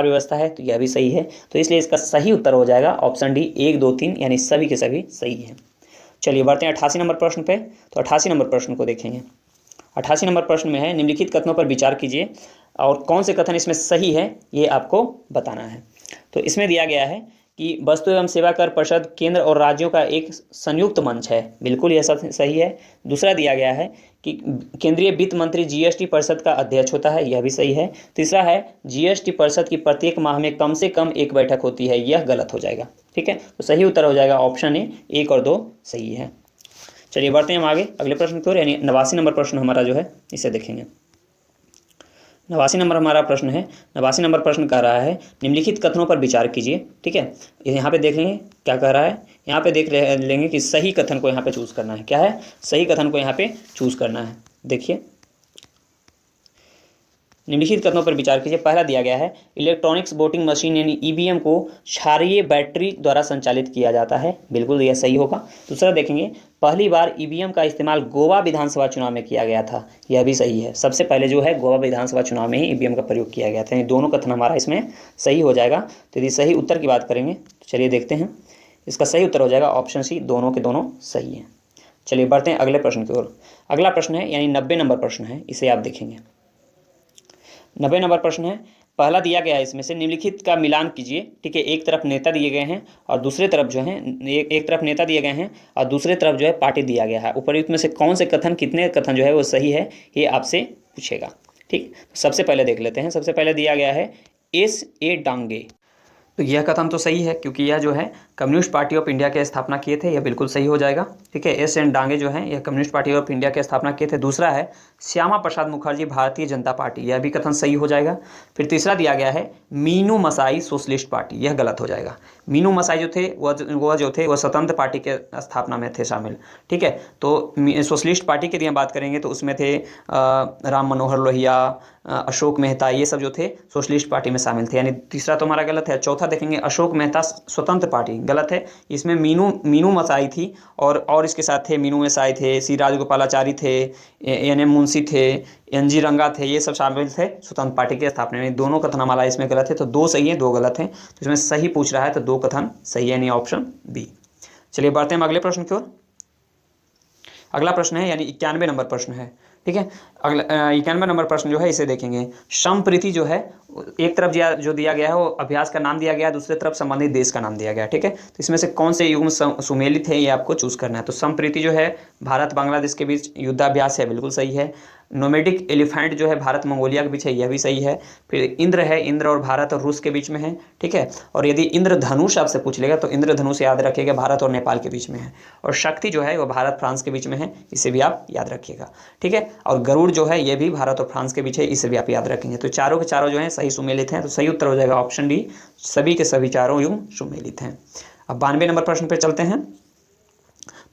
व्यवस्था है, तो यह भी सही है। तो इसलिए इसका सही उत्तर हो जाएगा ऑप्शन डी 1, 2, 3, यानी सभी के सभी सही हैं। चलिए बढ़ते हैं 88 नंबर प्रश्न पे, तो 88 नंबर प्रश्न को देखेंगे। 88 नंबर प्रश्न में है निम्नलिखित कथनों पर विचार कीजिए और कौन से कथन इसमें सही है ये आपको बताना है। तो इसमें दिया गया है कि वस्तु एवं सेवा कर परिषद केंद्र और राज्यों का एक संयुक्त मंच है, बिल्कुल यह सही है। दूसरा दिया गया है कि केंद्रीय वित्त मंत्री GST परिषद का अध्यक्ष होता है, यह भी सही है। तीसरा है GST परिषद की प्रत्येक माह में कम से कम एक बैठक होती है, यह गलत हो जाएगा। ठीक है, तो सही उत्तर हो जाएगा ऑप्शन ए, 1 और 2 सही है। चलिए बढ़ते हैं हम आगे अगले प्रश्न की ओर, यानी 89 नंबर प्रश्न हमारा जो है इसे देखेंगे। 89 नंबर हमारा प्रश्न है। 89 नंबर प्रश्न कह रहा है निम्नलिखित कथनों पर विचार कीजिए। ठीक है, यहाँ पे देख लेंगे क्या कह रहा है, यहाँ पे देख लेंगे कि सही कथन को यहाँ पे चूज़ करना है। क्या है, सही कथन को यहाँ पे चूज़ करना है। देखिए निम्नलिखित कथनों पर विचार कीजिए। पहला दिया गया है इलेक्ट्रॉनिक्स वोटिंग मशीन यानी EVM को क्षारीय बैटरी द्वारा संचालित किया जाता है, बिल्कुल यह सही होगा। दूसरा देखेंगे पहली बार EVM का इस्तेमाल गोवा विधानसभा चुनाव में किया गया था, यह भी सही है। सबसे पहले जो है गोवा विधानसभा चुनाव में ही EVM का प्रयोग किया गया था, ये दोनों कथन हमारा इसमें सही हो जाएगा। तो यदि सही उत्तर की बात करेंगे तो चलिए देखते हैं, इसका सही उत्तर हो जाएगा ऑप्शन सी, दोनों के दोनों सही हैं। चलिए बढ़ते हैं अगले प्रश्न की ओर। अगला प्रश्न है यानी 90 नंबर प्रश्न है, इसे आप देखेंगे। 90 नंबर प्रश्न है, पहला दिया गया है इसमें से निम्नलिखित का मिलान कीजिए। ठीक है, एक तरफ नेता दिए गए हैं और दूसरे तरफ जो है एक तरफ नेता दिए गए हैं और दूसरे तरफ जो है पार्टी दिया गया है। उपर्युक्त में से कौन से कथन, कितने कथन जो है वो सही है ये आपसे पूछेगा। ठीक, सबसे पहले देख लेते हैं। सबसे पहले दिया गया है S.A. डांगे, तो यह कथन तो सही है क्योंकि यह जो है कम्युनिस्ट पार्टी ऑफ इंडिया के स्थापना किए थे, यह बिल्कुल सही हो जाएगा। ठीक है, S.N. डांगे जो है यह कम्युनिस्ट पार्टी ऑफ इंडिया के स्थापना किए थे। दूसरा है श्यामा प्रसाद मुखर्जी भारतीय जनता पार्टी, यह भी कथन सही हो जाएगा। फिर तीसरा दिया गया है मीनू मसाई सोशलिस्ट पार्टी, यह गलत हो जाएगा। मीनू मसाई जो थे वह स्वतंत्र पार्टी के स्थापना में थे शामिल। ठीक है, तो सोशलिस्ट पार्टी की यदि बात करेंगे तो उसमें थे राम मनोहर लोहिया, अशोक मेहता, ये सब जो थे सोशलिस्ट पार्टी में शामिल थे, यानी तीसरा तो हमारा गलत है। चौथा देखेंगे अशोक मेहता स्वतंत्र पार्टी, गलत है। इसमें मीनू मसाई थी और इसके साथ थे मीनू मसाई थे, सी राजगोपालाचारी थे, N.M. मुंशी थे, N.G. रंगा थे, ये सब शामिल थे स्वतंत्र पार्टी के स्थापना में। दोनों कथन हमारा इसमें गलत है, तो 2 सही है 2 गलत है। तो इसमें सही पूछ रहा है तो 2 कथन सही है, यानी ऑप्शन बी। चलिए बढ़ते हैं अगले प्रश्न की ओर। अगला प्रश्न है यानी 91 नंबर प्रश्न है। ठीक है, अगला 91 नंबर प्रश्न जो है इसे देखेंगे। समप्रीति जो है एक तरफ जो दिया गया है वो अभ्यास का नाम दिया गया है, दूसरी तरफ संबंधित देश का नाम दिया गया है। ठीक है, तो इसमें से कौन से युग्म सुमेलित है ये आपको चूज करना है। तो समप्रीति जो है भारत बांग्लादेश के बीच युद्धाभ्यास है, बिल्कुल सही है। नोमेडिक एलिफेंट जो है भारत मंगोलिया के बीच है, यह भी सही है। फिर इंद्र है, इंद्र और भारत और रूस के बीच में है। ठीक है, और यदि इंद्रधनुष आपसे पूछ लेगा तो इंद्रधनुष याद रखिएगा भारत और नेपाल के बीच में है। और शक्ति जो है वो भारत फ्रांस के बीच में है, इसे भी आप याद रखिएगा। ठीक है, और गरुड़ जो है ये भी भारत और फ्रांस के बीच है, इसे भी आप याद रखेंगे। तो चारों के चारों जो है सही सुमेलित हैं, तो सही उत्तर हो जाएगा ऑप्शन डी, सभी के सभी चारों युग्म सुमेलित हैं। अब 92 नंबर प्रश्न पे चलते हैं।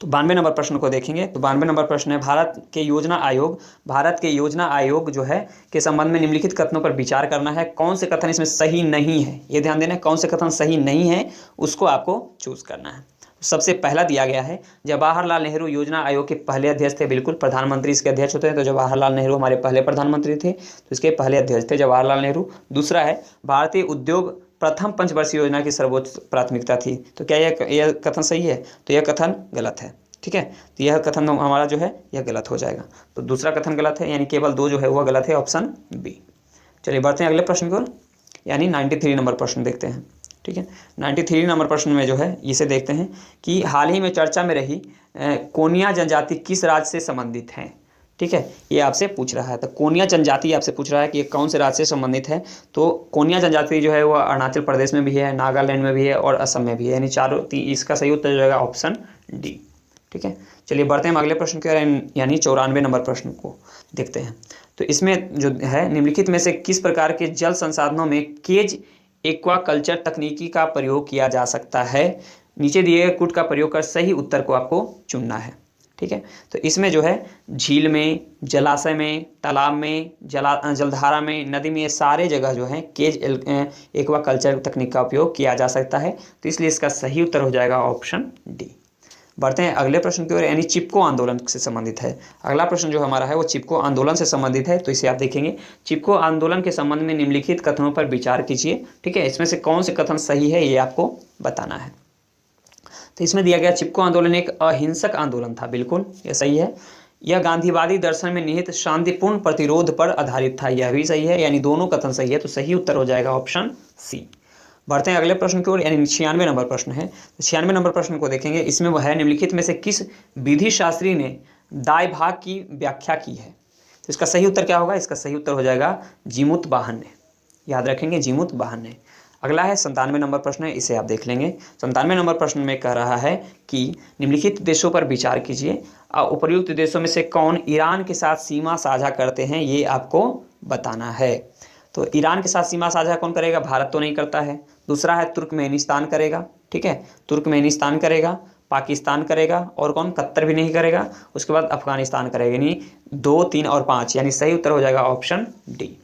तो 92 नंबर प्रश्न को देखेंगे। तो 92 नंबर प्रश्न है, भारत के योजना आयोग जो है के संबंध में निम्नलिखित कथनों पर विचार करना है। कौन से कथन इसमें सही नहीं है, ये ध्यान देना है, कौन से कथन सही नहीं है उसको आपको चूज करना है। सबसे पहला दिया गया है, जवाहरलाल नेहरू योजना आयोग के पहले अध्यक्ष थे। बिल्कुल, प्रधानमंत्री इसके अध्यक्ष होते हैं, तो जवाहरलाल नेहरू हमारे पहले प्रधानमंत्री थे, तो इसके पहले अध्यक्ष थे जवाहरलाल नेहरू। दूसरा है, भारतीय उद्योग प्रथम पंचवर्षीय योजना की सर्वोच्च प्राथमिकता थी। तो क्या यह कथन सही है? तो यह कथन गलत है। ठीक है, तो यह कथन हमारा जो है यह गलत हो जाएगा। तो दूसरा कथन गलत है, यानी केवल 2 जो है वह गलत है, ऑप्शन बी। चलिए बढ़ते हैं अगले प्रश्न की ओर, यानी 93 नंबर प्रश्न देखते हैं। ठीक है, 93 नंबर प्रश्न में जो है इसे देखते हैं कि हाल ही में चर्चा में रही कोनिया जनजाति किस राज्य से संबंधित है। ठीक है, ये आपसे पूछ रहा है। तो कोनिया जनजाति आपसे पूछ रहा है कि ये कौन से राज्य से संबंधित है। तो कोनिया जनजाति जो है वो अरुणाचल प्रदेश में भी है, नागालैंड में भी है और असम में भी है, यानी चारों। इसका सही उत्तर जो है ऑप्शन डी। ठीक है, चलिए बढ़ते हैं अगले प्रश्न के, यानी 94 नंबर प्रश्न को देखते हैं। तो इसमें जो है, निम्नलिखित में से किस प्रकार के जल संसाधनों में केज एक्वाकल्चर तकनीकी का प्रयोग किया जा सकता है। नीचे दिए गए कूट का प्रयोग कर सही उत्तर को आपको चुनना है। ठीक है, तो इसमें जो है झील में, जलाशय में, तालाब में, जलधारा में, नदी में, ये सारे जगह जो है केज एक्वाकल्चर तकनीक का उपयोग किया जा सकता है। तो इसलिए इसका सही उत्तर हो जाएगा ऑप्शन डी। बढ़ते हैं अगले प्रश्न की ओर, यानी चिपको आंदोलन से संबंधित है। अगला प्रश्न जो हमारा है वो चिपको आंदोलन से संबंधित है। तो इसे आप देखेंगे, चिपको आंदोलन के संबंध में निम्नलिखित कथनों पर विचार कीजिए। ठीक है, इसमें से कौन से कथन सही है ये आपको बताना है। तो इसमें दिया गया, चिपको आंदोलन एक अहिंसक आंदोलन था। बिल्कुल, यह सही है। यह गांधीवादी दर्शन में निहित शांतिपूर्ण प्रतिरोध पर आधारित था। यह भी सही है, यानी दोनों कथन सही है। तो सही उत्तर हो जाएगा ऑप्शन सी। बढ़ते हैं अगले प्रश्न की ओर, यानी 96 नंबर प्रश्न है। तो 96 नंबर प्रश्न को देखेंगे। इसमें वह है, निम्नलिखित में से किस विधि शास्त्री ने दाय भाग की व्याख्या की है। तो इसका सही उत्तर क्या होगा? इसका सही उत्तर हो जाएगा जीमूत वाहन ने। याद रखेंगे, जीमूत वाहन ने। अगला है 97 नंबर प्रश्न है, इसे आप देख लेंगे। 97 नंबर प्रश्न में कह रहा है कि निम्नलिखित देशों पर विचार कीजिए। उपर्युक्त देशों में से कौन ईरान के साथ सीमा साझा करते हैं, ये आपको बताना है। तो ईरान के साथ सीमा साझा कौन करेगा? भारत तो नहीं करता है। दूसरा है तुर्कमेनिस्तान करेगा। ठीक है, तुर्कमेनिस्तान करेगा, पाकिस्तान करेगा, और कौन? कतर भी नहीं करेगा। उसके बाद अफगानिस्तान करेगा, यानी 2, 3 और 5, यानी सही उत्तर हो जाएगा ऑप्शन डी।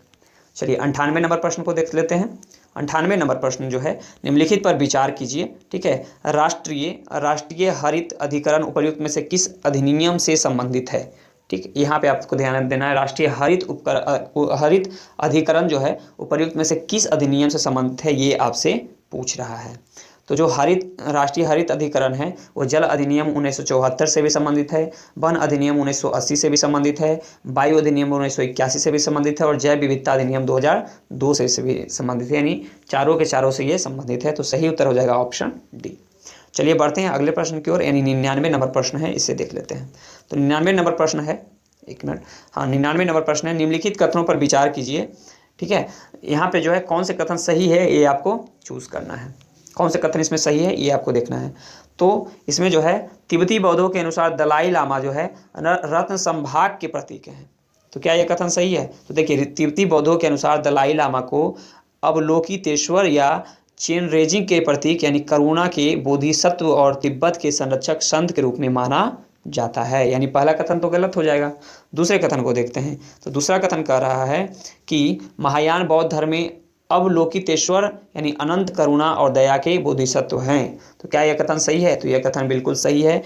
चलिए 98 नंबर प्रश्न को देख लेते हैं। 98 नंबर प्रश्न जो है, निम्नलिखित पर विचार कीजिए। ठीक है, राष्ट्रीय हरित अधिकरण उपर्युक्त में से किस अधिनियम से संबंधित है। ठीक, यहाँ पे आपको ध्यान देना है, राष्ट्रीय हरित अधिकरण जो है उपर्युक्त में से किस अधिनियम से संबंधित है, ये आपसे पूछ रहा है। तो जो राष्ट्रीय हरित अधिकरण है वो जल अधिनियम 1974 से भी संबंधित है, वन अधिनियम 1980 से भी संबंधित है, वायु अधिनियम 1981 से भी संबंधित है, और जैव विविधता अधिनियम 2002 से भी संबंधित है, यानी चारों के चारों से ये संबंधित है। तो सही उत्तर हो जाएगा ऑप्शन डी। चलिए बढ़ते हैं अगले प्रश्न की ओर, यानी 99 नंबर प्रश्न है, इसे देख लेते हैं। तो 99 नंबर प्रश्न है, 1 मिनट, हाँ 99 नंबर प्रश्न है, निम्नलिखित कथनों पर विचार कीजिए। ठीक है, यहाँ पे जो है कौन से कथन सही है ये आपको चूज करना है। कौन से कथन इसमें सही है ये आपको देखना है। तो इसमें जो है, तिब्बती बौद्धों के अनुसार दलाई लामा जो है रत्न संभाग के प्रतीक हैं। तो क्या ये कथन सही है? तो देखिए, तिब्बती बौद्धों के अनुसार दलाई लामा को अवलोकितेश्वर या चेनरेजिंग के प्रतीक, यानी करुणा के बोधिसत्व और तिब्बत के संरक्षक संत के रूप में माना जाता है। यानी पहला कथन तो गलत हो जाएगा। दूसरे कथन को देखते हैं। तो दूसरा कथन कह रहा है कि महायान बौद्ध धर्म में अवलोकितेश्वर यानी अनंत करुणा और दया के बोधिसत्व हैं। तो क्या यह कथन सही है? तो यह कथन बिल्कुल सही है।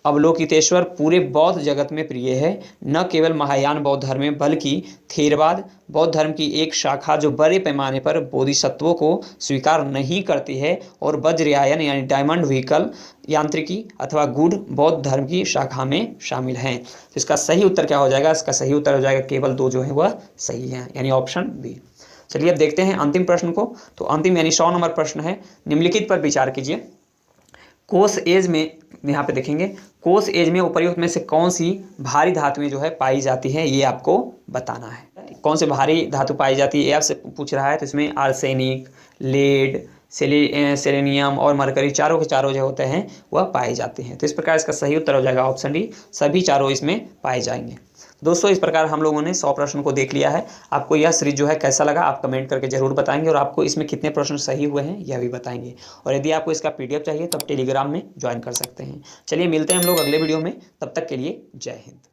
अवलोकितेश्वर पूरे बौद्ध जगत में प्रिय है, न केवल महायान बौद्ध धर्म में बल्कि थेरवाद बौद्ध धर्म की एक शाखा जो बड़े पैमाने पर बोधिसत्वों को स्वीकार नहीं करती है, और वज्रयायन यानी डायमंड व्हीकल यांत्रिकी अथवा गूढ़ बौद्ध धर्म की शाखा में शामिल हैं। तो इसका सही उत्तर क्या हो जाएगा? इसका सही उत्तर हो जाएगा केवल 2 जो है वह सही है, यानी ऑप्शन बी। चलिए अब देखते हैं अंतिम प्रश्न को। तो अंतिम यानी 100 नंबर प्रश्न है, निम्नलिखित पर विचार कीजिए। कोस एज में, यहाँ पे देखेंगे, कोस एज में उपर्युक्त में से कौन सी भारी धातुएं जो है पाई जाती हैं, ये आपको बताना है। कौन से भारी धातु पाई जाती है ये आपसे पूछ रहा है। तो इसमें आर्सेनिक, लेड, सेलेनियम और मरकरी चारों के चारों जो होते हैं वह पाए जाते हैं। तो इस प्रकार इसका सही उत्तर हो जाएगा ऑप्शन डी, सभी चारों इसमें पाए जाएंगे। दोस्तों इस प्रकार हम लोगों ने 100 प्रश्न को देख लिया है। आपको यह सीरीज जो है कैसा लगा आप कमेंट करके जरूर बताएंगे और आपको इसमें कितने प्रश्न सही हुए हैं यह भी बताएंगे। और यदि आपको इसका PDF चाहिए तो आप टेलीग्राम में ज्वाइन कर सकते हैं। चलिए मिलते हैं हम लोग अगले वीडियो में, तब तक के लिए जय हिंद।